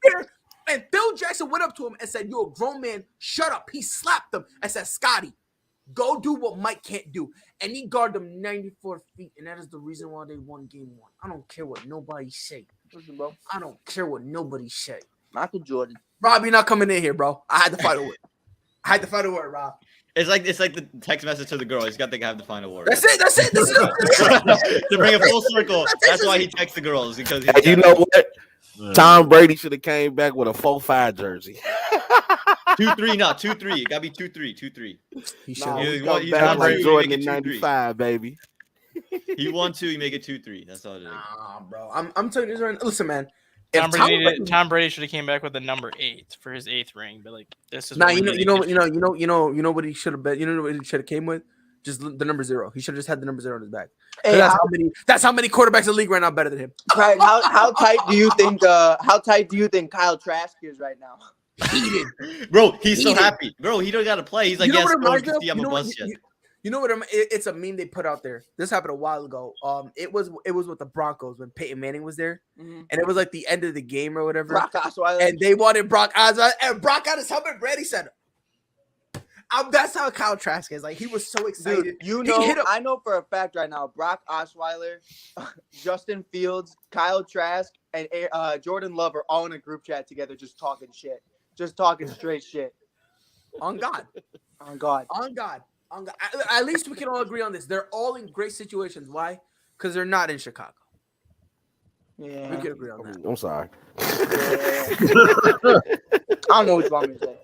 A: And Phil Jackson went up to him and said, "You're a grown man. Shut up." He slapped him and said, "Scotty, go do what Mike can't do." And he guarded them 94 feet. And that is the reason why they won game one. I don't care what nobody say.
G: Listen, bro.
A: I don't care what nobody say.
G: Michael Jordan.
A: Rob, you're not coming in here, bro. I had to fight a word. Rob.
E: It's like the text message to the girl. He's got to have the final word.
A: That's it.
E: To bring it full circle. That's why he texts the girls because
D: Hey, you know what? Tom Brady should have came back with a 4-5 jersey.
E: 2-3, not 2-3. It gotta be 2-3. 2-3.
A: He should.
D: No,
E: Yeah,
D: he's
E: he's
D: come
E: Tom
D: back like
E: Brady,
D: Jordan
E: make
D: in
E: it 2-3.
D: '95, baby.
E: He won 2. You make it 2-3. That's all it is.
A: Nah, bro. I'm telling you this right now. Listen, man.
C: Tom Brady should have came back with the number 8 for his 8th ring, but like this is
A: Nah,
C: what we
A: you
C: did
A: know
C: against-
A: what he should have been. You know what he should have came with? Just the number 0. He should have just had the number 0 on his back.
G: Hey,
A: That's how many quarterbacks in the league right now better than him.
G: Right, how tight do you think Kyle Trask is right now?
A: Heated.
E: Bro, he's so
A: Heated.
E: happy. Bro, he don't got to play. He's like,
A: You know
E: yes,
A: what it
E: bro,
A: reminds me of?
E: see, I'm a bust yet.
A: You know what? It's a meme they put out there. This happened a while ago. It was with the Broncos when Peyton Manning was there, and it was like the end of the game or whatever.
G: Brock Osweiler.
A: And they wanted Brock Osweiler, and Brock got his helmet ready. Said, "That's how Kyle Trask is. Like he was so excited.
G: Dude,
A: He hit him.
G: I know for a fact right now, Brock Osweiler, Justin Fields, Kyle Trask, and Jordan Love are all in a group chat together, just talking shit, just talking straight shit.
A: On God,
G: On God.
A: on God, on God. At least we can all agree on this. They're all in great situations. Why? Because they're not in Chicago.
G: Yeah.
A: We can agree on that.
D: I'm sorry.
G: I don't know what you want me to say.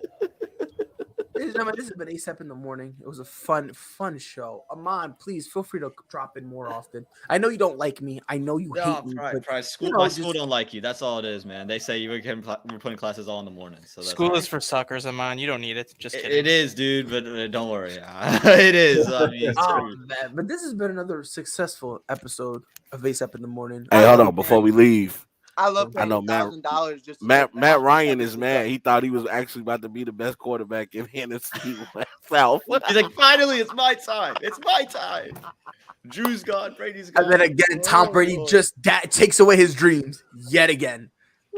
A: Ladies and gentlemen, this has been ASAP in the morning. It was a fun show. Amon, please feel free to drop in more often. I know you don't like me. I know you hate me. but,
E: My school don't like you. That's all it is, man. They say we're putting classes all in the morning. So that's
C: School
E: all.
C: is for suckers, Amon. You don't need it. Just kidding.
E: It is, dude. But don't worry. It is. I mean, it's
A: Oh,
E: true.
A: man. But this has been another successful episode of ASAP in the morning.
D: Hey, hold on. Before we leave,
G: I love
D: I
G: paying
D: know, Matt-
G: $1,000 just to
D: Matt
G: get
D: Ryan is mad. He thought he was actually about to be the best quarterback in NFC South.
E: He's like, finally, it's my time. It's my time. Drew's gone. Brady's gone.
A: And then again, Tom Brady just takes away his dreams yet again.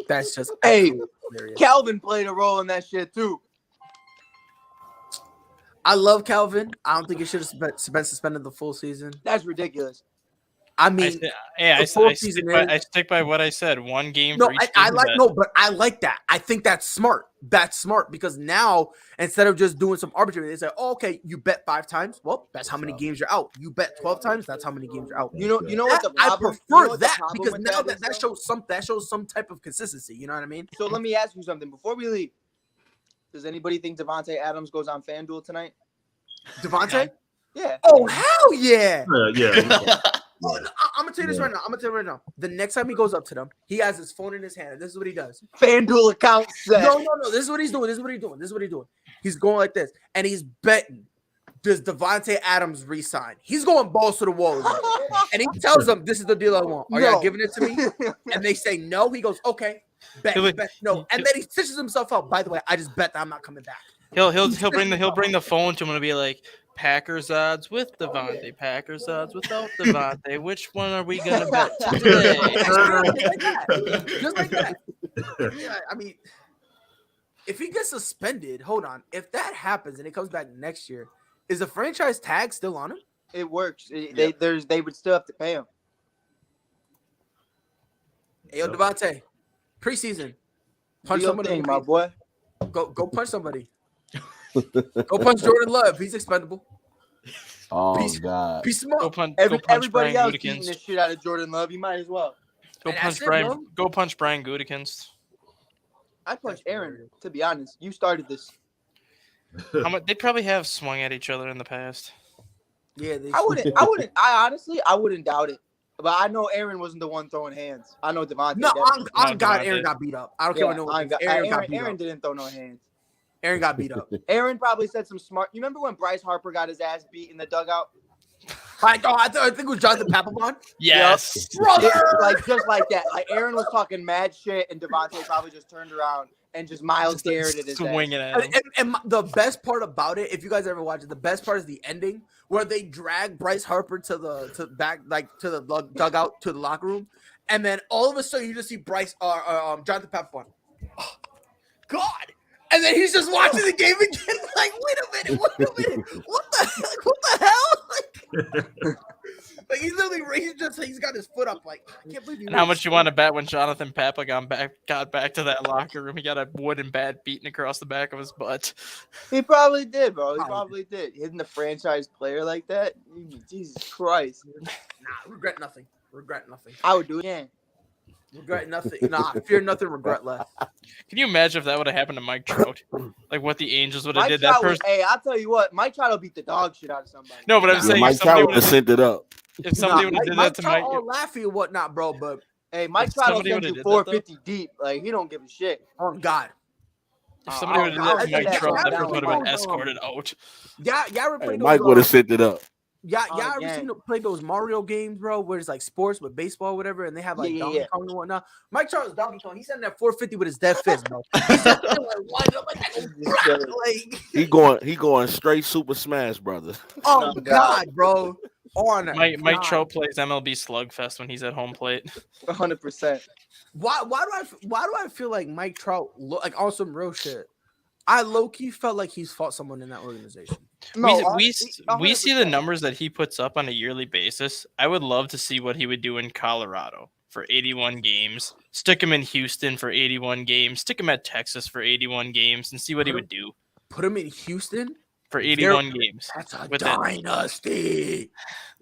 A: That's just
G: Hey,
A: hilarious.
G: Calvin played a role in that shit too.
A: I love Calvin. I don't think he should have been suspended the full season.
G: That's ridiculous.
A: I
C: I,
A: mean,
C: st- yeah,
A: the full season
C: I stick by what I said. One game
A: no,
C: for each
A: I
C: team.
A: like but I like that. I think that's smart. That's smart because now instead of just doing some arbitrary, they say, "Oh, okay, you bet 5 times. Well, that's how many games you're out. You bet 12 times. That's how many games you're out."
G: You know what the
A: I
G: problem?
A: prefer that
G: problem
A: because
G: with
A: now
G: that is,
A: that shows some type of consistency. You know what I mean?
G: So let me ask you something before we leave. Does anybody think Devontae Adams goes on FanDuel tonight?
A: Devontae?
G: Yeah.
A: Oh hell yeah!
B: Yeah.
A: I'm gonna tell you this right now. The next time he goes up to them, he has his phone in his hand. And this is what he does.
G: FanDuel account set.
A: No. This is what he's doing. He's going like this, and he's betting. Does Devontae Adams resign? He's going balls to the wall, and he tells them, "This is the deal I want. Are y'all giving it to me?" And they say no. He goes, "Okay, bet no." And then he stitches himself up. By the way, I just bet that I'm not coming back.
C: He'll bring the phone to him and be like, Packers odds with Devontae, Packers odds without Devontae. Which one are we gonna bet today?
A: Just like that. Yeah, I mean, if he gets suspended, hold on. If that happens and it comes back next year, is the franchise tag still on him?
G: It works. They would still have to pay him.
A: Hey, yo, Devontae, preseason, punch
G: Do your
A: somebody,
G: thing, my boy.
A: Go punch somebody. Go punch Jordan Love. He's expendable.
D: Oh
A: Piece-
D: God.
A: Piece him up.
C: Go punch
G: Everybody
C: Brian
G: else eating
C: Gutekunst.
G: this shit out of Jordan Love. You might as well.
C: Go
A: And
C: punch
A: that's it, bro.
C: Go punch Brian Gutekunst.
G: I punched Aaron. To be honest, you started this.
C: They probably have swung at each other in the past.
A: Yeah, they
G: I wouldn't doubt it. But I know Aaron wasn't the one throwing hands. I know Devontae.
A: No,
G: definitely.
A: on God,
C: Devontae.
A: Aaron got beat up. I don't care what no one thinks.
G: Aaron didn't throw no hands.
A: Aaron got beat up.
G: Aaron probably said some smart. You remember when Bryce Harper got his ass beat in the dugout?
A: I think it was Jonathan Papelbon.
C: Yes.
A: Brother!
G: Just like that. Like Aaron was talking mad shit, and Devontae probably just turned around and just Miles Garrett at his ass.
C: Swinging at him.
A: And the best part about it, if you guys ever watch it, the best part is the ending where they drag Bryce Harper to the dugout to the locker room, and then all of a sudden you just see Jonathan Papelbon. Oh, God. And then he's just watching the game again, like, wait a minute, what the hell? Like he's literally, he's got his foot up, like, I can't believe you.
C: And how much you want to bet when Jonathan Papa got back to that locker room? He got a wooden bat beaten across the back of his butt.
G: He probably did, bro. He probably did. Hitting the franchise player like that, Jesus Christ.
A: Nah, regret nothing.
G: I would do it again.
A: Regret nothing. Nah, fear nothing, regret less.
C: Can you imagine if that would have happened to Mike Trout? Like what the Angels would have
G: Mike
C: did
G: Trout
C: that person.
G: hey, I'll tell you what, Mike Trout will beat the dog shit out of somebody.
C: No, but I'm saying
D: Mike Trout would have sent it up.
C: if somebody would have did
A: Mike
C: that to
A: Trout
C: Mike.
A: all laughy and whatnot, bro, but
G: Hey, Mike
C: If
G: Trout will
C: somebody
G: send
C: would've
G: you
C: did that, though.
G: 450 deep. Like, he don't give a shit.
A: on God.
C: If somebody would have did that to
G: I think
C: Mike Trout, that
G: that's
C: person would have been
A: down.
C: escorted out.
A: Yeah, ever
D: Hey,
A: played
D: Mike
A: those,
D: would have sent it up.
A: Yeah,
G: Oh,
A: y'all ever
G: yeah.
A: seen play those Mario games, bro, where it's like sports with baseball or whatever, and they have like
G: Yeah,
A: Donkey
G: yeah.
A: Kong and whatnot. Mike Trout is Donkey Kong. He's sending that 450 with his dead fist, bro. He's sitting there like,
D: He going straight Super Smash Brothers.
A: oh God, bro. On
C: Mike
A: God.
C: Trout plays MLB Slugfest when he's at home plate.
G: 100%.
A: Why do I feel like Mike Trout look like on some real shit? I low key felt like he's fought someone in that organization.
C: We see the numbers that he puts up on a yearly basis. I would love to see what he would do in Colorado for 81 games. Stick him in Houston for 81 games. Stick him at Texas for 81 games and see what he would do
A: Put him in Houston
C: for 81 games.
A: That's a
C: With that-
A: dynasty.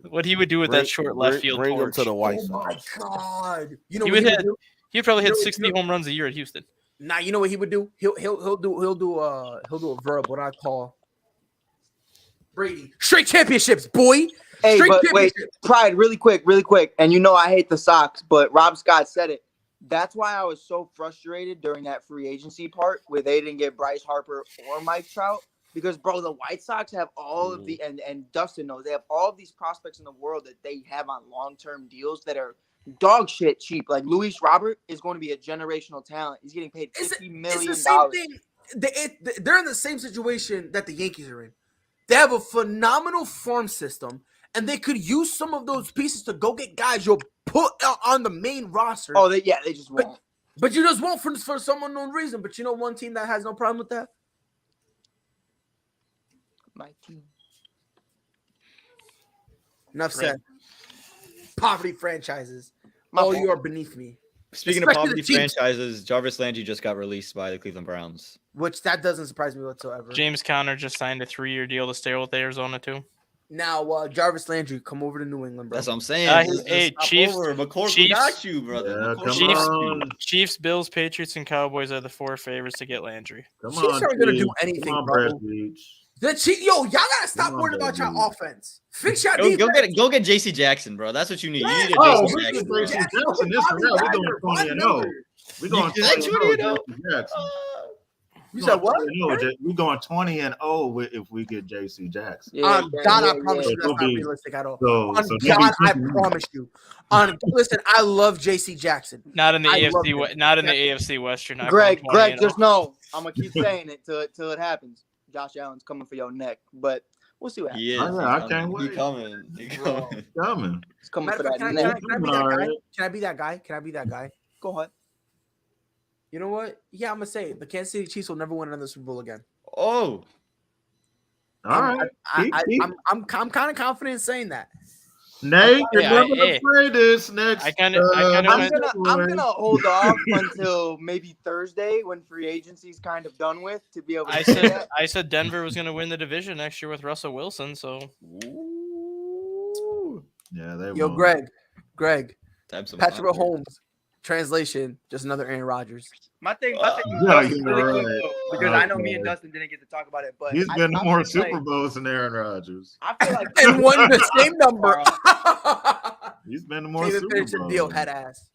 C: What he would do with that short left field
D: Bring him
C: torch.
D: to the White
A: Oh my
D: Sox.
A: God. You know
C: He
A: what
C: would
A: he would
C: hit-
A: do?
C: He'd probably hit
A: No,
C: 60
A: no.
C: home runs a year at Houston.
A: Nah, you know what he would do? He'll do a verb. What I call Brady straight championships, boy.
G: Hey,
A: Straight
G: but wait,
A: championships.
G: Pride, really quick. And you know I hate the Sox, but Rob Scott said it. That's why I was so frustrated during that free agency part where they didn't get Bryce Harper or Mike Trout. Because, bro, the White Sox have all of the and Dustin knows they have all of these prospects in the world that they have on long-term deals that are dog shit cheap. Like Luis Robert is going to be a generational talent. He's getting paid $50 million.
A: It's the same thing. They're in the same situation that the Yankees are in. They have a phenomenal farm system, and they could use some of those pieces to go get guys you'll put on the main roster.
G: Oh, they just won't.
A: But you just won't for some unknown reason. But you know one team that has no problem with that?
G: My team.
A: Enough said. Poverty franchises.
G: My
A: You are beneath me.
E: Speaking of
A: Especially
E: poverty
A: the Chiefs.
E: franchises, Jarvis Landry just got released by the Cleveland Browns.
A: Which that doesn't surprise me whatsoever.
C: James Conner just signed a 3-year deal to stay with Arizona too.
A: Now, Jarvis Landry, come over to New England, bro.
E: That's what I'm saying.
C: Chiefs,
E: McCorkle got you, brother.
B: Yeah,
C: Chiefs, Bills, Patriots, and Cowboys are the 4 favorites to get Landry.
A: Chiefs aren't gonna do anything, bro. Y'all gotta stop worrying about your offense. Fix your defense.
E: Go get JC Jackson, bro. That's what you need.
A: Yeah.
E: You need a
B: Oh,
E: JC
B: we
E: Jackson.
B: get JC Jackson this round. We're going 20-0. We're going 20-0.
A: You said what?
B: We're going 20-0 if we get JC Jackson.
A: God, I promise you that's not realistic at all. God, I promise you. Listen, I love JC Jackson.
C: Not in the AFC. Not in the AFC West. You're not.
G: Greg, just know I'm gonna keep saying it till it happens. Josh Allen's coming for your neck, but we'll see what happens.
E: He is.
B: I can't wait.
E: He's coming. He's coming.
G: He's coming for that
A: Can
G: neck.
A: I be that guy? Can I be that guy?
G: Go ahead.
A: You know what? Yeah, I'm gonna say it. The Kansas City Chiefs will never win another Super Bowl again.
E: Oh,
B: all right.
A: I'm kind of confident in saying that.
B: Nate, you're never gonna play this next.
C: I'm
G: gonna hold off until maybe Thursday when free agency is kind of done with to be able to.
C: I said Denver was gonna win the division next year with Russell Wilson. So.
B: Yeah, they.
A: Yo,
B: won.
A: Greg. Patrick Mahomes. Translation: just another Aaron Rodgers.
G: My thing
B: yeah,
G: really cool though, because I know me and Dustin didn't get to talk about it, but
B: he's been more Super Bowls than Aaron Rodgers.
G: I feel like
A: and won the same number.
B: He's been to more Super Bowls.
A: Deal head ass.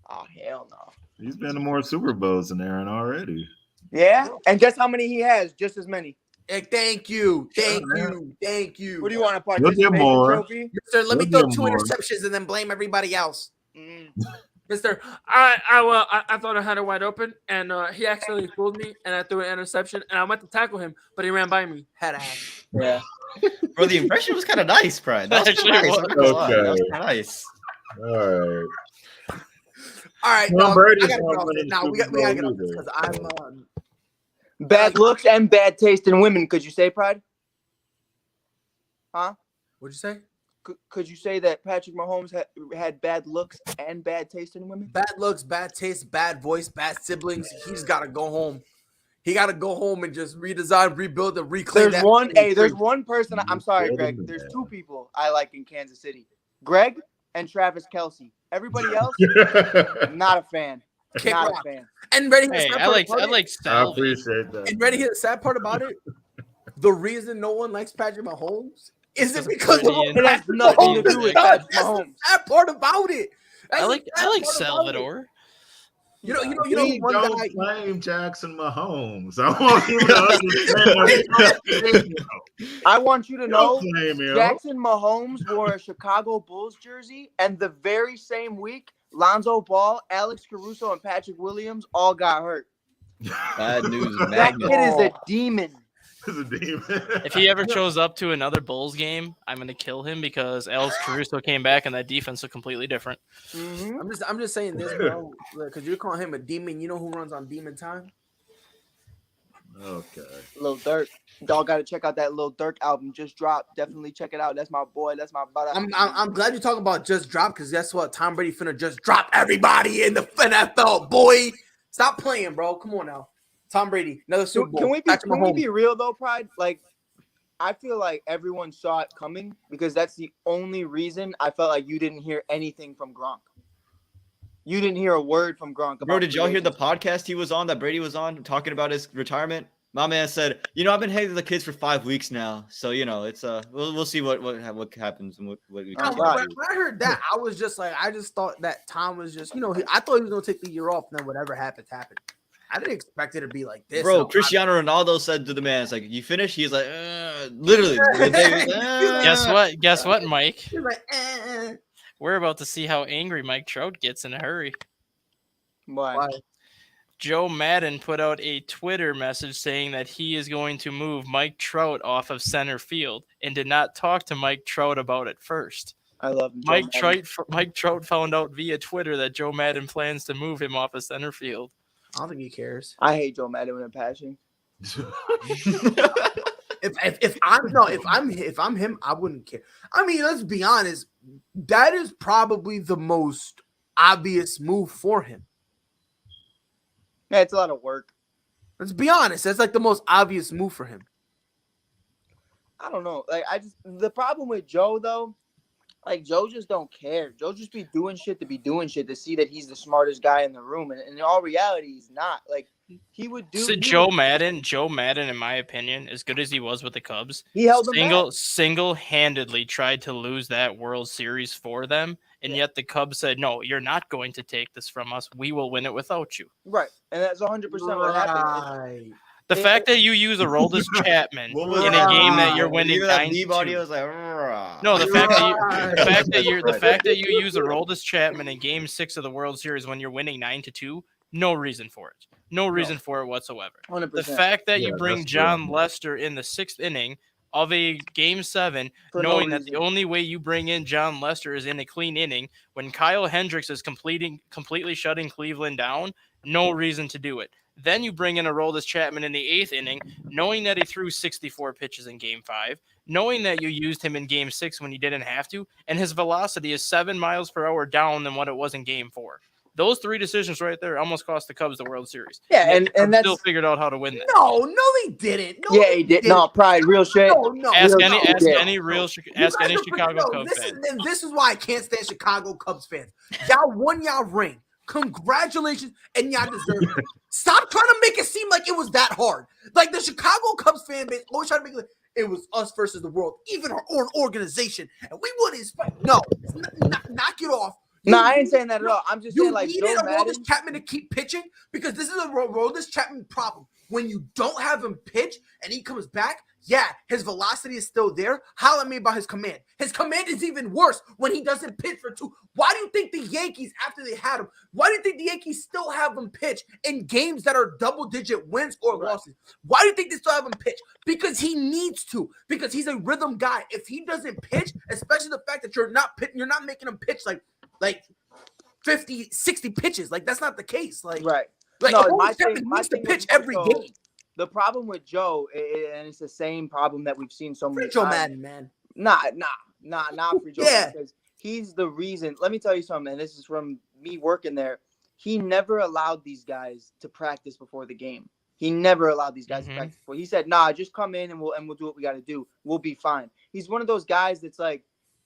G: Oh hell no.
B: He's been to more Super Bowls than Aaron already.
G: Yeah, and guess how many he has? Just as many.
A: Hey, thank you. What
G: do you want to
B: participation trophy?
A: Mister, let me throw 2 interceptions and then blame everybody else. Mister, I thought I had it wide open, and he actually fooled me, and I threw an interception, and I went to tackle him, but he ran by me. Head ass.
G: Yeah.
E: Bro, the impression was kind of nice, Brian. That was
C: Actually
E: nice.
C: was.
B: Okay.
E: That was nice.
B: All
A: right.
B: Well,
A: I gotta get off this. Now we gotta get off this because I'm
G: bad looks and bad taste in women. Could you say, Pride? Huh?
A: What'd you say?
G: Could you say that Patrick Mahomes had bad looks and bad taste in women?
A: Bad looks, bad taste, bad voice, bad siblings. He's got to go home. He got to go home and just redesign, rebuild, and reclaim.
G: There's one person. I'm sorry, Greg. There's 2 people I like in Kansas City: Greg and Travis Kelce. Everybody else, not a fan. Not a fan.
A: And ready?
C: I like.
B: I appreciate that.
A: And ready? The sad part about it, the reason no one likes Patrick Mahomes. Is it because
G: it has nothing to do with Patrick Mahomes?
A: That's the part about it.
C: I like Salvador.
A: You know,
B: one don't guy claim Jackson Mahomes. I want you to understand.
G: I want you to know Jackson Mahomes wore a Chicago Bulls jersey, and the very same week, Lonzo Ball, Alex Caruso, and Patrick Williams all got hurt.
E: Bad news.
G: That kid is a demon.
C: If he ever shows up to another Bulls game, I'm gonna kill him because Alex Caruso came back and that defense looked completely different.
A: Mm-hmm. I'm just saying this, bro, because you're calling him a demon. You know who runs on demon time?
B: Okay.
G: Lil Durk. Y'all got to check out that Lil Durk album. Just dropped. Definitely check it out. That's my boy. That's my brother.
A: I'm glad you talk about just drop because guess what? Tom Brady finna just drop everybody in the NFL, boy. Stop playing, bro. Come on now. Tom Brady, another Super Bowl.
G: Can we be real though, Pride? Like, I feel like everyone saw it coming because that's the only reason I felt like you didn't hear anything from Gronk. You didn't hear a word from Gronk.
E: Bro, did y'all hear the podcast he was on that Brady was on talking about his retirement? My man said, I've been hanging with the kids for 5 weeks now, so it's we'll see what happens and what we can do.
A: When I heard that, I was just like, I just thought that Tom was just, I thought he was gonna take the year off, and then whatever happened. I didn't expect it to be like this.
E: Bro, Cristiano Ronaldo said to the man, it's like, you finished? He's like, literally.
C: Guess what, Mike?
A: He's like,
C: We're about to see how angry Mike Trout gets in a hurry.
G: Why?
C: Joe Madden put out a Twitter message saying that he is going to move Mike Trout off of center field and did not talk to Mike Trout about it first.
G: I love him.
C: Mike Trout found out via Twitter that Joe Madden plans to move him off of center field.
A: I don't think he cares.
G: I hate Joe Madden with a passion.
A: If I'm him, I wouldn't care. I mean, let's be honest. That is probably the most obvious move for him.
G: Yeah, it's a lot of work.
A: Let's be honest. That's like the most obvious move for him.
G: I don't know. Like the problem with Joe though, like Joe just don't care. Joe just be doing shit to be doing shit to see that he's the smartest guy in the room, and in all reality, he's not. Like he would do.
C: So Joe Madden, in my opinion, as good as he was with the Cubs,
G: He held them back.
C: single-handedly tried to lose that World Series for them, and yet the Cubs said, "No, you're not going to take this from us. We will win it without you."
G: Right, and that's 100% what happened.
C: The fact that you use Aroldis Chapman in a game that you're winning 9-2. No, the fact that you use Aroldis Chapman in Game 6 of the World Series when you're winning 9-2, no reason for it. No reason for it whatsoever.
G: 100%.
C: The fact that you bring
B: that's
C: John
B: true.
C: Lester in the 6th inning of a Game 7, knowing that the only way you bring in John Lester is in a clean inning, when Kyle Hendricks is completely shutting Cleveland down, no reason to do it. Then you bring in Aroldis Chapman in the 8th inning, knowing that he threw 64 pitches in Game 5, knowing that you used him in Game 6 when you didn't have to, and his velocity is 7 miles per hour down than what it was in Game 4. Those three decisions right there almost cost the Cubs the World Series.
G: Yeah, and that's
C: still figured out how to win that.
A: No, they didn't. No,
G: yeah, he did. No, pride, real shit.
A: No.
C: Ask
A: no,
C: any
A: no.
C: Chicago Cubs fan.
A: This is why I can't stand Chicago Cubs fans. Y'all won y'all ring. Congratulations, and y'all deserve it. Stop trying to make it seem like it was that hard. Like the Chicago Cubs fan base always trying to make it was us versus the world, even our own organization, and we wouldn't expect. No, knock it off.
G: No, I ain't saying that at all. I'm just saying like
A: needed Aroldis Chapman to keep pitching because this is a Aroldis Chapman problem. When you don't have him pitch and he comes back, yeah, his velocity is still there. Holler at me about his command. His command is even worse when he doesn't pitch for 2. Why do you think the Yankees, after they had him, why do you think the Yankees still have him pitch in games that are double-digit wins or losses? Why do you think they still have him pitch? Because he needs to. Because he's a rhythm guy. If he doesn't pitch, especially the fact that you're not making him pitch like 50, 60 pitches. Like, that's not the case. Like,
G: right.
A: Like,
G: no,
A: my thing needs to pitch every game.
G: The problem with Joe, and it's the same problem that we've seen so many
A: times. Joe
G: Madden,
A: man.
G: Nah, free Joe. Yeah. Because he's the reason. Let me tell you something, and this is from me working there. He never allowed these guys to practice before the game. He never allowed these guys to practice before. He said, "Nah, just come in and we'll do what we got to do. We'll be fine." He's one of those guys that's like,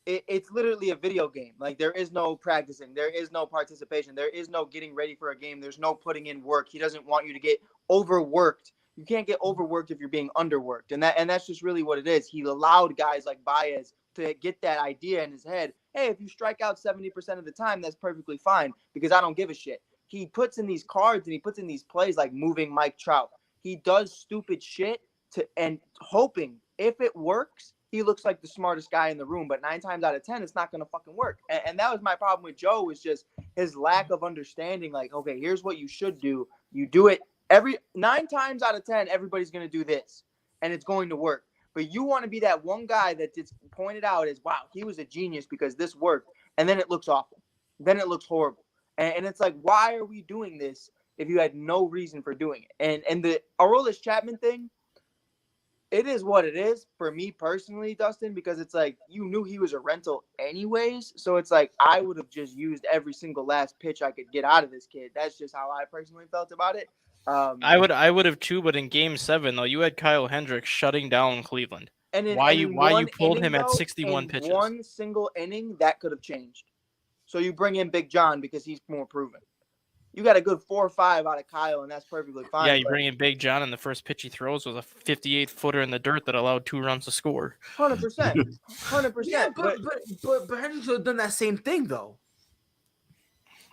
G: it's literally a video game. Like, there is no practicing. There is no participation. There is no getting ready for a game. There's no putting in work. He doesn't want you to get overworked. You can't get overworked if you're being underworked. And that's just really what it is. He allowed guys like Baez to get that idea in his head. Hey, if you strike out 70% of the time, that's perfectly fine because I don't give a shit. He puts in these cards and he puts in these plays like moving Mike Trout. He does stupid shit and hoping if it works, he looks like the smartest guy in the room, but 9 times out of 10, it's not going to fucking work. And that was my problem with Joe, is just his lack of understanding. Like, okay, here's what you should do. You do it 9 times out of 10, everybody's going to do this, and it's going to work. But you want to be that one guy that gets pointed out as, wow, he was a genius because this worked, and then it looks awful. Then it looks horrible. And it's like, why are we doing this if you had no reason for doing it? And the Aroldis Chapman thing, it is what it is for me personally, Dustin, because it's like you knew he was a rental anyways. So it's like I would have just used every single last pitch I could get out of this kid. That's just how I personally felt about it.
C: I would have too, but in Game 7 though, you had Kyle Hendricks shutting down Cleveland.
G: And
C: why you pulled him at 61 pitches?
G: One single inning that could have changed. So you bring in Big John because he's more proven. You got a good 4 or 5 out of Kyle, and that's perfectly fine.
C: Yeah, you bring in Big John, and the first pitch he throws was a 58-footer in the dirt that allowed 2 runs to score.
G: 100%. 100%.
A: Yeah, but Hendricks would have done that same thing, though.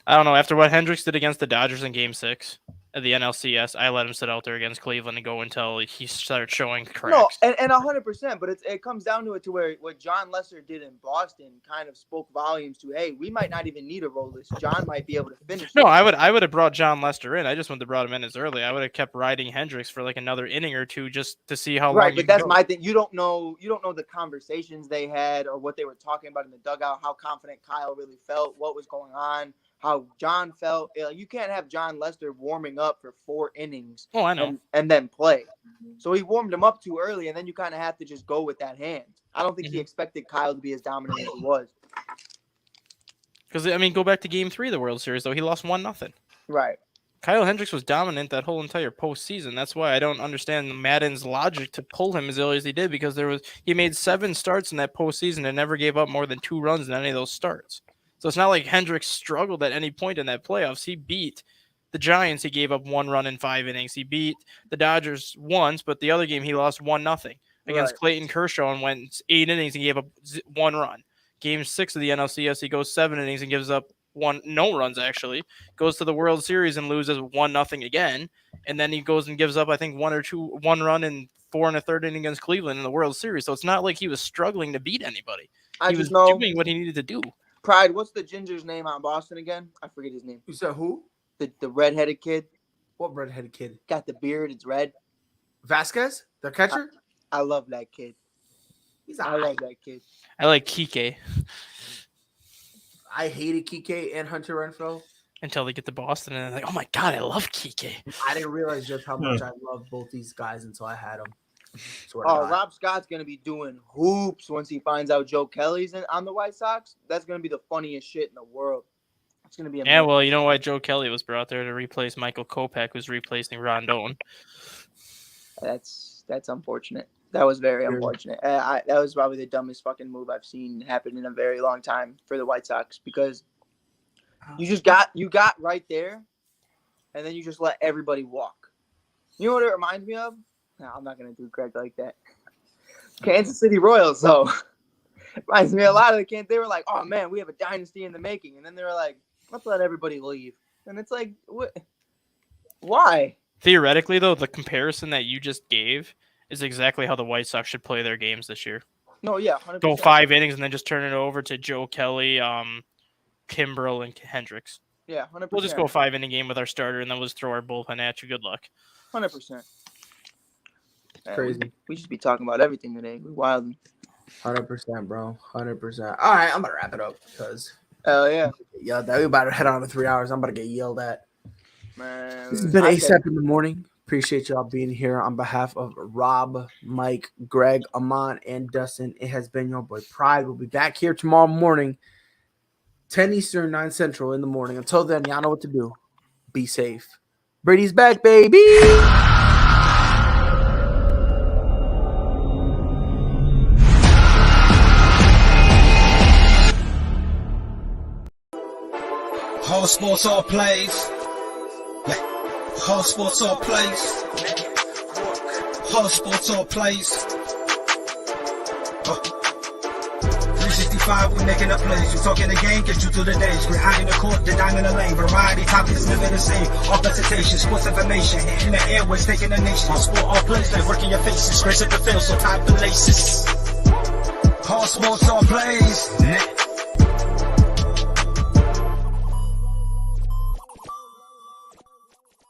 C: I don't know. After what Hendricks did against the Dodgers in Game 6. at the NLCS, I let him sit out there against Cleveland and go until he started showing
G: No,
C: cracks.
G: and 100%, but it comes down to it to where what John Lester did in Boston kind of spoke volumes to, hey, we might not even need a rollers. John might be able to finish.
C: No,
G: it.
C: I would have brought John Lester in. I just wouldn't have brought him in as early. I would have kept riding Hendricks for like another inning or two just to see how long.
G: Right,
C: you
G: but
C: can
G: that's
C: go.
G: my thing. You don't know the conversations they had or what they were talking about in the dugout, how confident Kyle really felt, what was going on, how John felt. You can't have John Lester warming up for 4 innings.
C: Oh, I know.
G: And then play. So he warmed him up too early, and then you kind of have to just go with that hand. I don't think he expected Kyle to be as dominant as he was.
C: Because, I mean, go back to Game 3 of the World Series, though. He lost 1-0.
G: Right.
C: Kyle Hendricks was dominant that whole entire postseason. That's why I don't understand Madden's logic to pull him as early as he did, because he made 7 starts in that postseason and never gave up more than 2 runs in any of those starts. So it's not like Hendricks struggled at any point in that playoffs. He beat the Giants. He gave up 1 run in 5 innings. He beat the Dodgers once, but the other game he lost 1-0 against Clayton Kershaw and went 8 innings and gave up 1 run. Game 6 of the NLCS, he goes 7 innings and gives up no runs, actually. Goes to the World Series and loses 1-0 again. And then he goes and gives up, I think, 1 run in 4 1/3 inning against Cleveland in the World Series. So it's not like he was struggling to beat anybody. He was doing what he needed to do.
G: Pride, what's the ginger's name on Boston again? I forget his name.
A: You said who?
G: The redheaded kid.
A: What redheaded kid?
G: Got the beard. It's red.
A: Vasquez, the catcher?
G: I love that kid. I love that kid.
C: I like Kike
A: I hated Kike and Hunter Renfroe
C: until they get to Boston, and they're like, oh my God, I love Kike.
A: I didn't realize just how much I love both these guys until I had them.
G: Rob Scott's going to be doing hoops once he finds out Joe Kelly's on the White Sox. That's going to be the funniest shit in the world. It's going to be amazing.
C: Yeah, well, you know why Joe Kelly was brought there to replace Michael Kopech, who's replacing Rondon.
G: That's unfortunate. That was very unfortunate. That was probably the dumbest fucking move I've seen happen in a very long time for the White Sox, because you got right there, and then you just let everybody walk. You know what it reminds me of? No, I'm not gonna do Greg like that. Kansas City Royals, though. Reminds me a lot of the Kansas. They were like, "Oh man, we have a dynasty in the making," and then they were like, "Let's let everybody leave." And it's like, what? Why?
C: Theoretically, though, the comparison that you just gave is exactly how the White Sox should play their games this year.
G: No, yeah, 100%.
C: Go 5 innings and then just turn it over to Joe Kelly, Kimbrel, and Hendricks.
G: Yeah, 100%.
C: We'll just go 5-inning game with our starter, and then we'll just throw our bullpen at you. Good luck.
G: 100%.
A: Crazy.
G: We should be talking about everything today. We wild.
A: 100%, bro. 100%. All right, I'm about to wrap it up because.
G: Hell yeah.
A: Yeah, we about to head on to 3 hours. I'm about to get yelled at.
G: Man,
A: This has been ASAP in the morning. Appreciate y'all being here on behalf of Rob, Mike, Greg, Amon, and Dustin. It has been your boy Pride. We'll be back here tomorrow morning, 10 Eastern, 9 Central in the morning. Until then, y'all know what to do. Be safe. Brady's back, baby.
H: Whole sports all plays. Yeah. Whole sports all plays. Whole sports all plays. 365, we making up plays. We talking the game, get you through the days. We're high in the court, the dime in the lane. Variety topics, living the same. All presentation, sports information. In the airways, taking the nation. All sport, all plays, they working your faces. Grace at the field, so tie the laces. Whole sports all plays.